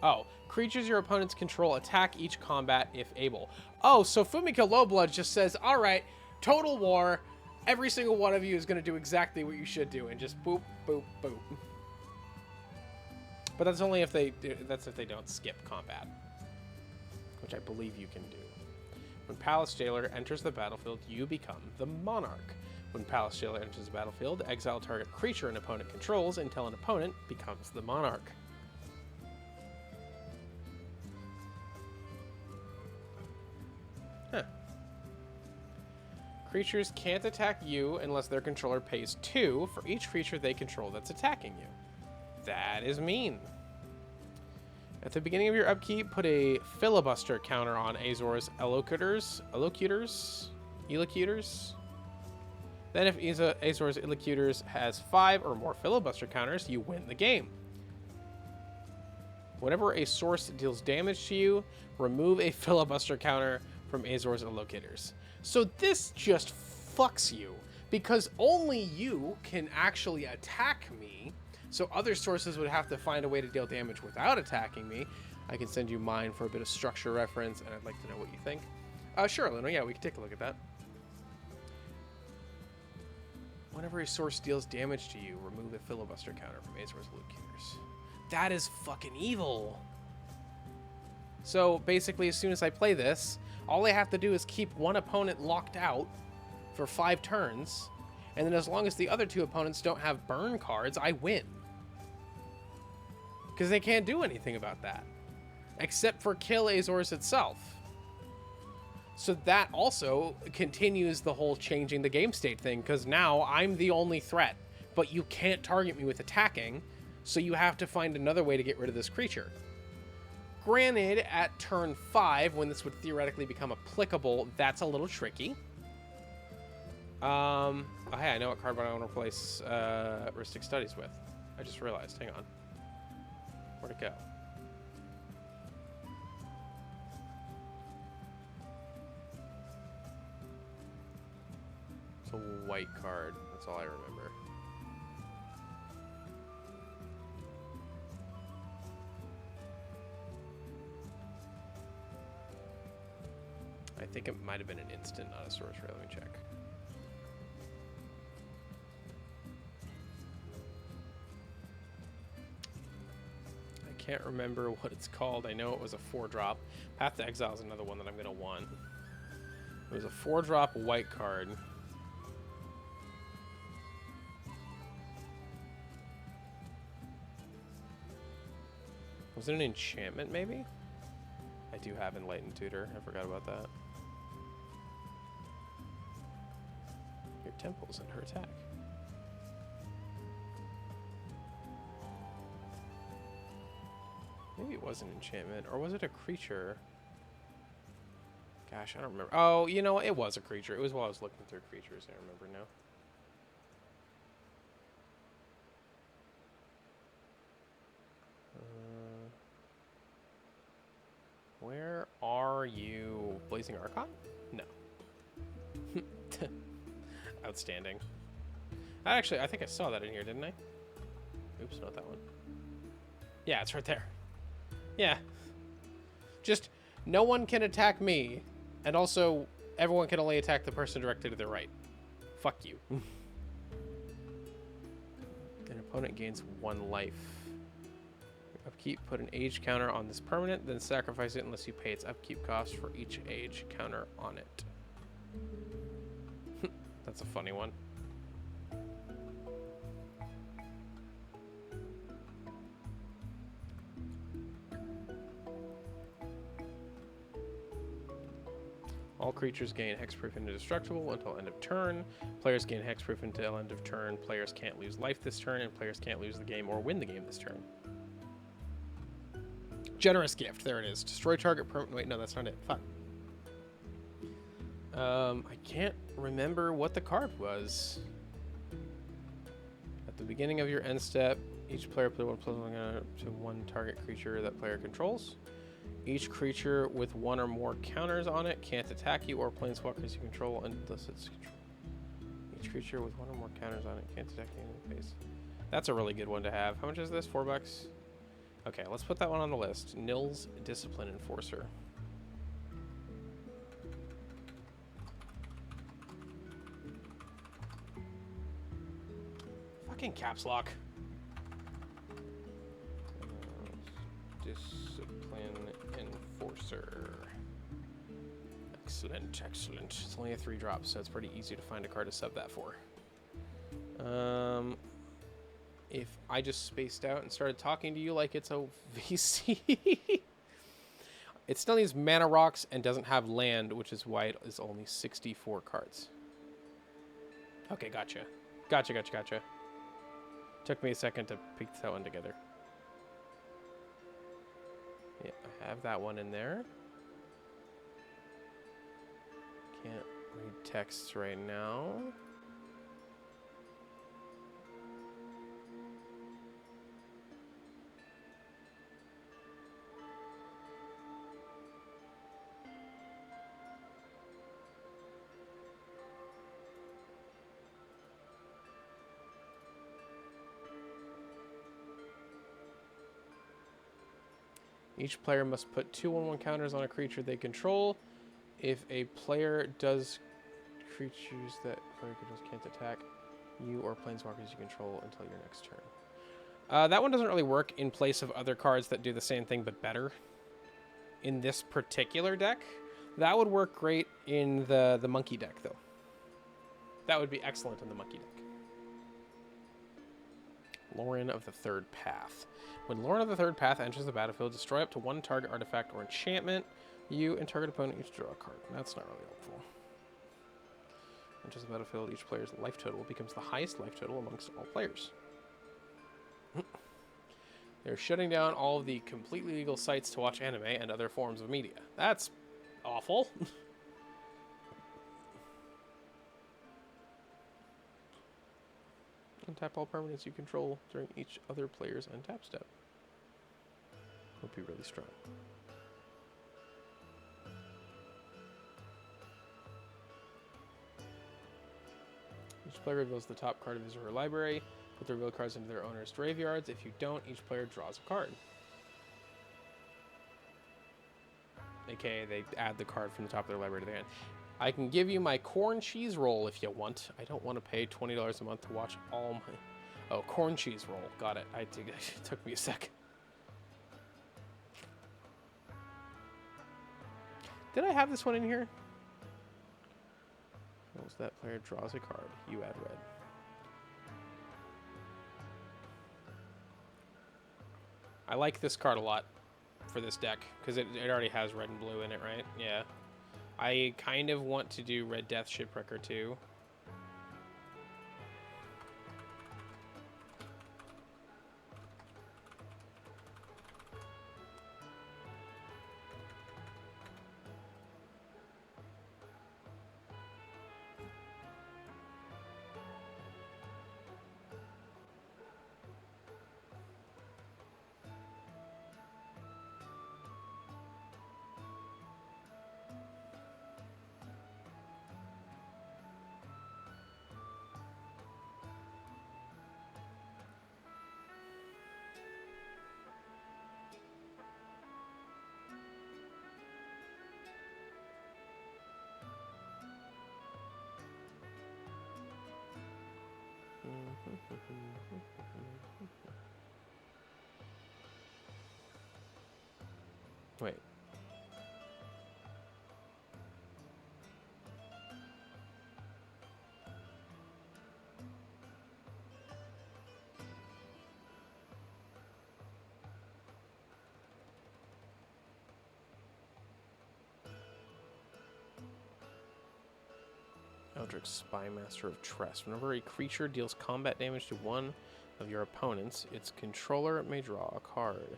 Oh, creatures your opponents control attack each combat if able. Oh, so Fumiko Lowblood just says, all right, total war. Every single one of you is going to do exactly what you should do, and just boop, boop, boop. But that's only if they do, that's if they don't skip combat, which I believe you can do. When Palace Jailer enters the battlefield, you become the Monarch. When Palace Jailer enters the battlefield, exile target creature an opponent controls until an opponent becomes the Monarch. Huh. Creatures can't attack you unless their controller pays 2 for each creature they control that's attacking you. That is mean. At the beginning of your upkeep, put a filibuster counter on Azor's Elocutors. Then if Azor's Elocutors has 5 or more filibuster counters, you win the game. Whenever a source deals damage to you, remove a filibuster counter from Azor's Elocutors. So this just fucks you, because only you can actually attack me, so other sources would have to find a way to deal damage without attacking me. I can send you mine for a bit of structure reference, and I'd like to know what you think. Sure, Luna, yeah, we can take a look at that. Whenever a source deals damage to you, remove a filibuster counter from Azor's Elocutors. That is fucking evil. So basically, as soon as I play this, all I have to do is keep one opponent locked out for 5 turns, and then as long as the other 2 opponents don't have burn cards, I win. Because they can't do anything about that, except for kill Azor's itself. So that also continues the whole changing the game state thing, because now I'm the only threat, but you can't target me with attacking, so you have to find another way to get rid of this creature. Granted, at turn 5, when this would theoretically become applicable, that's a little tricky. Oh, hey, I know what card I want to replace Rhystic Studies with. I just realized. Hang on. Where'd it go? It's a white card. That's all I remember. I think it might have been an instant, not a source rail. Let me check. I can't remember what it's called. I know it was a 4-drop. Path to Exile is another one that I'm going to want. It was a 4-drop white card. Was it an enchantment, maybe? I do have Enlightened Tutor. I forgot about that. Your temples and her attack. Maybe it was an enchantment, or was it a creature? Gosh, I don't remember. Oh, you know what? It was a creature. It was while I was looking through creatures. I remember now. Where are you? Blazing Archon? No. Outstanding. Actually, I think I saw that in here, didn't I? Oops, not that one. Yeah, it's right there. Yeah. Just no one can attack me, and also everyone can only attack the person directly to their right. Fuck you. An opponent gains 1 life. Upkeep, put an age counter on this permanent, then sacrifice it unless you pay its upkeep cost for each age counter on it. That's a funny one. All creatures gain hexproof and indestructible until end of turn. Players gain hexproof until end of turn. Players can't lose life this turn, and players can't lose the game or win the game this turn. Generous gift. There it is. Destroy target permanent. Wait, no, that's not it. Fuck. I can't remember what the card was. At the beginning of your end step, each player put 1/1 to 1 target creature that player controls. Each creature with 1 or more counters on it can't attack you or planeswalkers you control unless it's controlled. Each creature with 1 or more counters on it can't attack you in the face. That's a really good one to have. How much is this? $4? Okay, let's put that one on the list. Nils Discipline Enforcer. Fucking caps lock. Discipline Enforcer. Excellent, excellent. It's only a 3-drop, so it's pretty easy to find a card to sub that for. If I just spaced out and started talking to you like it's a VC. It still needs mana rocks and doesn't have land, which is why it is only 64 cards. Okay, gotcha. Gotcha. Took me a second to piece that one together. Yeah, I have that one in there. Can't read texts right now. Each player must put 2/1 counters on a creature they control. If a player does, creatures that player controls can't attack you or planeswalkers you control until your next turn. That one doesn't really work in place of other cards that do the same thing but better. In this particular deck, that would work great in the monkey deck, though. That would be excellent in the monkey deck. Lauren of the Third Path. When Lauren of the Third Path enters the battlefield, destroy up to 1 target artifact or enchantment. You and target opponent each draw a card. That's not really helpful. Enters the battlefield, each player's life total becomes the highest life total amongst all players. They're shutting down all of the completely legal sites to watch anime and other forms of media. That's awful. Untap all permanents you control during each other player's untap step. Would be really strong. Each player reveals the top card of his or her library. Put the revealed cards into their owner's graveyards. If you don't, each player draws a card. AKA, they add the card from the top of their library to their hand. I can give you my corn cheese roll if you want. I don't want to pay $20 a month to watch all my... Oh, corn cheese roll. Got it. It took me a sec. Did I have this one in here? Once that player draws a card, you add red. I like this card a lot for this deck, because it already has red and blue in it, right? Yeah. I kind of want to do Red Death Shipwrecker too. Wait. Eldritch Spymaster of Tress. Whenever a creature deals combat damage to one of your opponents, its controller may draw a card.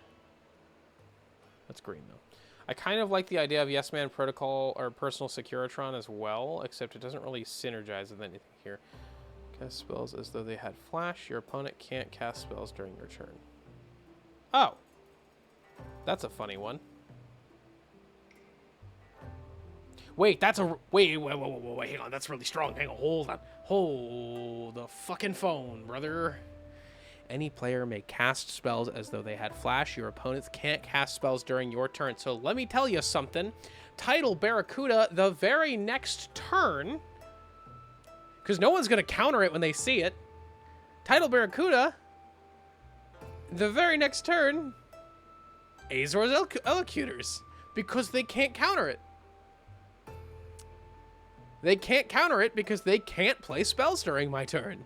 That's green, though. I kind of like the idea of Yes Man Protocol or Personal Securitron as well, except it doesn't really synergize with anything here. Cast spells as though they had flash. Your opponent can't cast spells during your turn. Oh! That's a funny one. Wait, that's a... Wait, hang on. That's really strong. Hang on, hold on. Hold the fucking phone, brother. Any player may cast spells as though they had flash. Your opponents can't cast spells during your turn. So let me tell you something. Tidal Barracuda, the very next turn... Because no one's going to counter it when they see it. Tidal Barracuda, the very next turn... Azor's Elocutors. Because they can't counter it. They can't counter it because they can't play spells during my turn.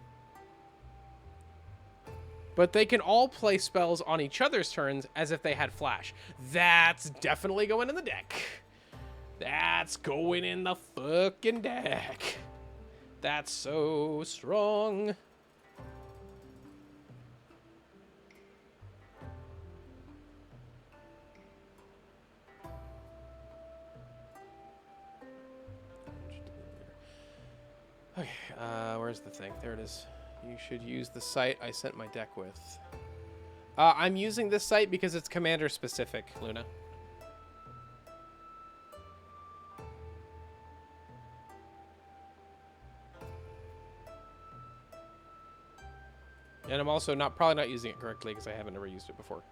But they can all play spells on each other's turns as if they had flash. That's definitely going in the deck. That's going in the fucking deck. That's so strong. Okay, where's the thing? There it is. You should use the site I sent my deck with. I'm using this site because it's commander specific, Luna. And I'm also probably not using it correctly because I haven't ever used it before.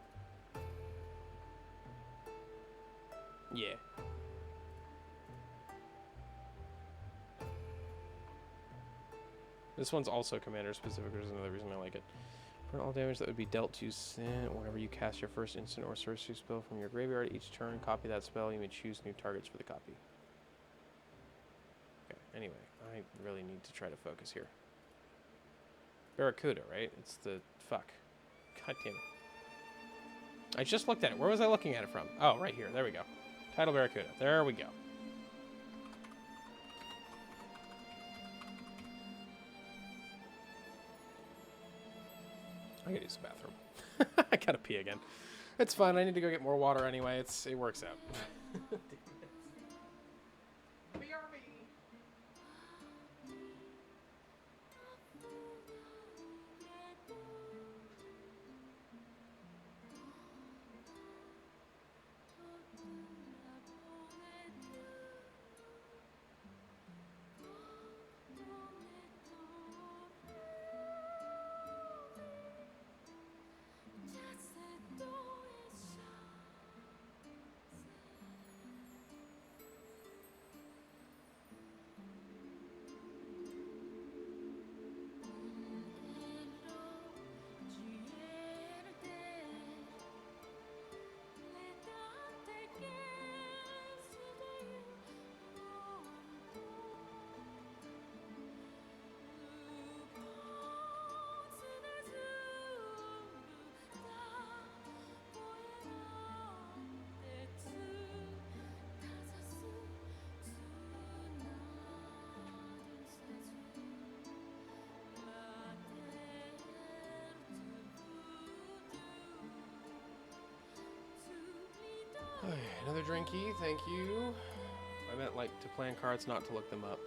Yeah. This one's also commander specific, which is another reason I like it. For all damage that would be dealt to Sin, whenever you cast your first instant or sorcery spell from your graveyard each turn, copy that spell. You may choose new targets for the copy. Okay, anyway, I really need to try to focus here. Barracuda, right? It's the... Fuck. God damn it. I just looked at it. Where was I looking at it from? Oh, right here. There we go. Tidal Barracuda. There we go. I gotta use the bathroom. I gotta pee again. It's fine. I need to go get more water anyway. It works out. Okay, another drinky, thank you. I meant like to plan cards, not to look them up.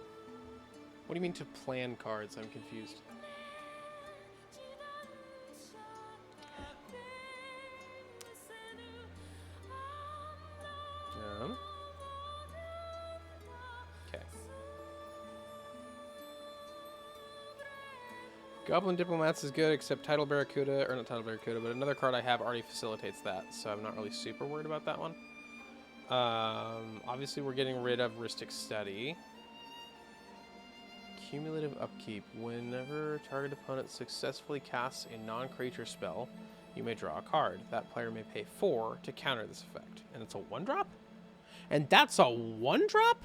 What do you mean to plan cards? I'm confused. Okay. Goblin Diplomats is good, except Tidal Barracuda, or not Tidal Barracuda, but another card I have already facilitates that, so I'm not really super worried about that one. Obviously we're getting rid of Rhystic Study. Cumulative Upkeep. Whenever target opponent successfully casts a non-creature spell, you may draw a card. That player may pay 4 to counter this effect. And it's a 1-drop? And that's a 1-drop?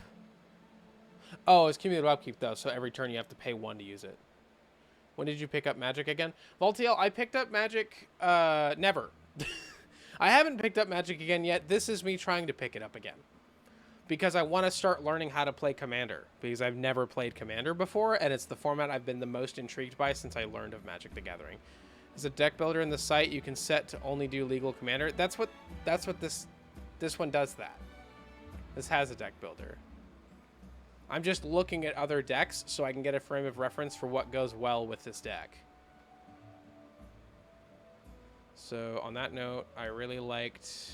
Oh, it's cumulative upkeep, though, so every turn you have to pay 1 to use it. When did you pick up Magic again? Voltiel, I picked up Magic, never. I haven't picked up Magic again yet. This is me trying to pick it up again. Because I want to start learning how to play Commander. Because I've never played Commander before, and it's the format I've been the most intrigued by since I learned of Magic the Gathering. There's a deck builder in the site you can set to only do legal Commander. That's what this one does that. This has a deck builder. I'm just looking at other decks so I can get a frame of reference for what goes well with this deck. So on that note, I really liked,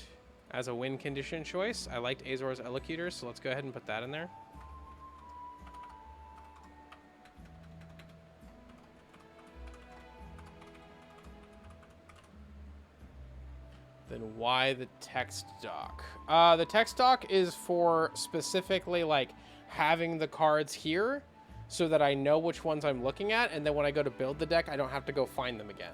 as a win condition choice, I liked Azor's Elocutor, so let's go ahead and put that in there. Then why the text doc? The text doc is for specifically like having the cards here so that I know which ones I'm looking at, and then when I go to build the deck, I don't have to go find them again.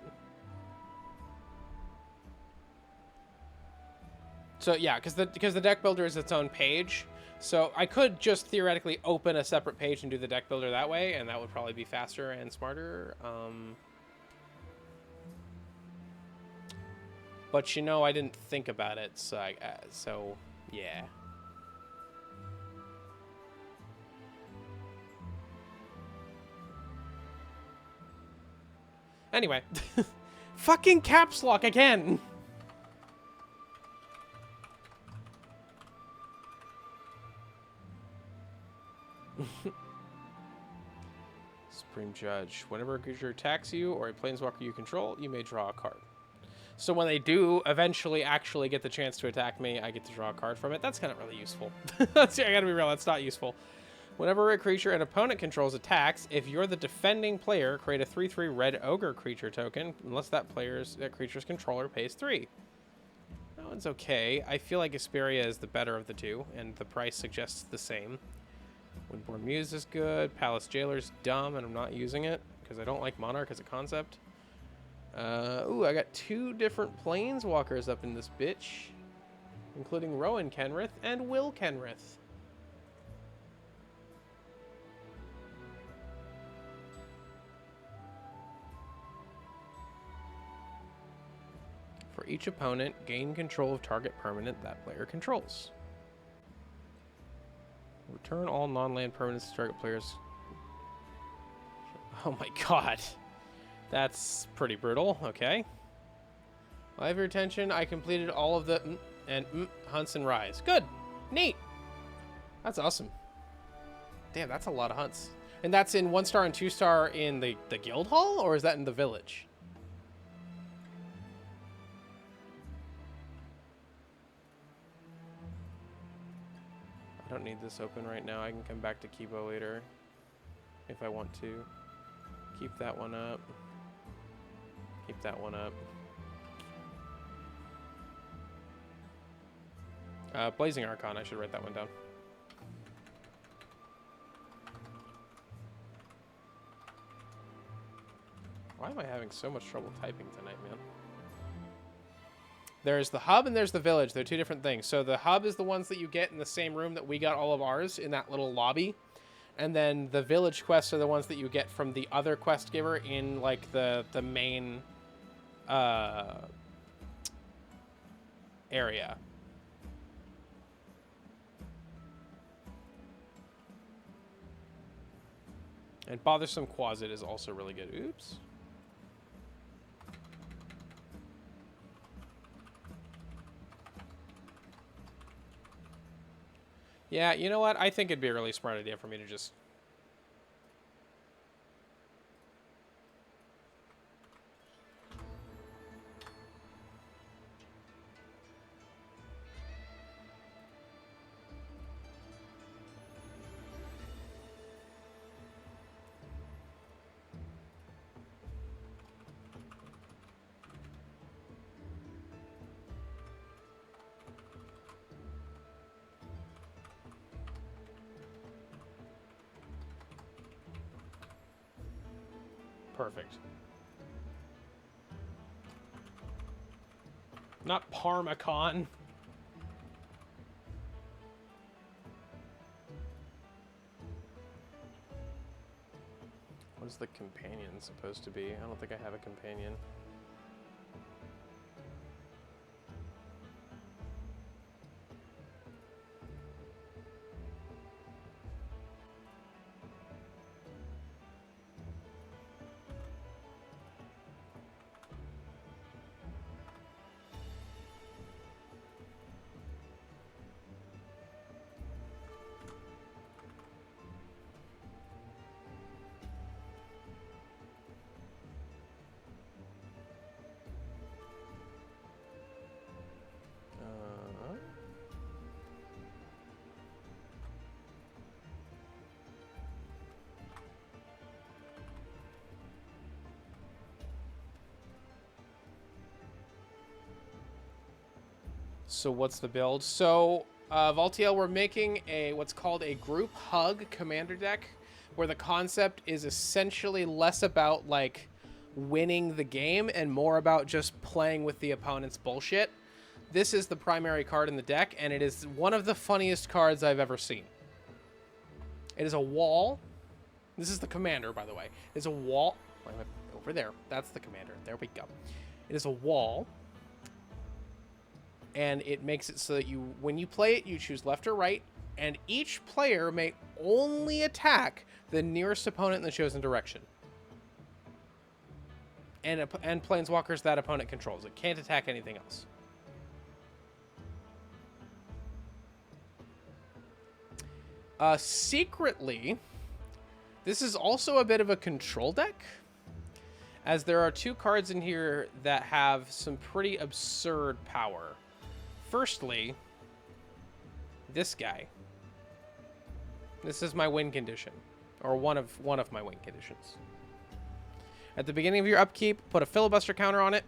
So yeah, because the deck builder is its own page, so I could just theoretically open a separate page and do the deck builder that way, and that would probably be faster and smarter. But you know, I didn't think about it, so yeah. Anyway, fucking caps lock again. Supreme Judge. Whenever a creature attacks you or a planeswalker you control, you may draw a card. So when they do eventually actually get the chance to attack me, I get to draw a card from it. That's kind of really useful. I gotta be real, that's not useful. Whenever a creature an opponent controls attacks, if you're the defending player, create a 3/3 red ogre creature token, unless that creature's controller pays 3. That one's okay. I feel like Asperia is the better of the two, and the price suggests the same. Windborn Muse is good. Palace Jailer's dumb, and I'm not using it, because I don't like Monarch as a concept. Ooh, I got 2 different Planeswalkers up in this bitch, including Rowan Kenrith and Will Kenrith. For each opponent, gain control of target permanent that player controls. Return all non-land permanents to target players. Oh my god. That's pretty brutal. Okay. I have your attention. I completed all of the hunts and rise. Good. Neat. That's awesome. Damn, that's a lot of hunts. And that's in 1-star and 2-star in the guild hall, or is that in the village? I don't need this open right now. I can come back to Kibo later if I want to. Keep that one up. Keep that one up. Blazing Archon. I should write that one down. Why am I having so much trouble typing tonight, man? There's the hub and there's the village. They're 2 different things. So the hub is the ones that you get in the same room that we got all of ours, in that little lobby. And then the village quests are the ones that you get from the other quest giver in like the main area. And Bothersome Quasit is also really good. Oops. Yeah, you know what? I think it'd be a really smart idea for me to just... Perfect. Not Parmacon. What is the companion supposed to be? I don't think I have a companion. So what's the build? So Valtiel, we're making a what's called a group hug commander deck, where the concept is essentially less about like winning the game and more about just playing with the opponent's bullshit. This is the primary card in the deck, and it is one of the funniest cards I've ever seen. It is a wall. This is the commander, by the way. It's a wall. Over there. That's the commander. There we go. It is a wall. And it makes it so that you, when you play it, you choose left or right, and each player may only attack the nearest opponent in the chosen direction. And planeswalkers that opponent controls. It can't attack anything else. Secretly, this is also a bit of a control deck, as there are two cards in here that have some pretty absurd power. Firstly, this guy. This is my win condition, or one of my win conditions. At the beginning of your upkeep, put a filibuster counter on it.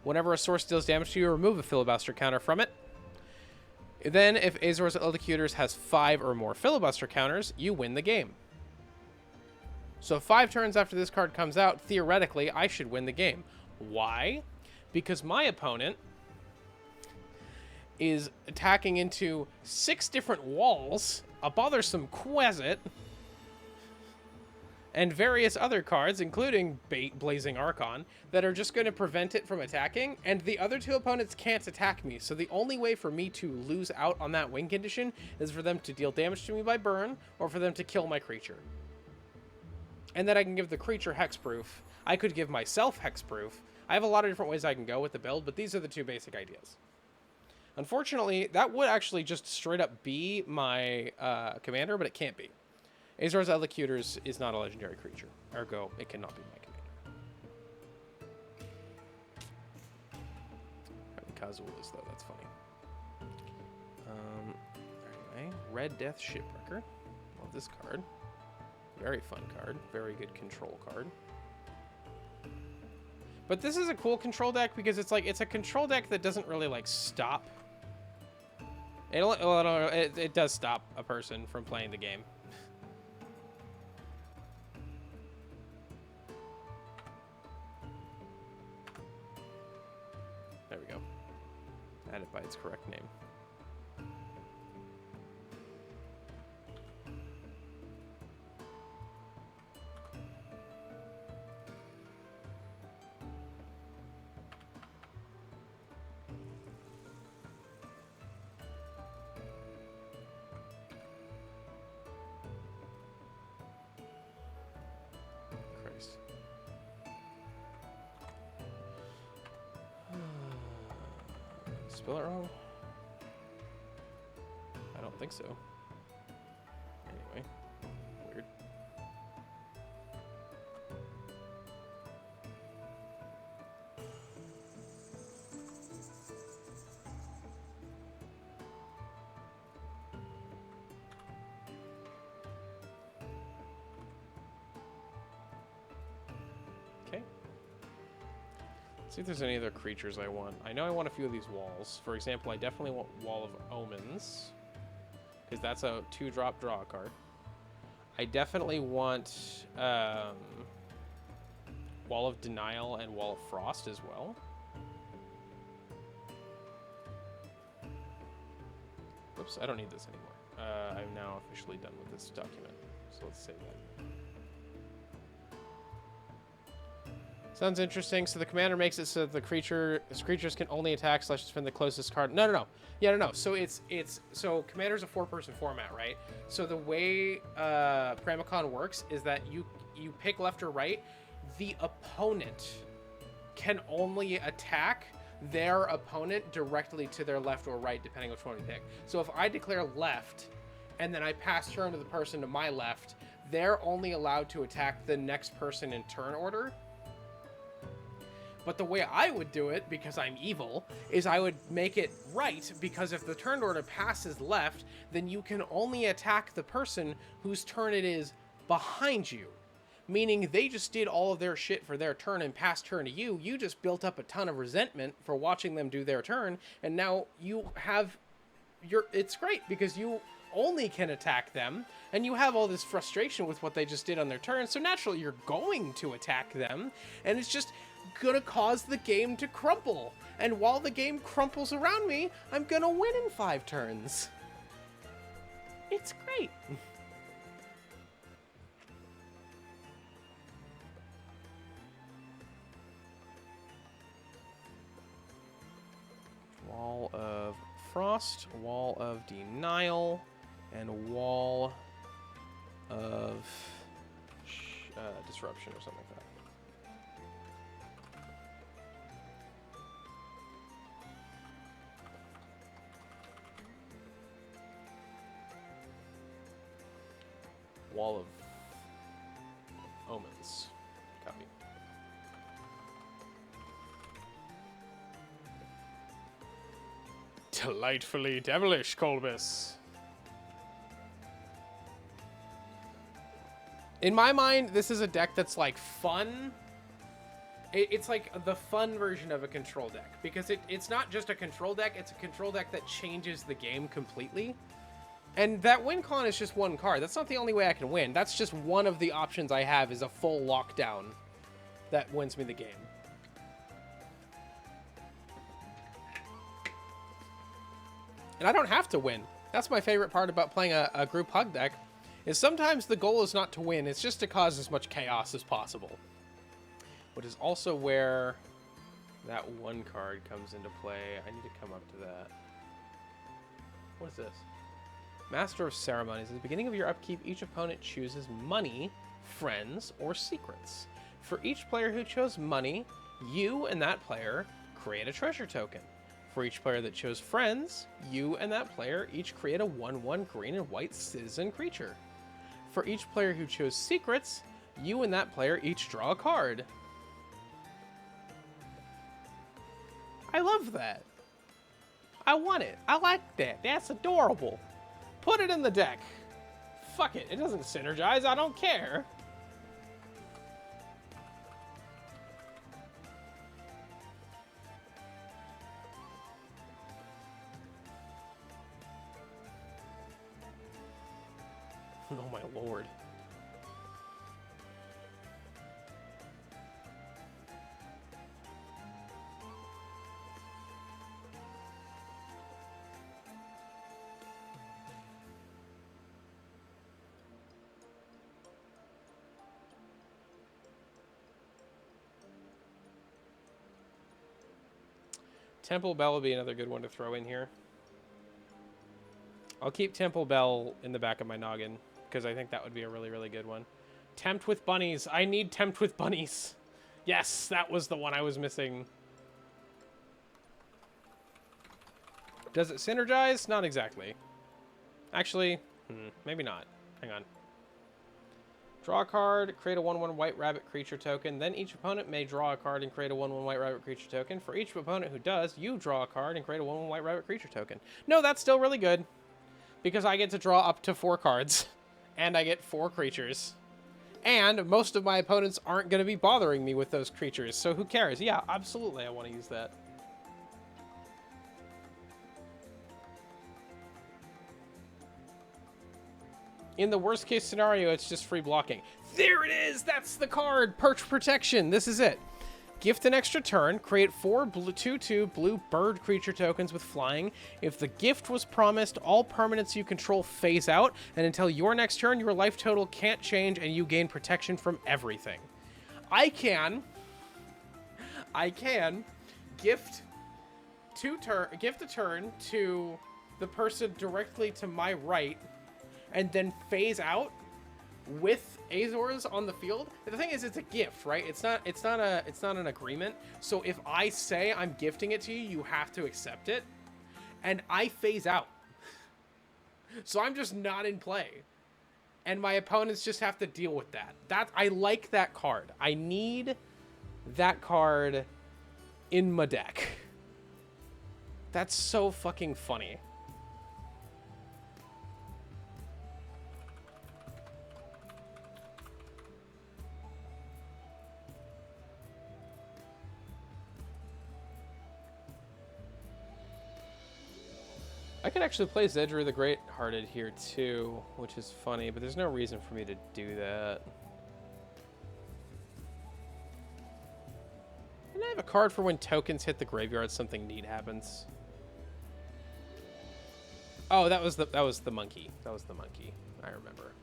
Whenever a source deals damage to you, remove a filibuster counter from it. Then, if Azor's Eldecutors has 5 or more filibuster counters, you win the game. So 5 turns after this card comes out, theoretically, I should win the game. Why? Because my opponent is attacking into 6 different walls, a bothersome Quesit, and various other cards, including Blazing Archon, that are just going to prevent it from attacking, and the other 2 opponents can't attack me, so the only way for me to lose out on that win condition is for them to deal damage to me by burn, or for them to kill my creature. And then I can give the creature hexproof. I could give myself hexproof. I have a lot of different ways I can go with the build, but these are the 2 basic ideas. Unfortunately, that would actually just straight up be my commander, but it can't be. Azor's Eldecutors is not a legendary creature. Ergo, it cannot be my commander. Kazul is, though. That's funny. Anyway, Red Death Shipwrecker. Love this card. Very fun card. Very good control card. But this is a cool control deck because it's like, it's a control deck that doesn't really like stop. It does stop a person from playing the game. There we go. Add it by its correct name. Spell it wrong? I don't think so. Anyway, weird. Okay. See if there's any other creatures I want. I know I want a few of these walls. For example, I definitely want Wall of Omens, because that's a 2-drop draw card. I definitely want Wall of Denial and Wall of Frost as well. Oops, I don't need this anymore. I'm now officially done with this document. So let's save that. Sounds interesting. So the commander makes it so that his creatures can only attack / defend the closest card. No. Yeah, no. So so commander's a 4-person format, right? So the way Pramicon works is that you pick left or right. The opponent can only attack their opponent directly to their left or right, depending which one we pick. So if I declare left, and then I pass turn to the person to my left, they're only allowed to attack the next person in turn order. But the way I would do it, because I'm evil, is I would make it right, because if the turn order passes left, then you can only attack the person whose turn it is behind you. Meaning they just did all of their shit for their turn and passed turn to you. You just built up a ton of resentment for watching them do their turn, and now you have it's great because you only can attack them, and you have all this frustration with what they just did on their turn, so naturally you're going to attack them, and it's just gonna cause the game to crumple. And while the game crumples around me, I'm gonna win in 5 turns. It's great. Wall of Frost, Wall of Denial, and Wall of Disruption or something like that. Wall of Omens. Copy. Delightfully devilish, Colbus. In my mind, this is a deck that's like fun. It's like the fun version of a control deck, because it's not just a control deck, it's a control deck that changes the game completely. And that win con is just one card. That's not the only way I can win. That's just one of the options I have, is a full lockdown that wins me the game. And I don't have to win. That's my favorite part about playing a group hug deck, is sometimes the goal is not to win, it's just to cause as much chaos as possible. Which is also where that one card comes into play. I need to come up to that. What is this? Master of Ceremonies. At the beginning of your upkeep, each opponent chooses money, friends, or secrets. For each player who chose money, you and that player create a treasure token. For each player that chose friends, you and that player each create a 1/1 green and white citizen creature. For each player who chose secrets, you and that player each draw a card. I love that. I want it. I like that. That's adorable. Put it in the deck. Fuck it. It doesn't synergize. I don't care. Oh my lord. Temple Bell would be another good one to throw in here. I'll keep Temple Bell in the back of my noggin, because I think that would be a really, really good one. Tempt with bunnies. I need Tempt with bunnies. Yes, that was the one I was missing. Does it synergize? Not exactly. Actually, maybe not. Hang on. Draw a card, create a 1/1 white rabbit creature token. Then each opponent may draw a card and create a 1/1 white rabbit creature token. For each opponent who does, you draw a card and create a 1/1 white rabbit creature token. No, that's still really good, because I get to draw up to 4 cards, and I get 4 creatures. And most of my opponents aren't going to be bothering me with those creatures, so who cares? Yeah, absolutely, I want to use that. In the worst case scenario, it's just free blocking. There it is! That's the card! Perch Protection! This is it. Gift an extra turn. Create 4 blue 2/2 blue bird creature tokens with flying. If the gift was promised, all permanents you control phase out, and until your next turn, your life total can't change, and you gain protection from everything. I can gift a turn to the person directly to my right, and then phase out with Azors on the field. The thing is, it's a gift, right? It's not an agreement. So if I say I'm gifting it to you, you have to accept it. And I phase out. So I'm just not in play. And my opponents just have to deal with that. I like that card. I need that card in my deck. That's so fucking funny. I could actually play Zedruu the Great-Hearted here too, which is funny, but there's no reason for me to do that. And I have a card for when tokens hit the graveyard, something neat happens. Oh, that was the monkey. That was the monkey. I remember.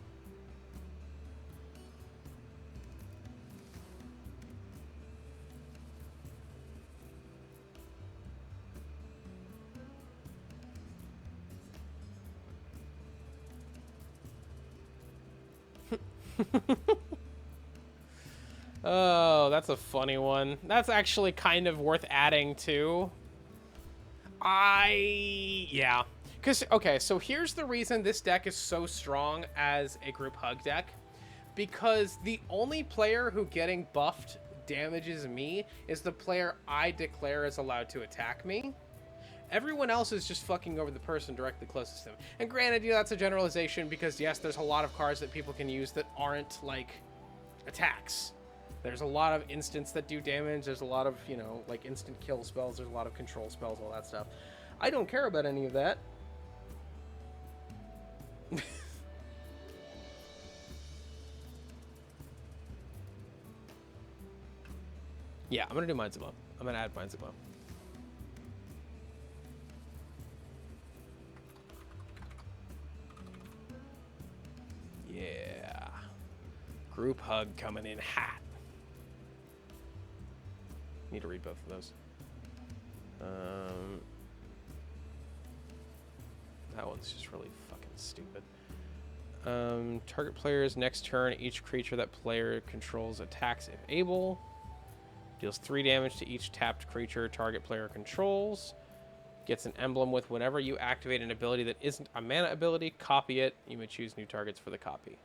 Oh, that's a funny one. That's actually kind of worth adding too. Yeah. Okay, so here's the reason this deck is so strong as a group hug deck. Because the only player who getting buffed damages me is the player I declare is allowed to attack me. Everyone else is just fucking over the person directly closest to them. And granted, that's a generalization because, yes, there's a lot of cards that people can use that aren't, like, attacks. There's a lot of instants that do damage. There's a lot of, like, instant kill spells. There's a lot of control spells, all that stuff. I don't care about any of that. Yeah, I'm going to do Minds of Mo. I'm going to add Minds of Mo. Yeah. Group hug coming in hot. Need to read both of those. That one's just really fucking stupid. Target player's next turn, each creature that player controls attacks if able. Deals 3 damage to each tapped creature target player controls. Gets an emblem with whenever you activate an ability that isn't a mana ability, copy it. You may choose new targets for the copy.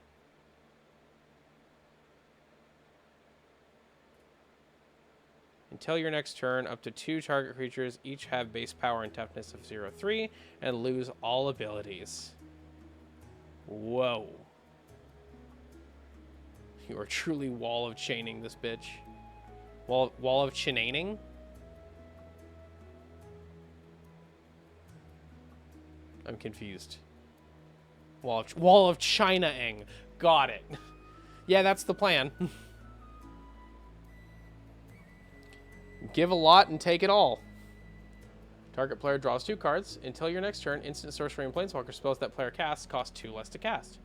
Until your next turn, up to 2 target creatures each have base power and toughness of 0/3 and lose all abilities. Whoa. You are truly wall of chaining this bitch. Wall of chaining? I'm confused. Wall of China-ing. Got it. Yeah, that's the plan. Give a lot and take it all. Target player draws 2 cards. Until your next turn, instant sorcery and planeswalker spells that player casts cost 2 less to cast.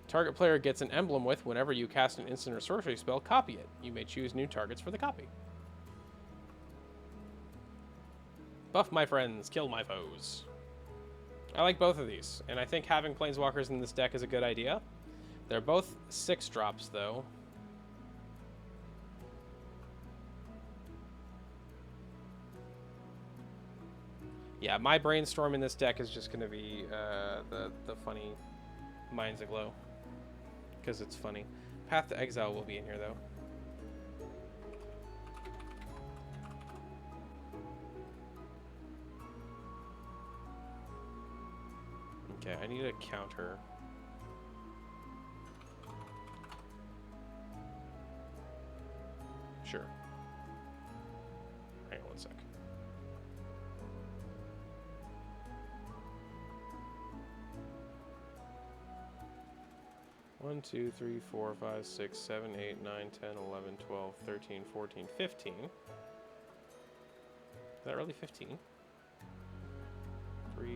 Target player gets an emblem with whenever you cast an instant or sorcery spell, copy it. You may choose new targets for the copy. Buff my friends, kill my foes. I like both of these, and I think having planeswalkers in this deck is a good idea. They're both 6 drops, though. Yeah, my brainstorm in this deck is just going to be the funny Minds Aglow. Because it's funny. Path to Exile will be in here, though. Okay, I need a counter. Sure. Hang on one sec. 1, 2, 3, 4, 5, 6, 7, 8, 9, 10, 11, 12, 13, 14, 15. Is that really 15? 3,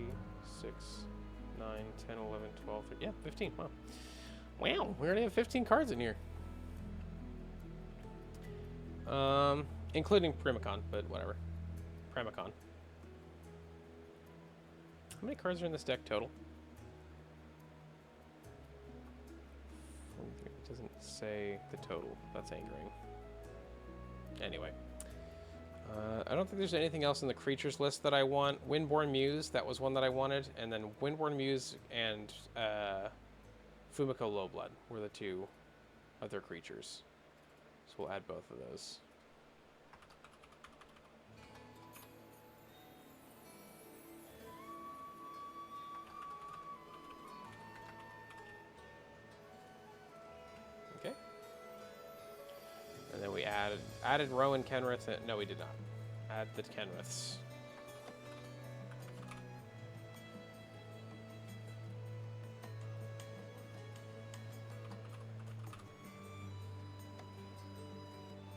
6, 9, 10, 11, 12, 13. Yeah, 15. Wow. Wow, we already have 15 cards in here. Including Primicon, but whatever. Primicon. How many cards are in this deck total? It doesn't say the total. That's angering. Anyway. I don't think there's anything else in the creatures list that I want. Windborn Muse, that was one that I wanted. And then Windborn Muse and Fumiko Lowblood were the two other creatures. So we'll add both of those. Okay. And then we added Rowan Kenrith. No, we did not. Add the Kenriths.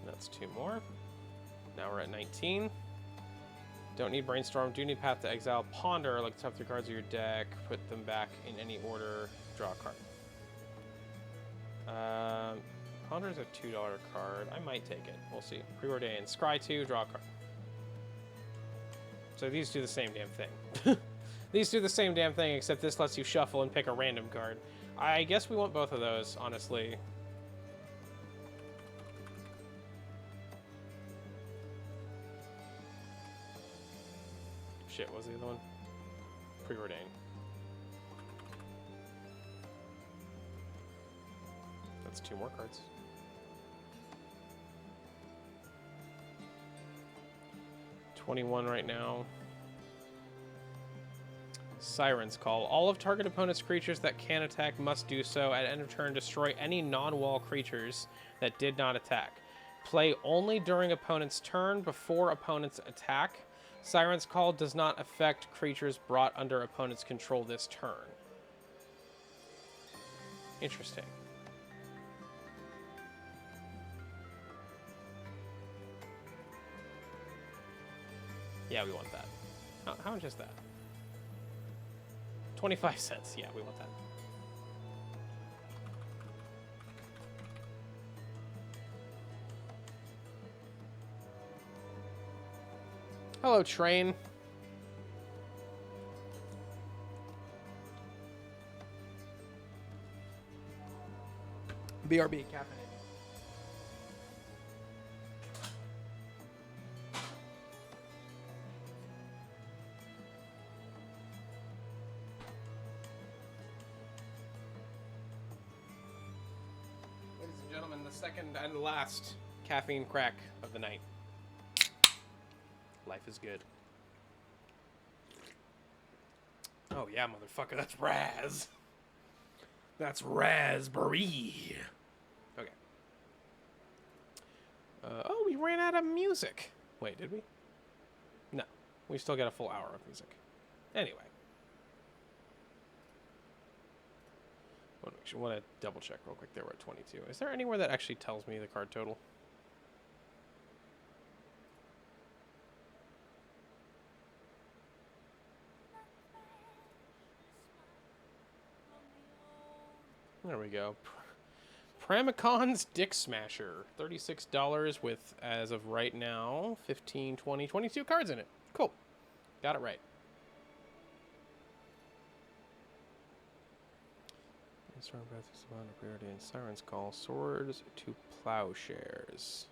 That's 2 more. Now we're at 19. Don't need Brainstorm. Do need Path to Exile. Ponder, like the top 3 cards of your deck. Put them back in any order. Draw a card. Ponder's a $2 card. I might take it. We'll see. Preordain. Scry 2, draw a card. So these do the same damn thing. These do the same damn thing, except this lets you shuffle and pick a random card. I guess we want both of those, honestly. Shit, what was the other one? Preordain. That's 2 more cards. $21 right now. Siren's Call. All of target opponent's creatures that can attack must do so. At end of turn, destroy any non-wall creatures that did not attack. Play only during opponent's turn before opponent's attack. Siren's Call does not affect creatures brought under opponent's control this turn. Interesting. Yeah, we want that. How much is that? 25 cents. Yeah, we want that. Hello, train. BRB, caffeinated. Ladies and gentlemen, the second and last caffeine crack of the night. Life is good. Oh yeah, motherfucker, that's Raz. That's raspberry. Okay. Oh, we ran out of music. Wait, did we? No, we still got a full hour of music. Anyway. Want to double check real quick. There we're at 22. Is there anywhere that actually tells me the card total? There we go. Pramicon's Dick Smasher. $36 with, as of right now, 15, 20, 22 cards in it. Cool. Got it right. Storm Breath is the priority in Siren's Call. Swords to Plowshares.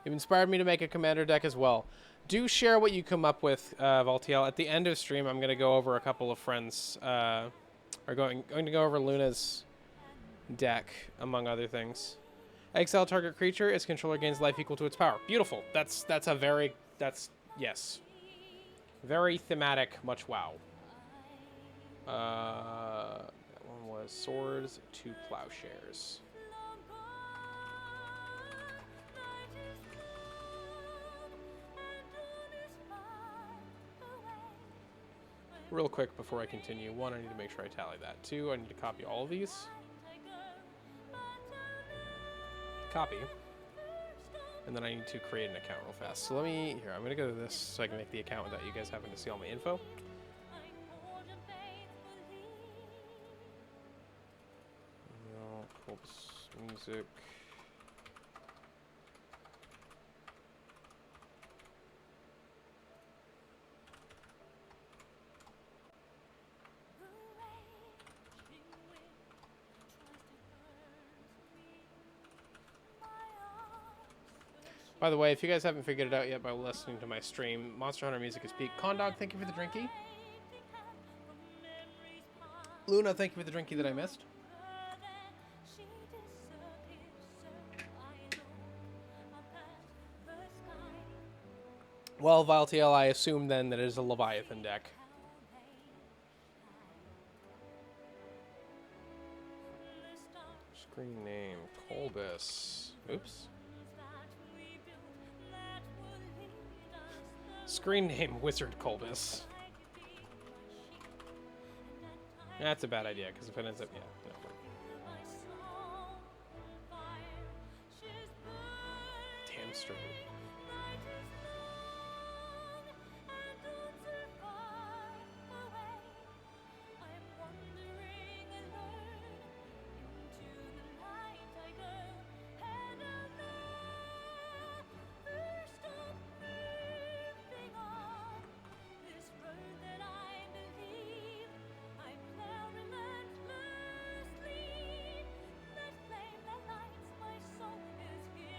You've inspired me to make a commander deck as well. Do share what you come up with, Valtiel. At the end of stream, I'm going to go over a couple of friends. Are going to go over Luna's deck, among other things. Exile target creature. Its controller gains life equal to its power. Beautiful. That's yes. Very thematic. Much wow. That one was Swords to Plowshares. Real quick before I continue. 1, I need to make sure I tally that. 2, I need to copy all of these. Copy. And then I need to create an account real fast. So let me, here, I'm going to go to this so I can make the account without you guys having to see all my info. No, music. By the way, if you guys haven't figured it out yet by listening to my stream, Monster Hunter music is peak. Condog, thank you for the drinky. Luna, thank you for the drinky that I missed. Well, Valtiel, I assume then that it is a Leviathan deck. Screen name, Colbus. Oops. Screen name, Wizard Colbus. That's a bad idea, because if it ends up, yeah, no. Damn straight.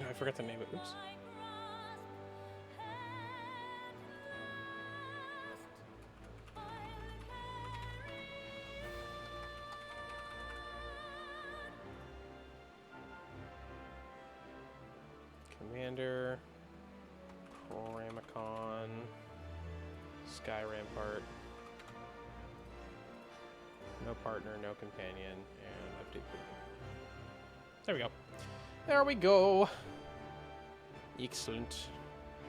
I forgot to name it. Oops. Commander, Ramicon, Sky Rampart, no partner, no companion, and update. There we go. There we go. Excellent.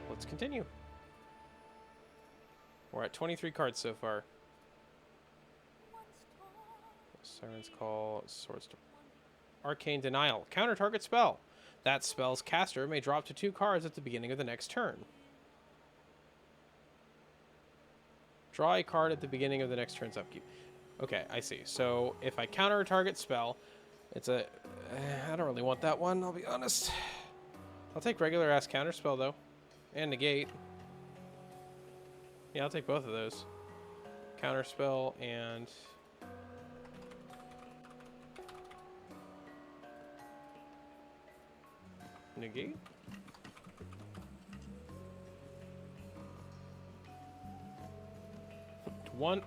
Let's continue. We're at 23 cards so far. Siren's Call, Swords to Arcane Denial. Counter target spell. That spell's caster may drop to 2 cards at the beginning of the next turn. Draw a card at the beginning of the next turn's upkeep. Okay, I see. So if I counter a target spell, it's a... I don't really want that one, I'll be honest. I'll take regular ass counterspell though, and negate. Yeah, I'll take both of those. Counterspell and negate. One,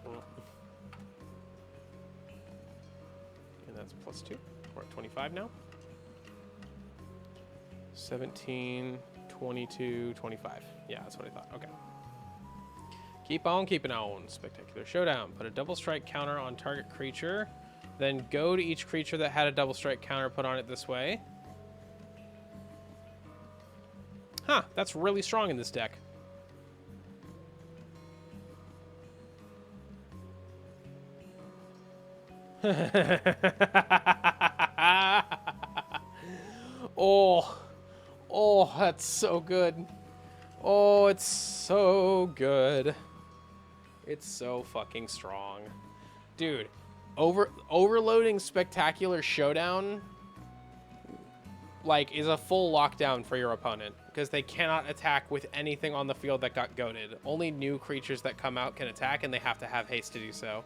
and that's +2. We're at 25 now. 17, 22, 25. Yeah, that's what I thought. Okay. Keep on keeping on. Spectacular Showdown. Put a double strike counter on target creature. Then go to each creature that had a double strike counter put on it this way. Huh, that's really strong in this deck. Oh, that's so good. Oh, it's so good. It's so fucking strong. Dude, overloading Spectacular Showdown like is a full lockdown for your opponent because they cannot attack with anything on the field that got goated. Only new creatures that come out can attack, and they have to have haste to do so.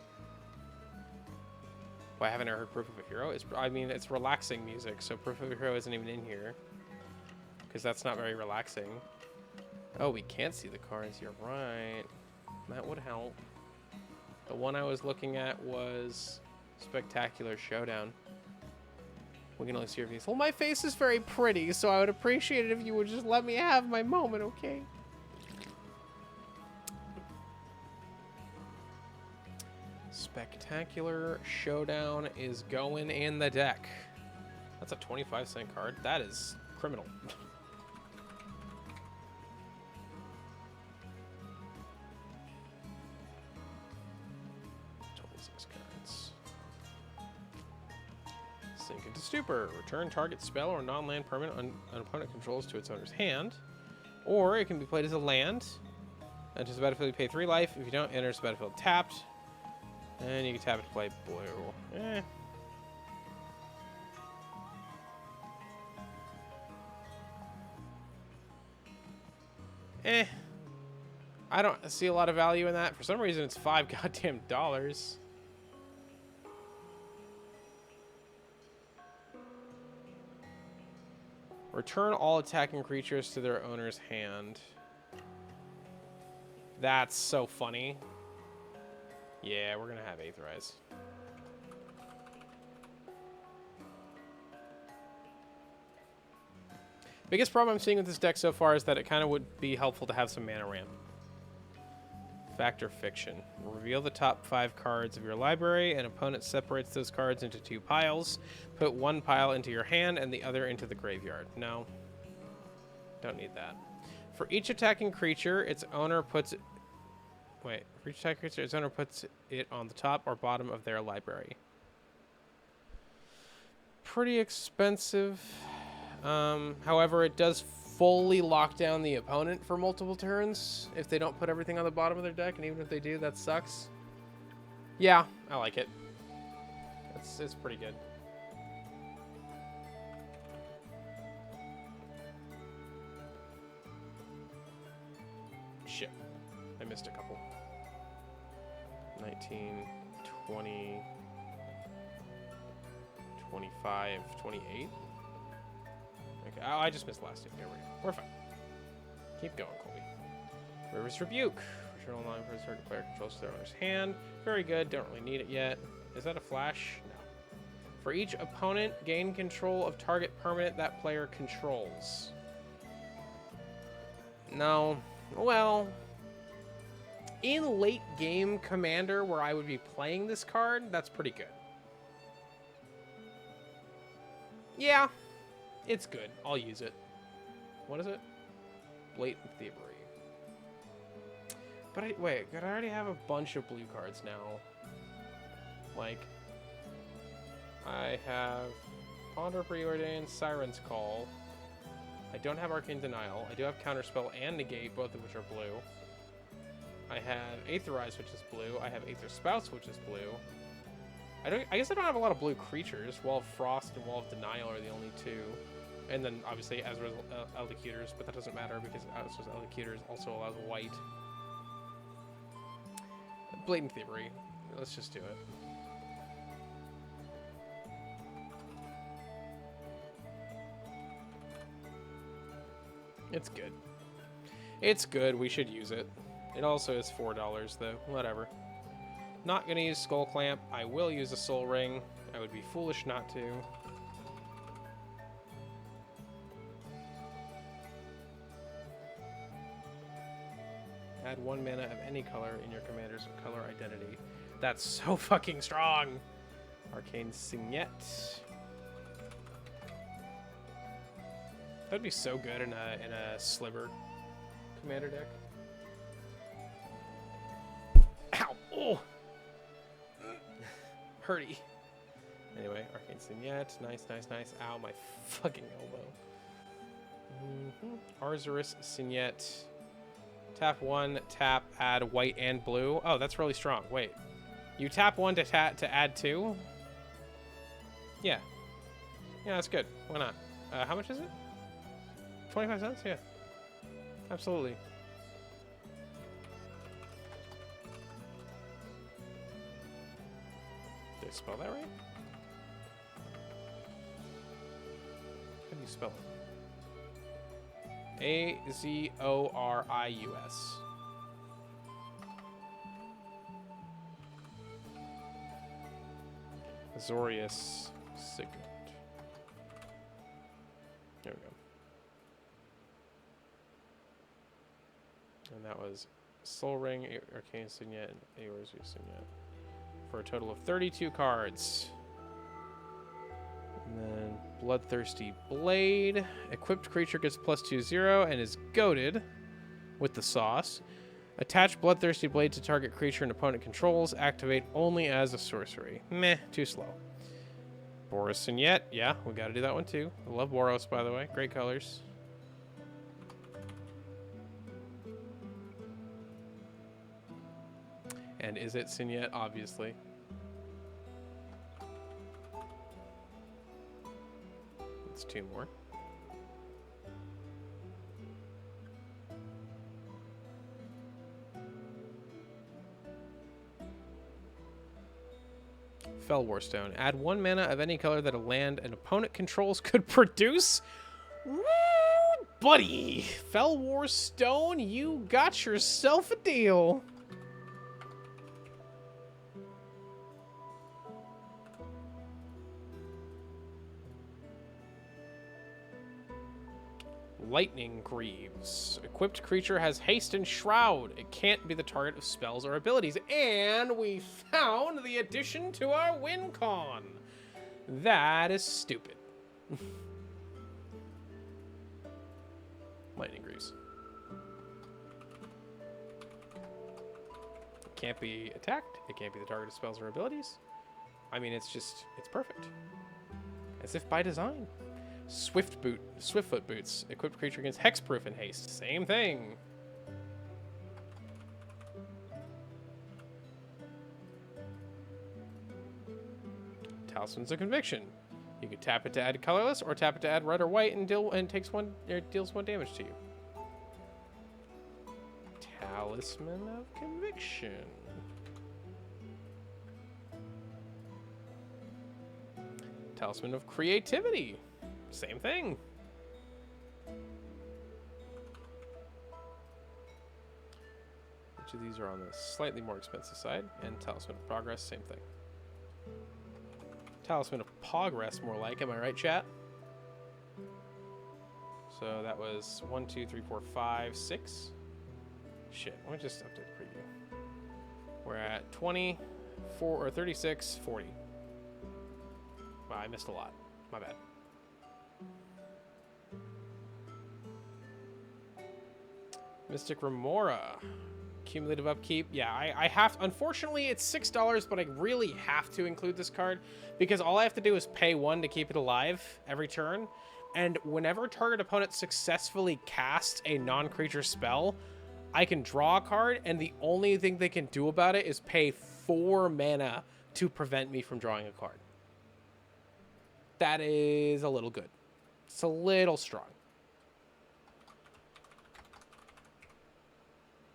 Why haven't I heard Proof of a Hero? I mean, it's relaxing music, so Proof of a Hero isn't even in here because that's not very relaxing. Oh, we can't see the cards. You're right. That would help. The one I was looking at was Spectacular Showdown. We can only see your face. Well, my face is very pretty, so I would appreciate it if you would just let me have my moment, okay? Spectacular Showdown is going in the deck. That's a 25-cent card. That is criminal. Stupor. Return target spell or non-land permanent an opponent controls to its owner's hand. Or it can be played as a land. Enters the battlefield, you pay 3 life. If you don't, enters the battlefield tapped. And you can tap it to play blue. I don't see a lot of value in that. For some reason, it's $5 goddamn dollars. Return all attacking creatures to their owner's hand. That's so funny. Yeah, we're gonna have Aetherize. Biggest problem I'm seeing with this deck so far is that it kind of would be helpful to have some mana ramp. Fact or fiction. Reveal the top 5 cards of your library. An opponent separates those cards into 2 piles. Put 1 pile into your hand and the other into the graveyard. No. Don't need that. For each attacking creature, its owner puts it... Wait. For each attacking creature, its owner puts it on the top or bottom of their library. Pretty expensive. However, it does fully lock down the opponent for multiple turns if they don't put everything on the bottom of their deck, and even if they do, that sucks. Yeah, I like it. It's pretty good. Shit. I missed a couple. 19, 20, 25, 28. Okay, oh, I just missed last two. Here we go. We're fine. Keep going, Colby. River's Rebuke. Return online for a target player controls their owner's hand. Very good. Don't really need it yet. Is that a flash? No. For each opponent, gain control of target permanent that player controls. No. Well, in late game Commander, where I would be playing this card, that's pretty good. Yeah. It's good. I'll use it. What is it? Blatant Thievery. But wait, I already have a bunch of blue cards now. Like, I have Ponder Preordained, Siren's Call. I don't have Arcane Denial. I do have Counterspell and Negate, both of which are blue. I have Aetherize, which is blue. I have Aether Spouse, which is blue. I guess I don't have a lot of blue creatures. Wall of Frost and Wall of Denial are the only two. And then, obviously, Azra's Eldecutors, but that doesn't matter because Azra's Eldecutors also allows white. Blatant Thievery. Let's just do it. It's good. It's good. We should use it. It also is $4, though. Whatever. Not going to use Skull Clamp. I will use a Soul Ring. I would be foolish not to. Add 1 mana of any color in your commander's color identity. That's so fucking strong! Arcane Signet. That'd be so good in a Sliver commander deck. Ow! Oh! Hurty. Anyway, Arcane Signet. Nice, nice, nice. Ow, my fucking elbow. Arzuris Signet. Tap 1, tap, add white and blue. Oh, that's really strong. Wait. You tap 1 to add 2? Yeah. Yeah, that's good. Why not? How much is it? 25 cents? Yeah. Absolutely. Did I spell that right? How do you spell it? Azorius. Azorius Signet. There we go. And that was Soul Ring, Arcane Signet, and Azorius Signet. For a total of 32 cards. And then Bloodthirsty Blade. Equipped creature gets +2/0 and is goated with the sauce. Attach Bloodthirsty Blade to target creature and opponent controls. Activate only as a sorcery. Meh, too slow. Boros and Yet. Yeah, we got to do that one too. I love Boros, by the way. Great colors. And is it Signet? Obviously. It's 2 more. Fell Warstone. Add 1 mana of any color that a land an opponent controls could produce. Woo, buddy! Fell Warstone, you got yourself a deal. Lightning Greaves. Equipped creature has haste and shroud. It can't be the target of spells or abilities. And we found the addition to our win con. That is stupid. Lightning Greaves. It can't be attacked. It can't be the target of spells or abilities. I mean, it's perfect. As if by design. Swiftfoot Boots. Equipped creature against hexproof and haste. Same thing. Talismans of Conviction. You can tap it to add colorless, or tap it to add red or white, and deals 1 damage to you. Talisman of Conviction. Talisman of Creativity. Same thing. Each of these are on the slightly more expensive side. And Talisman of Progress, same thing. Talisman of Progress, more like. Am I right, chat? So that was 1, 2, 3, 4, 5, 6. Shit, let me just update the preview. We're at 24 or 36, 40. Wow, I missed a lot. My bad. Mystic Remora. Cumulative upkeep. Yeah, I have... Unfortunately, it's $6, but I really have to include this card because all I have to do is pay 1 to keep it alive every turn. And whenever target opponent successfully casts a non-creature spell, I can draw a card, and the only thing they can do about it is pay 4 mana to prevent me from drawing a card. That is a little good. It's a little strong.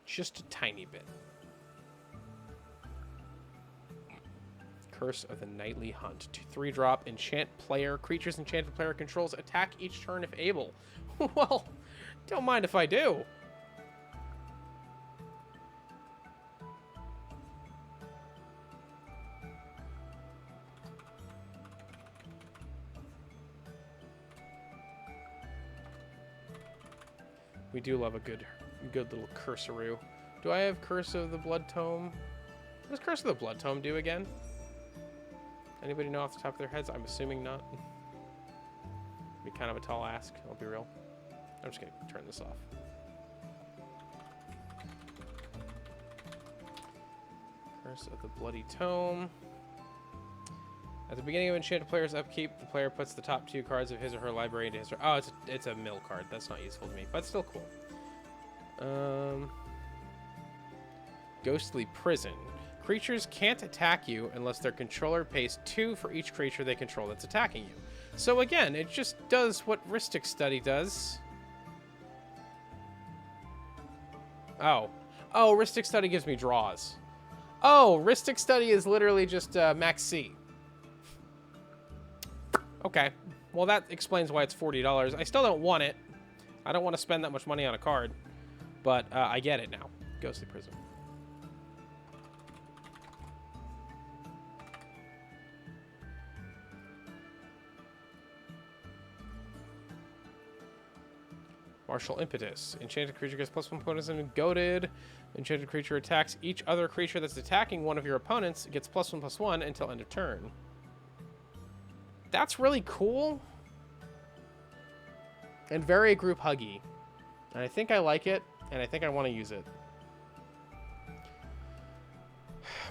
Just a tiny bit. Curse of the Nightly Hunt. 3-drop, enchant player. Creatures enchanted player controls attack each turn if able. Well, don't mind if I do. We do love a good little cursoroo. Do I have Curse of the Blood Tome? What does Curse of the Blood Tome do again? Anybody know off the top of their heads? I'm assuming not. Be kind of a tall ask, I'll be real. I'm just gonna turn this off. Curse of the Bloody Tome. At the beginning of enchanted player's upkeep, the player puts the top 2 cards of his or her library into his or... Oh, it's a mill card. That's not useful to me, but still cool. Ghostly Prison. Creatures can't attack you unless their controller pays 2 for each creature they control that's attacking you. So again, it just does what Rhystic Study does. Oh, Rhystic Study gives me draws. Oh, Rhystic Study is literally just max C. Okay, well that explains why it's $40. I still don't want it. I don't want to spend that much money on a card, but I get it now. Ghostly Prison. Martial Impetus. Enchanted creature gets +1 bonus and goaded. Enchanted creature attacks each other creature that's attacking one of your opponents. It gets +1/+1 until end of turn. That's really cool. And very group huggy. And I think I like it, and I think I want to use it.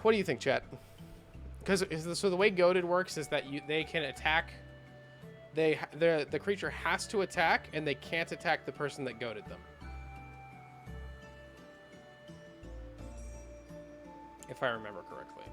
What do you think, chat? because so the way goaded works is that they can attack. The creature has to attack, and they can't attack the person that goaded them. If I remember correctly.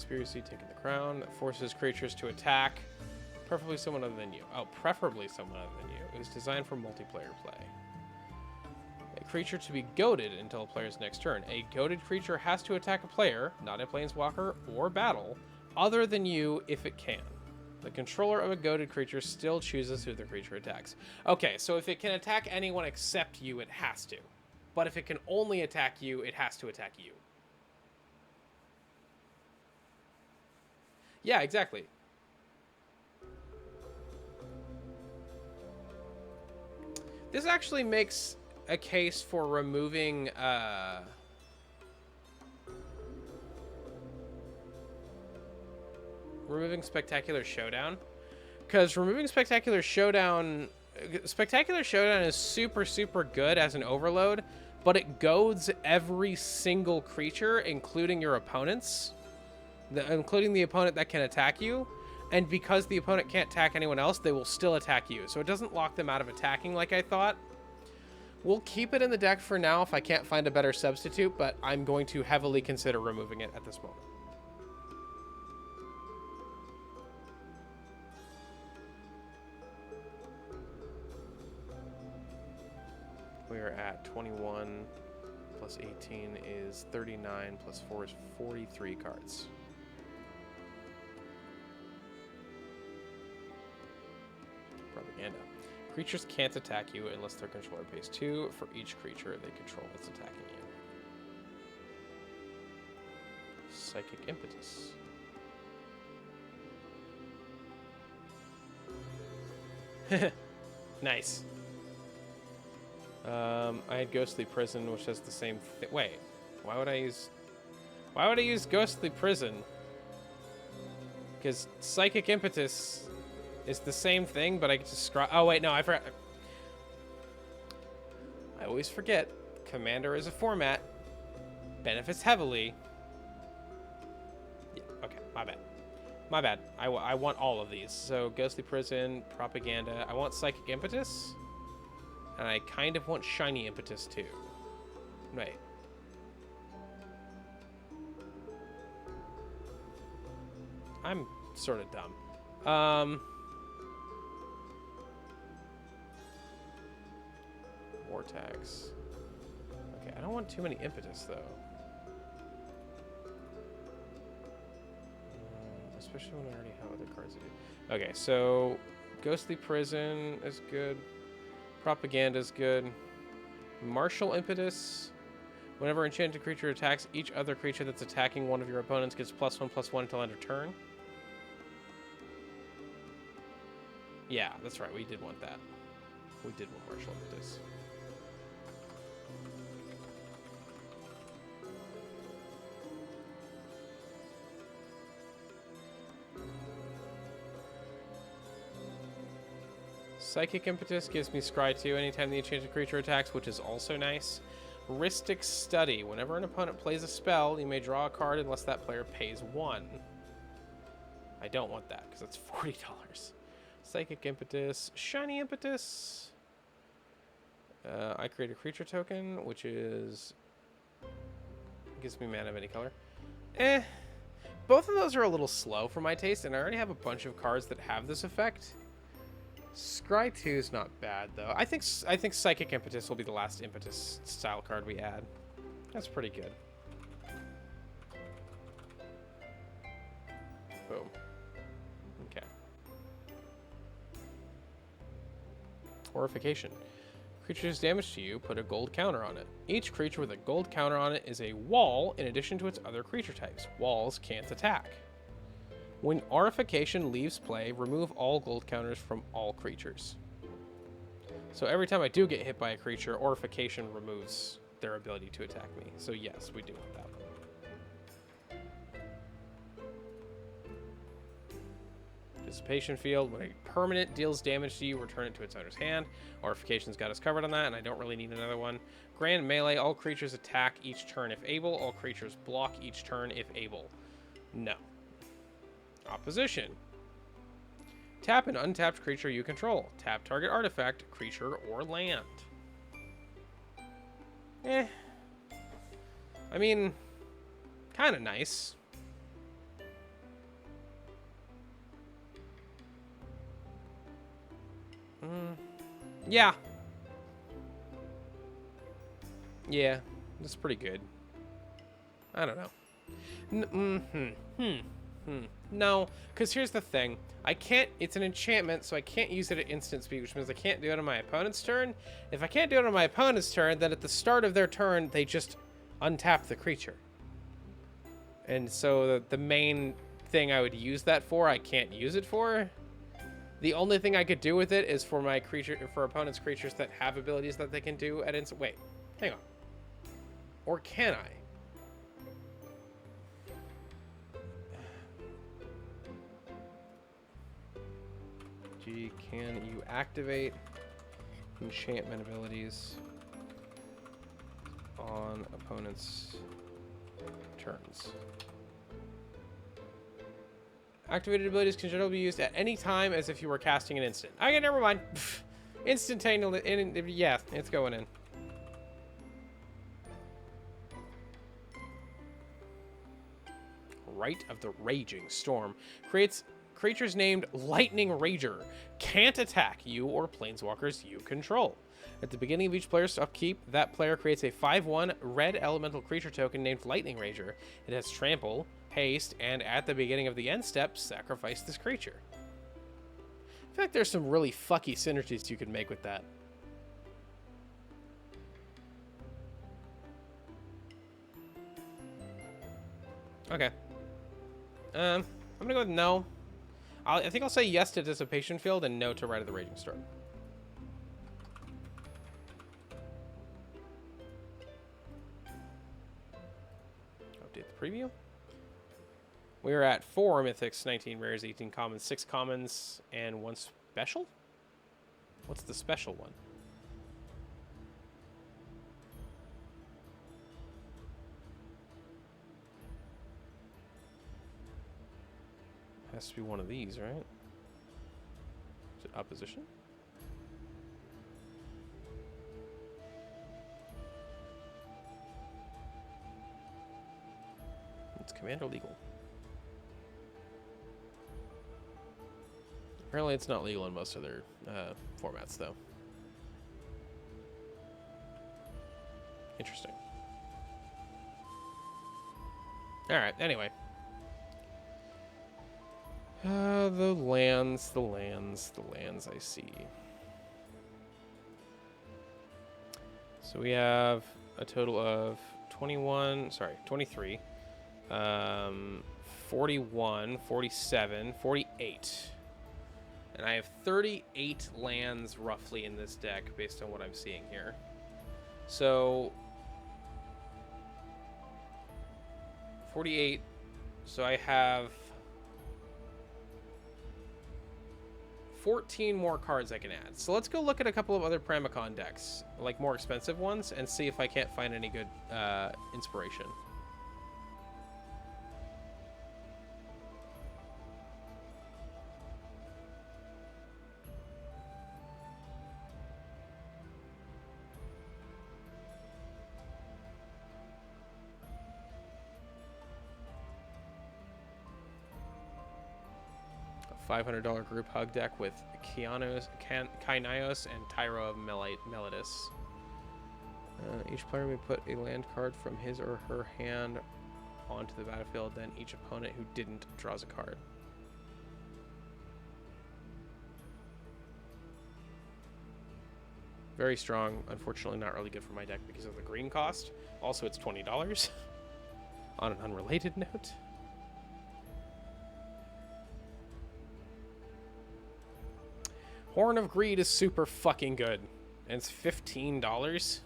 Conspiracy taking the crown that forces creatures to attack, preferably someone other than you. Oh, preferably someone other than you. It was designed for multiplayer play. A creature to be goaded until a player's next turn. A goaded creature has to attack a player, not a planeswalker or battle, other than you if it can. The controller of a goaded creature still chooses who the creature attacks. Okay, so if it can attack anyone except you, it has to. But if it can only attack you, it has to attack you. Yeah, exactly. This actually makes a case for removing Spectacular Showdown, because removing Spectacular Showdown is super good as an overload, but it goads every single creature, including your opponents. Including the opponent that can attack you, and because the opponent can't attack anyone else, they will still attack you. So it doesn't lock them out of attacking like I thought. We'll keep it in the deck for now if I can't find a better substitute, but I'm going to heavily consider removing it at this moment. We are at 21 plus 18 is 39 plus 4 is 43 cards. Propaganda. Creatures can't attack you unless their controller pays 2 for each creature they control that's attacking you. Psychic Impetus. Nice. I had Ghostly Prison, which has the same thing. Wait, why would I use Ghostly Prison? Because Psychic Impetus is the same thing, but I get to scry. Oh wait, no, I forgot. I always forget. Commander is a format. Benefits heavily. Yeah, okay, my bad. My bad. I want all of these. So Ghostly Prison, Propaganda. I want Psychic Impetus. And I kind of want Shiny Impetus too. Wait. I'm sort of dumb. Vortex. Okay, I don't want too many Impetus though. Especially when I already have other cards to do. Okay, so Ghostly Prison is good. Propaganda is good. Martial Impetus. Whenever enchanted creature attacks, each other creature that's attacking one of your opponents gets +1/+1 until end of turn. Yeah, that's right. We did want that. We did want Martial Impetus. Psychic Impetus gives me Scry 2 anytime the enchanted creature attacks, which is also nice. Rhystic Study. Whenever an opponent plays a spell, you may draw a card unless that player pays 1. I don't want that, because that's $40. Psychic Impetus. Shiny Impetus. I create a creature token, which is... gives me mana of any color. Both of those are a little slow for my taste, and I already have a bunch of cards that have this effect. Scry 2 is not bad, though. I think Psychic Impetus will be the last Impetus style card we add. That's pretty good. Boom. Okay. Horrification. Creatures damage to you, put a gold counter on it. Each creature with a gold counter on it is a wall in addition to its other creature types. Walls can't attack. When Aurification leaves play, remove all gold counters from all creatures. So every time I do get hit by a creature, Aurification removes their ability to attack me. So yes, we do want that. Dissipation Field. When a permanent deals damage to you, return it to its owner's hand. Aurification's got us covered on that, and I don't really need another one. Grand Melee. All creatures attack each turn if able. All creatures block each turn if able. No. Opposition. Tap an untapped creature you control. Tap target artifact, creature, or land. I mean, kind of nice. Yeah. Yeah, that's pretty good. I don't know. No, because here's the thing. I can't, it's an enchantment, so I can't use it at instant speed, which means I can't do it on my opponent's turn. If I can't do it on my opponent's turn, then at the start of their turn, they just untap the creature. And so the main thing I would use that for, I can't use it for. The only thing I could do with it is for my creature, for opponent's creatures that have abilities that they can do at instant. Wait, hang on. Or can I? Can you activate enchantment abilities on opponent's turns? Activated abilities can generally be used at any time as if you were casting an instant. Okay, never mind. Instantaneously, yeah, it's going in. Rite of the Raging Storm creates creatures named Lightning Rager can't attack you or planeswalkers you control. At the beginning of each player's upkeep, that player creates a 5/1 red elemental creature token named Lightning Rager. It has trample, haste, and at the beginning of the end step, sacrifice this creature. I feel like there's some really fucky synergies you could make with that. Okay. I'm gonna go with no. I think I'll say yes to Dissipation Field and no to Rite of the Raging Storm. Update the preview. We're at 4 mythics, 19 rares, 18 commons, 6 commons, and 1 special? What's the special one? Has to be one of these, right? Is it opposition? It's Commander legal. Apparently it's not legal in most other formats, though. Interesting. Alright, anyway. The lands I see. So we have a total of 23, 41, 47, 48. And I have 38 lands roughly in this deck based on what I'm seeing here. So 48, so I have 14 more cards I can add. So let's go look at a couple of other Pramicon decks, like more expensive ones, and see if I can't find any good inspiration. $500 group hug deck with Kainos and Tyro of Melodis. Each player may put a land card from his or her hand onto the battlefield, then each opponent who didn't draws a card. Very strong. Unfortunately not really good for my deck because of the green cost. Also, it's $20. On an unrelated note. Horn of Greed is super fucking good. And it's $15.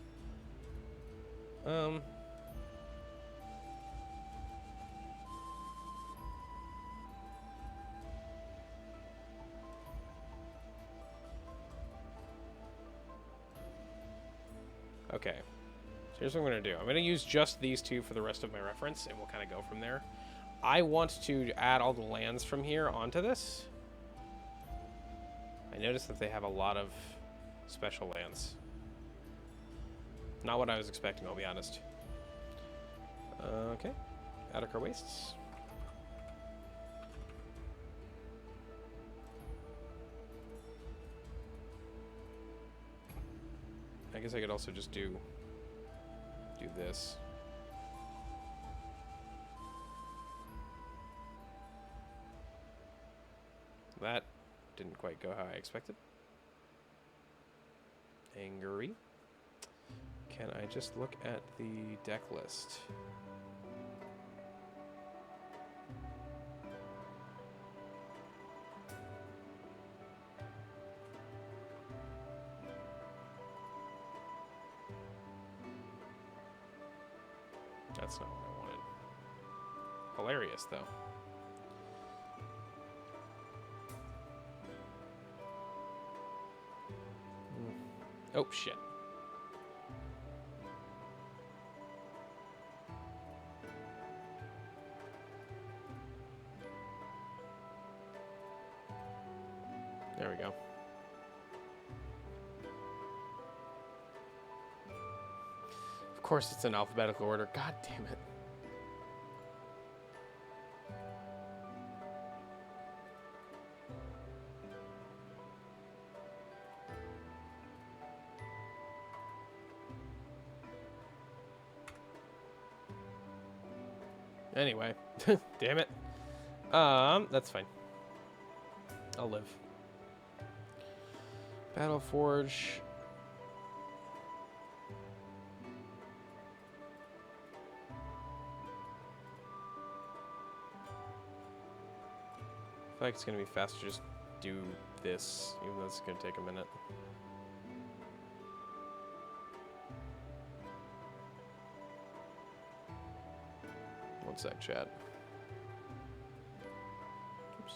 Okay. So here's what I'm going to do. I'm going to use just these two for the rest of my reference, and we'll kind of go from there. I want to add all the lands from here onto this. I noticed that they have a lot of special lands. Not what I was expecting, I'll be honest. Okay. Attica Wastes. I guess I could also just do this. That didn't quite go how I expected. Angry. Can I just look at the deck list? That's not what I wanted. Hilarious, though. Oh, shit. There we go. Of course it's in alphabetical order. God damn it. Anyway, damn it. That's fine. I'll live. Battleforge. I feel like it's gonna be faster to just do this, even though it's gonna take a minute. One sec, chat. Oops.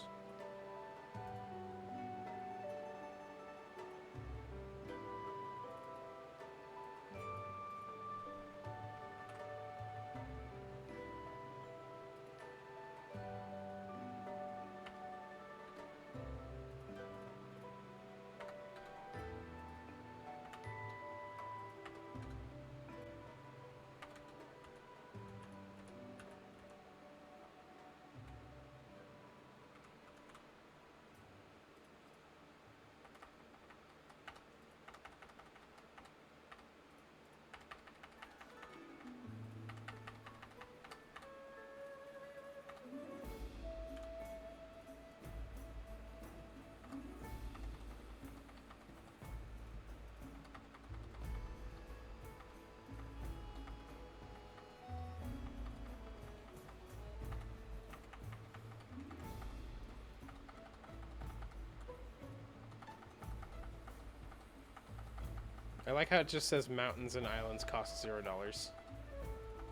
I like how it just says mountains and islands cost $0.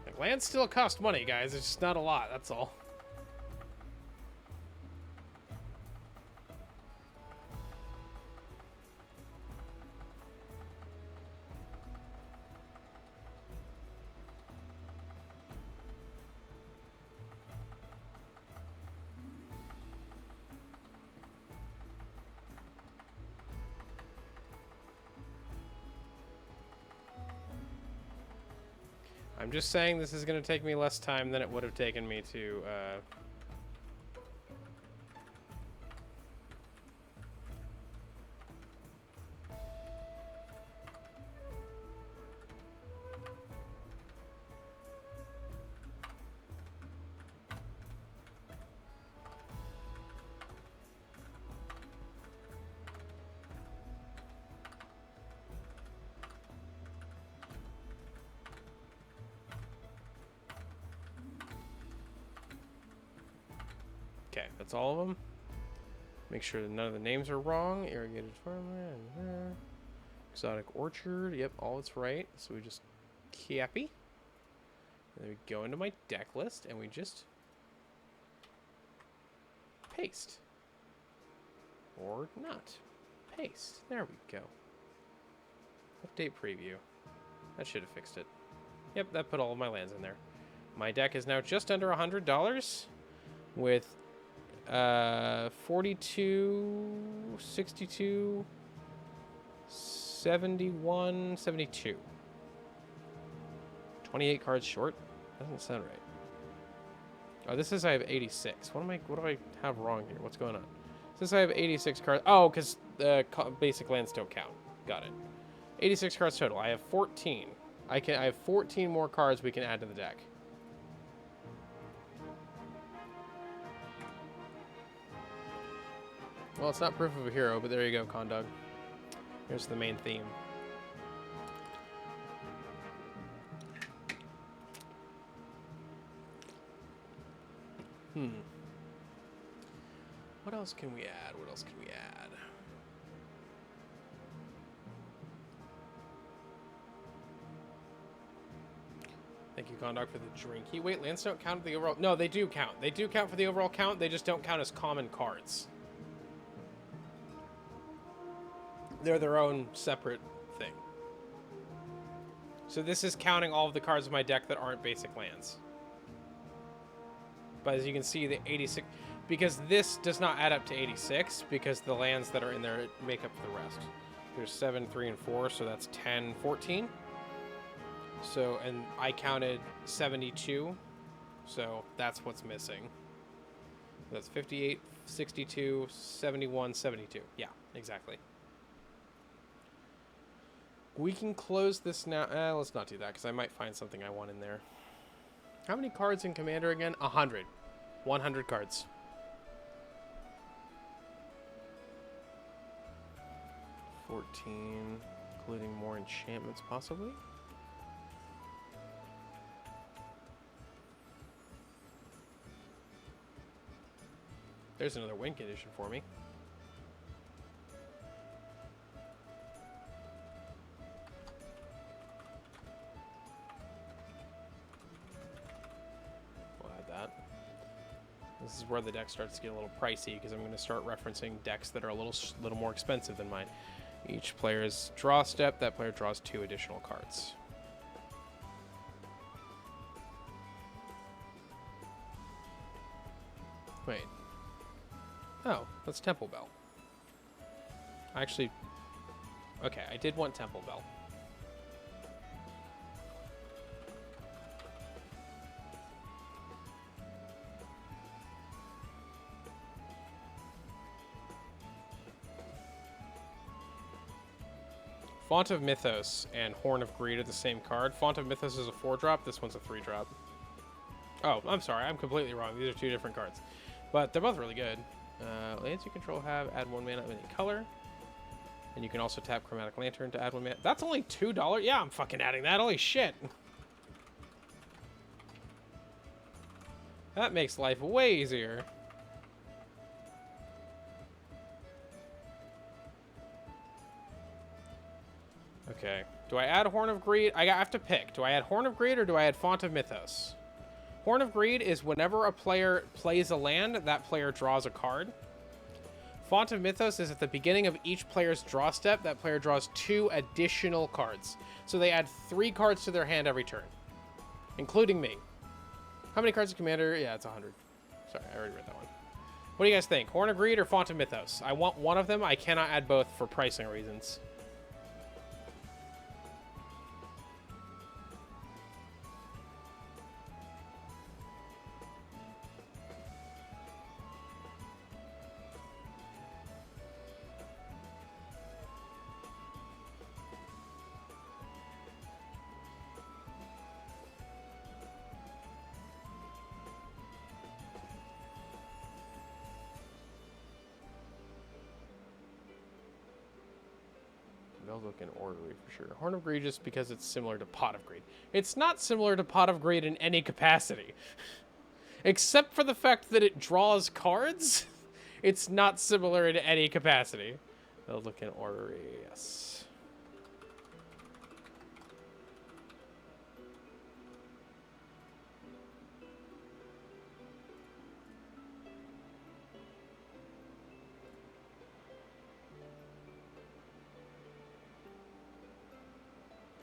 Like, lands still cost money, guys. It's just not a lot, that's all. I'm just saying this is going to take me less time than it would have taken me to, Okay, that's all of them. Make sure that none of the names are wrong. Irrigated farmland. Exotic orchard. Yep, all it's right. So we just copy. And then we go into my deck list and we just paste. Or not. Paste. There we go. Update preview. That should have fixed it. Yep, that put all of my lands in there. My deck is now just under $100 with 42, 62, 71, 72. 28 cards short? Doesn't sound right. Oh, this says I have 86. What do I have wrong here? What's going on? It says I have 86 cards. Oh, because basic lands don't count. Got it. 86 cards total. I have 14. I have 14 more cards we can add to the deck. Well, it's not proof of a hero, but there you go, Condog. Here's the main theme. What else can we add? What else can we add? Thank you, Gondok, for the drinky. Wait, lands don't count for the overall... No, they do count. They do count for the overall count. They just don't count as common cards. They're their own separate thing. So this is counting all of the cards in my deck that aren't basic lands. But as you can see, the 86... Because this does not add up to 86, because the lands that are in there make up the rest. There's 7, 3, and 4, so that's 10, 14. So, and I counted 72, so that's what's missing. That's 58, 62, 71, 72. Yeah, exactly. We can close this now. Let's not do that, because I might find something I want in there. How many cards in Commander again? 100. 100 cards. Including more enchantments, possibly? There's another win condition for me. We'll add that. This is where the deck starts to get a little pricey, because I'm going to start referencing decks that are a little more expensive than mine. Each player's draw step, that player draws 2 additional cards. Wait. Oh, that's Temple Bell. Actually, okay, I did want Temple Bell. Font of Mythos and Horn of Greed are the same card. Font of Mythos is a 4-drop. This one's a 3-drop. Oh, I'm sorry. I'm completely wrong. These are 2 different cards. But they're both really good. Lands you control have add 1 mana of any color. And you can also tap Chromatic Lantern to add 1 mana. That's only $2? Yeah, I'm fucking adding that. Holy shit. That makes life way easier. Okay. Do I add Horn of Greed? I have to pick. Do I add Horn of Greed or do I add Font of Mythos? Horn of Greed is whenever a player plays a land, that player draws a card. Font of Mythos is at the beginning of each player's draw step, that player draws 2 additional cards. So they add 3 cards to their hand every turn, including me. How many cards in Commander? Yeah, it's 100. Sorry, I already read that one. What do you guys think? Horn of Greed or Font of Mythos? I want one of them. I cannot add both for pricing reasons. They'll look in orderly for sure. Horn of Greed just because it's similar to Pot of Greed. It's not similar to Pot of Greed in any capacity. Except for the fact that it draws cards. It's not similar in any capacity. Build look in order, yes.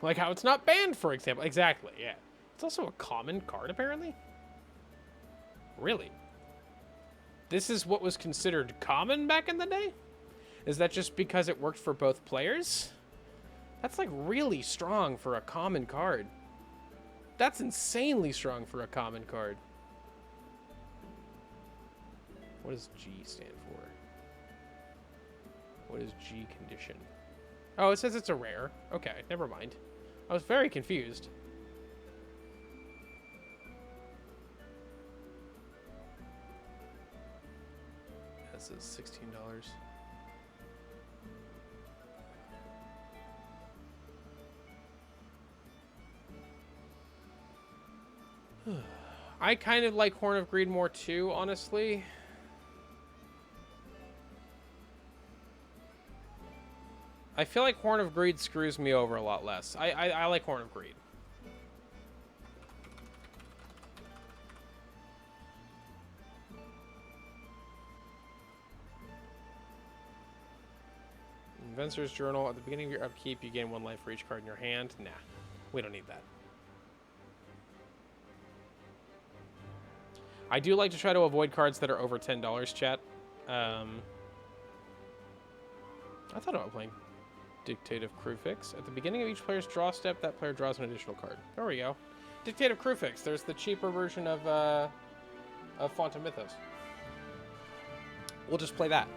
Like how it's not banned, for example. Exactly, yeah. It's also a common card, apparently. Really? This is what was considered common back in the day? Is that just because it worked for both players? That's like really strong for a common card. That's insanely strong for a common card. What does G stand for? What is G condition? Oh, it says it's a rare. Okay, never mind. I was very confused. This is $16. I kind of like Horn of Greed more too, honestly. I feel like Horn of Greed screws me over a lot less. I like Horn of Greed. Inventor's Journal. At the beginning of your upkeep, you gain 1 life for each card in your hand. Nah, we don't need that. I do like to try to avoid cards that are over $10, chat. I thought about playing Dictative Crewfix. At the beginning of each player's draw step, that player draws an additional card. There we go. Dictative Crewfix. There's the cheaper version of Font of Mythos. We'll just play that.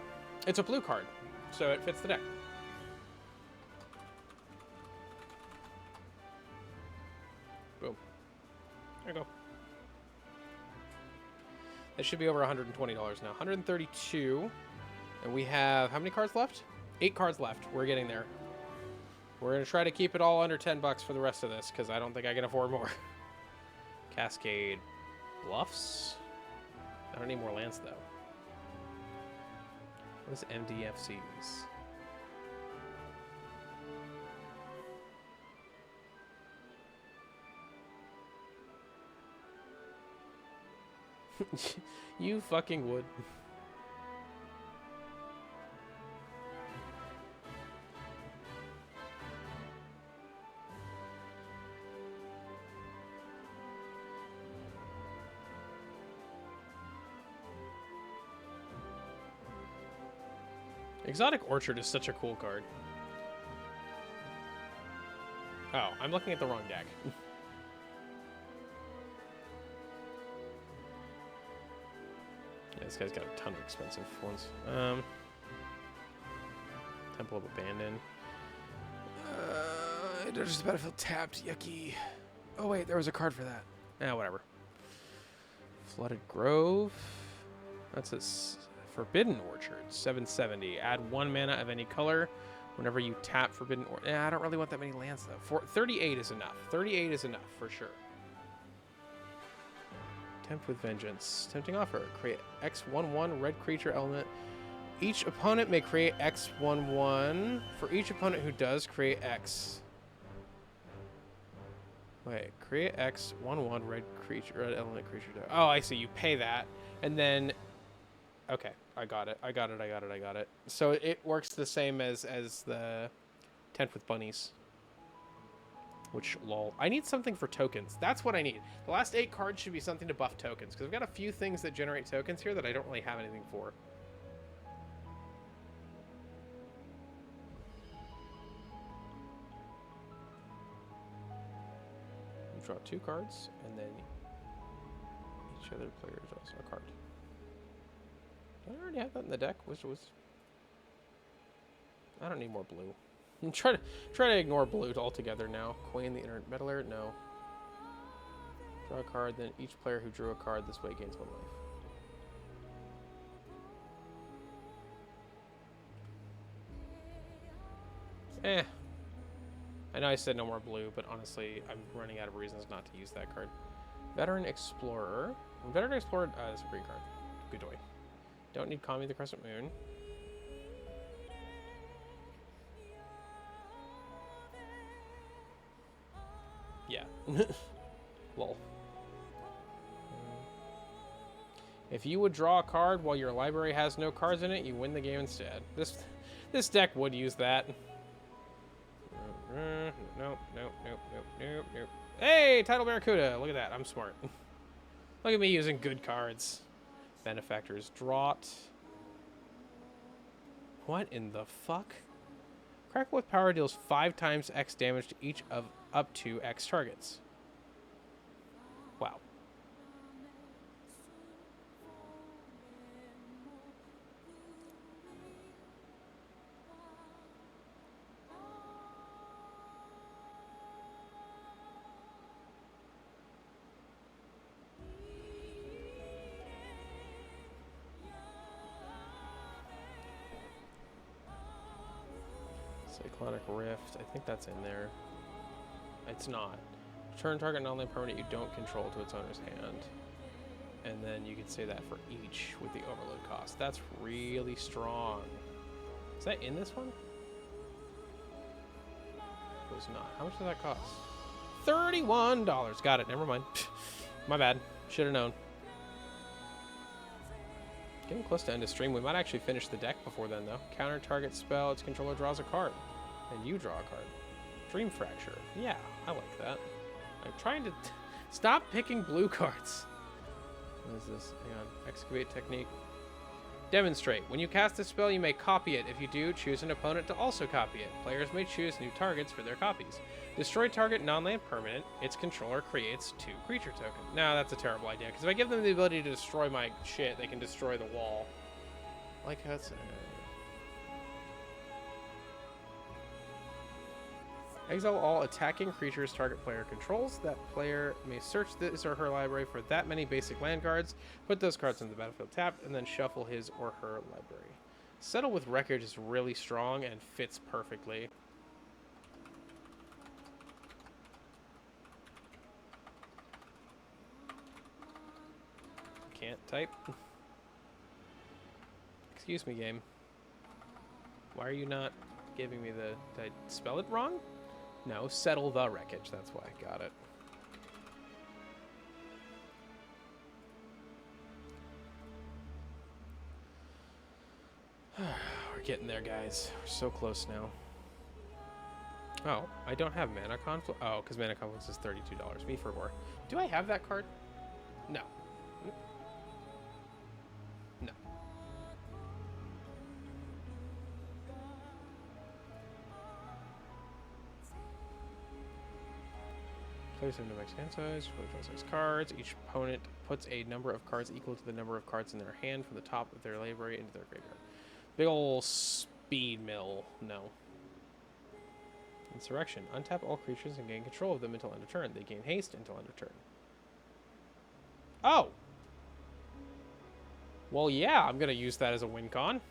It's a blue card, so it fits the deck. Boom. There you go. It should be over $120 now. 132. And we have how many cards left? 8 cards left. We're getting there. We're going to try to keep it all under $10 for the rest of this, because I don't think I can afford more. Cascade Bluffs? I don't need more lands, though. What is MDFCs? You fucking would. Exotic Orchard is such a cool card. Oh, I'm looking at the wrong deck. Yeah, this guy's got a ton of expensive ones. Temple of Abandon. Just Battlefield tapped. Yucky. Oh, wait, there was a card for that. Whatever. Flooded Grove. That's a Forbidden Orchard. 770. Add 1 mana of any color whenever you tap Forbidden Orchard. I don't really want that many lands, though. 38 is enough. 38 is enough, for sure. Tempt with Vengeance. Tempting offer. Create X11 red creature element. Each opponent may create X11. For each opponent who does, create X. Wait, create X11 red element creature. Oh, I see. You pay that. And then... Okay, I got it. I got it. So it works the same as the Tent with Bunnies. Which, lol. I need something for tokens. That's what I need. The last 8 cards should be something to buff tokens, because I've got a few things that generate tokens here that I don't really have anything for. You draw 2 cards, and then each other player draws a card. Did I already have that in the deck? Which was... I don't need more blue. I'm trying to ignore blue altogether now. Queen the Inner Meddler? No. Draw a card, then each player who drew a card this way gains 1 life. I know I said no more blue, but honestly, I'm running out of reasons not to use that card. Veteran Explorer. Veteran Explorer is a green card. Good boy. Don't need Call Me the Crescent Moon. Yeah. Lol. If you would draw a card while your library has no cards in it, you win the game instead. This deck would use that. Nope, nope, nope, nope, nope, nope. Hey, Tidal Barracuda! Look at that, I'm smart. Look at me using good cards. Benefactor's Draught. What in the fuck? Crackle with Power deals 5 times X damage to each of up to X targets. Wow. Cyclonic Rift, I think that's in there. It's not. Turn target non-land permanent you don't control to its owner's hand. And then you can say that for each with the overload cost. That's really strong. Is that in this one? It was not. How much does that cost? $31. Got it. Never mind. My bad. Should have known. Getting close to end of stream. We might actually finish the deck before then, though. Counter target spell. Its controller draws a card. And you draw a card. Dream Fracture. Yeah, I like that. I'm trying to... Stop picking blue cards. What is this? Hang on. Excavate technique. Demonstrate. When you cast a spell, you may copy it. If you do, choose an opponent to also copy it. Players may choose new targets for their copies. Destroy target non-land permanent. Its controller creates 2 creature tokens. No, that's a terrible idea, because if I give them the ability to destroy my shit, they can destroy the wall. Like how it's... Exile all attacking creatures target player controls. That player may search his or her library for that many basic land cards, put those cards on the battlefield tapped, and then shuffle his or her library. Settle with Wreckage is really strong and fits perfectly. Can't type. Excuse me, game. Why are you not giving me the... Did I spell it wrong? No, settle the wreckage. That's why I got it. We're getting there, guys. We're so close now. Oh, I don't have Mana Conflict. Oh, because Mana Conflict is $32. Me for more. Do I have that card? No. No. Players have no max hand size. Play draw 6 cards. Each opponent puts a number of cards equal to the number of cards in their hand from the top of their library into their graveyard. Big ol' speed mill. No. Insurrection. Untap all creatures and gain control of them until end of turn. They gain haste until end of turn. Oh! Well, yeah, I'm going to use that as a win con.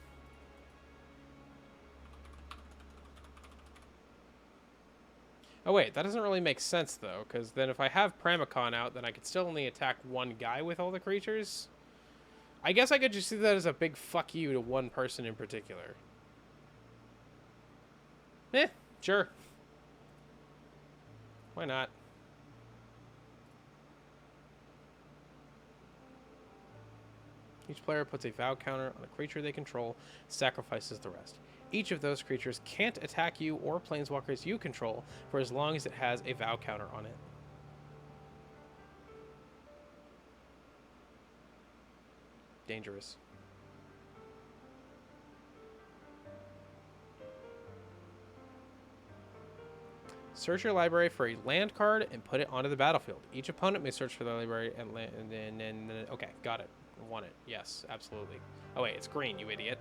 Oh, wait, that doesn't really make sense, though, because then if I have Pramicon out, then I could still only attack one guy with all the creatures. I guess I could just see that as a big fuck you to one person in particular. Eh, sure. Why not? Each player puts a vow counter on a creature they control, sacrifices the rest. Each of those creatures can't attack you or planeswalkers you control for as long as it has a vow counter on it. Dangerous. Search your library for a land card and put it onto the battlefield. Each opponent may search for their library and land, and then okay, got it. Want it. Yes, absolutely. Oh wait, it's green, you idiot.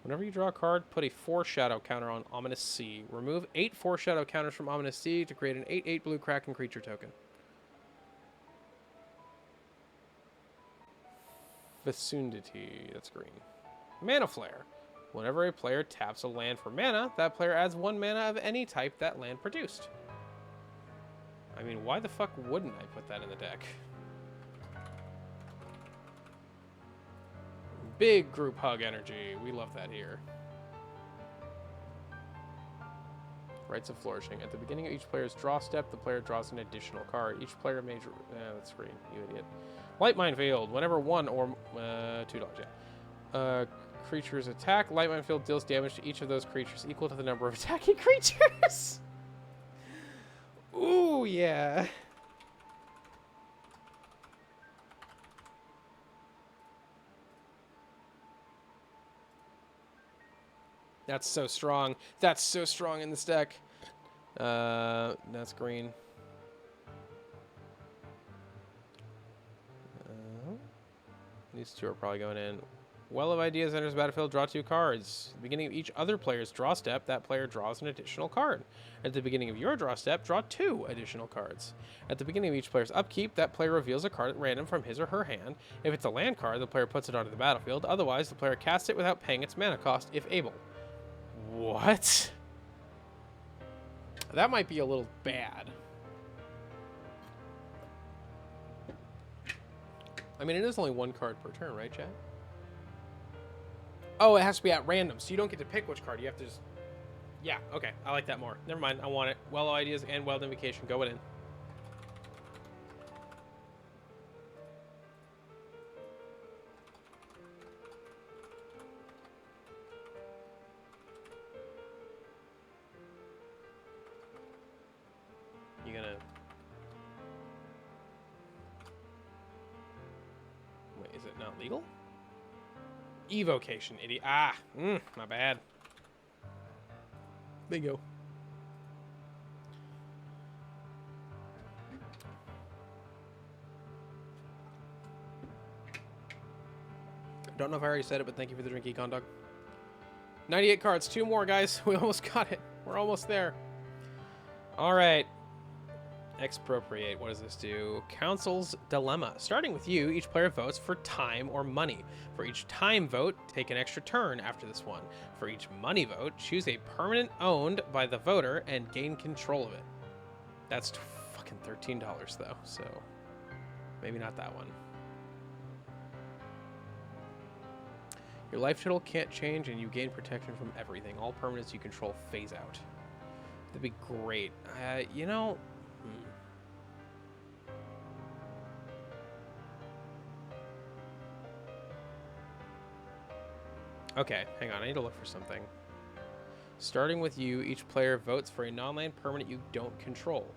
Whenever you draw a card, put a 4-shadow counter on Ominous Sea. Remove 8 4-shadow counters from Ominous Sea to create an 8/8 blue Kraken creature token. Fecundity, that's green. Mana Flare. Whenever a player taps a land for mana, that player adds 1 mana of any type that land produced. I mean, why the fuck wouldn't I put that in the deck? Big group hug energy. We love that here. Rites of Flourishing. At the beginning of each player's draw step, the player draws an additional card. Each player may... that's green, you idiot. Light Minefield. Whenever one or... $2, yeah. Creatures attack. Light Minefield deals damage to each of those creatures equal to the number of attacking creatures. Ooh, yeah. That's so strong. That's so strong in this deck. That's green. These two are probably going in. Well of Ideas enters the battlefield, draw 2 cards. At the beginning of each other player's draw step, that player draws an additional card. At the beginning of your draw step, draw 2 additional cards. At the beginning of each player's upkeep, that player reveals a card at random from his or her hand. If it's a land card, the player puts it onto the battlefield. Otherwise, the player casts it without paying its mana cost, if able. What? That might be a little bad. I mean, it is only 1 card per turn, right, Chad? Oh, it has to be at random, so you don't get to pick which card. You have to just... Yeah, okay. I like that more. Never mind. I want it. Well Ideas and Wild Invocation. Go in. You gonna... Wait, is it not legal? Evocation, idiot. Ah, my bad. Bingo. Don't know if I already said it, but thank you for the drink, Econ Dog. 98 cards, 2 more, guys. We almost got it. We're almost there. All right. Expropriate. What does this do? Council's Dilemma. Starting with you, each player votes for time or money. For each time vote, take an extra turn after this one. For each money vote, choose a permanent owned by the voter and gain control of it. That's fucking $13 though, so maybe not that one. Your life total can't change and you gain protection from everything. All permanents you control phase out. That'd be great. You know... Okay, hang on. I need to look for something. Starting with you, each player votes for a non-land permanent you don't control.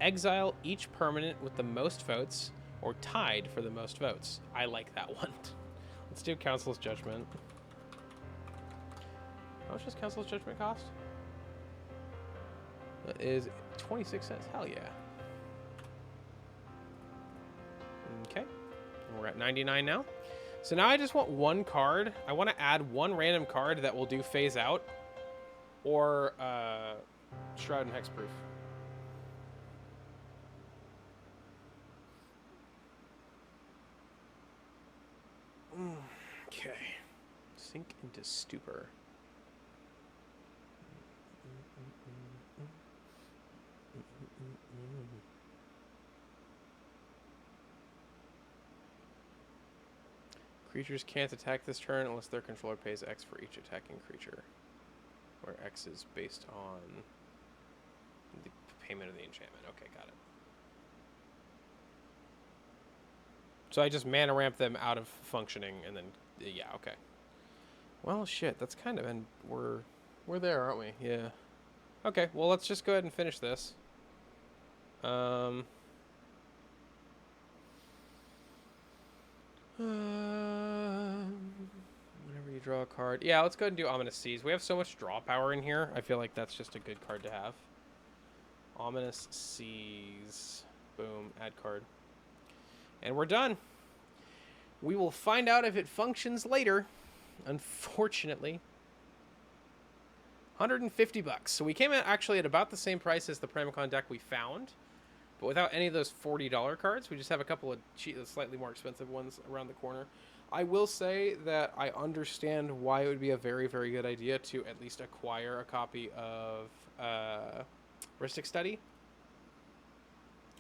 Exile each permanent with the most votes, or tied for the most votes. I like that one. Let's do Council's Judgment. How much does Council's Judgment cost? That is 26 cents. Hell yeah. Okay. And we're at 99 now. So now I just want 1 card. I want to add 1 random card that will do phase out or Shroud and Hexproof. Okay. Sink into stupor. Creatures can't attack this turn unless their controller pays X for each attacking creature, where X is based on the payment of the enchantment. Okay, got it. So I just mana ramp them out of functioning, and then yeah, okay. Well, shit, that's kind of, and we're there, aren't we? Yeah. Okay, well let's just go ahead and finish this. Whenever you draw a card. Yeah, let's go ahead and do Ominous Seas. We have so much draw power in here. I feel like that's just a good card to have. Ominous Seas. Boom. Add card. And we're done. We will find out if it functions later. Unfortunately. 150 bucks. So we came in actually at about the same price as the Primacon deck we found. But without any of those $40 cards, we just have a couple of slightly more expensive ones around the corner. I will say that I understand why it would be a very, very good idea to at least acquire a copy of Ristic Study.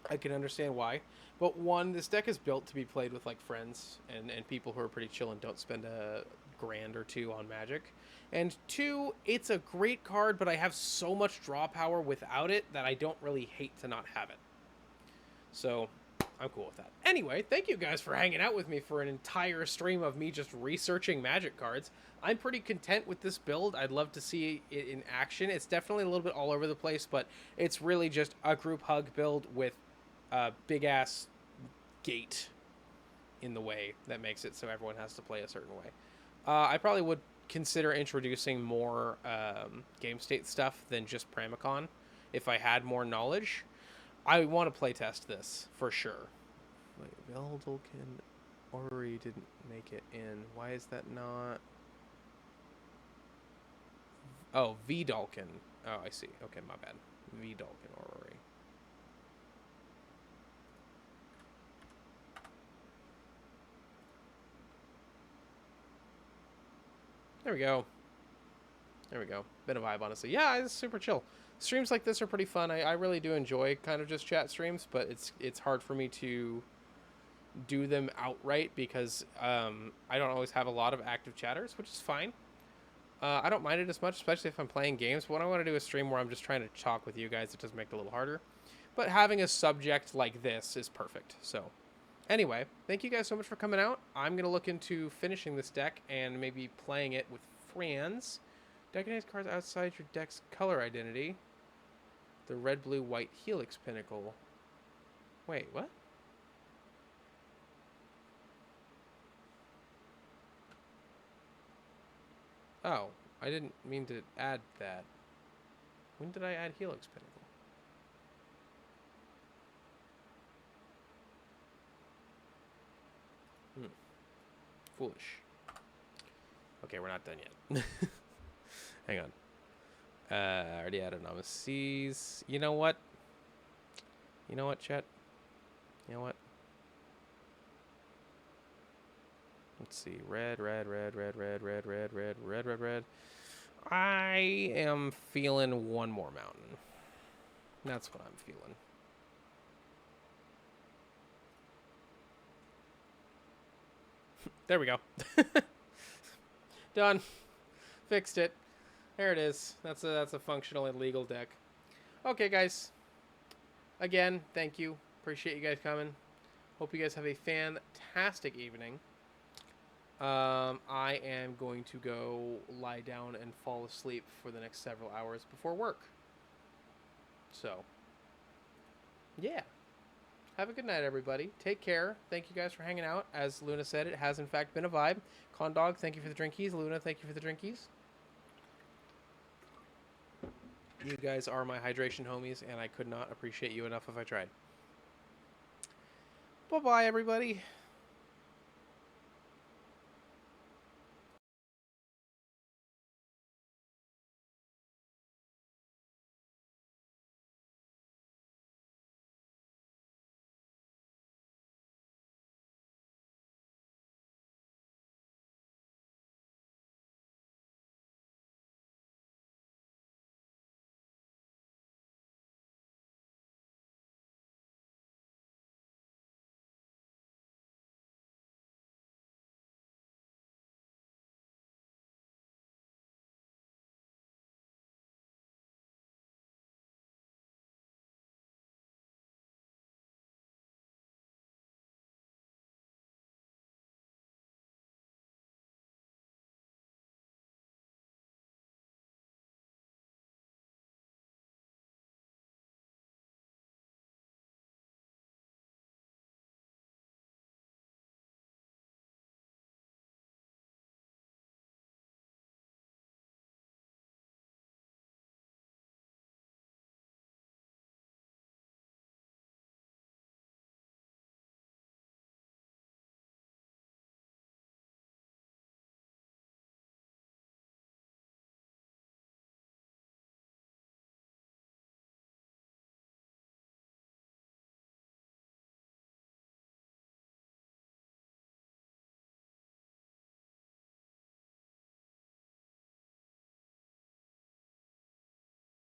I can understand why. But one, this deck is built to be played with like friends and people who are pretty chill and don't spend a grand or two on Magic. And two, it's a great card, but I have so much draw power without it that I don't really hate to not have it. So I'm cool with that. Anyway, thank you guys for hanging out with me for an entire stream of me just researching Magic cards. I'm pretty content with this build. I'd love to see it in action. It's definitely a little bit all over the place, but it's really just a group hug build with a big-ass gate in the way that makes it so everyone has to play a certain way. I probably would consider introducing more game state stuff than just Pramicon if I had more knowledge. I want to playtest this for sure. Wait, Veldulkin Orrery didn't make it in. Why is that not? Oh, Vidalkin. Oh, I see. Okay, my bad. Vidalkin Orrery. There we go. There we go. Been a vibe, honestly. Yeah, it's super chill. Streams like this are pretty fun. I really do enjoy kind of just chat streams, but it's hard for me to do them outright because I don't always have a lot of active chatters, which is fine. I don't mind it as much, especially if I'm playing games. But when I want to do a stream where I'm just trying to talk with you guys, it does make it a little harder. But having a subject like this is perfect. So anyway, thank you guys so much for coming out. I'm going to look into finishing this deck and maybe playing it with friends. Decorated cards outside your deck's color identity. The red, blue, white Helix Pinnacle. Wait, what? Oh, I didn't mean to add that. When did I add Helix Pinnacle? Foolish. Okay, we're not done yet. Hang on. I already added Novices. You know what? You know what, chat? You know what? Let's see. Red, red, red, red, red, red, red, red, red, red, red. I am feeling one more mountain. That's what I'm feeling. There we go. Done. Fixed it. There it is. That's a functional and legal deck. Okay, guys. Again, thank you. Appreciate you guys coming. Hope you guys have a fantastic evening. I am going to go lie down and fall asleep for the next several hours before work. So, yeah. Have a good night, everybody. Take care. Thank you guys for hanging out. As Luna said, it has in fact been a vibe. Condog, thank you for the drinkies. Luna, thank you for the drinkies. You guys are my hydration homies, and I could not appreciate you enough if I tried. Bye-bye, everybody.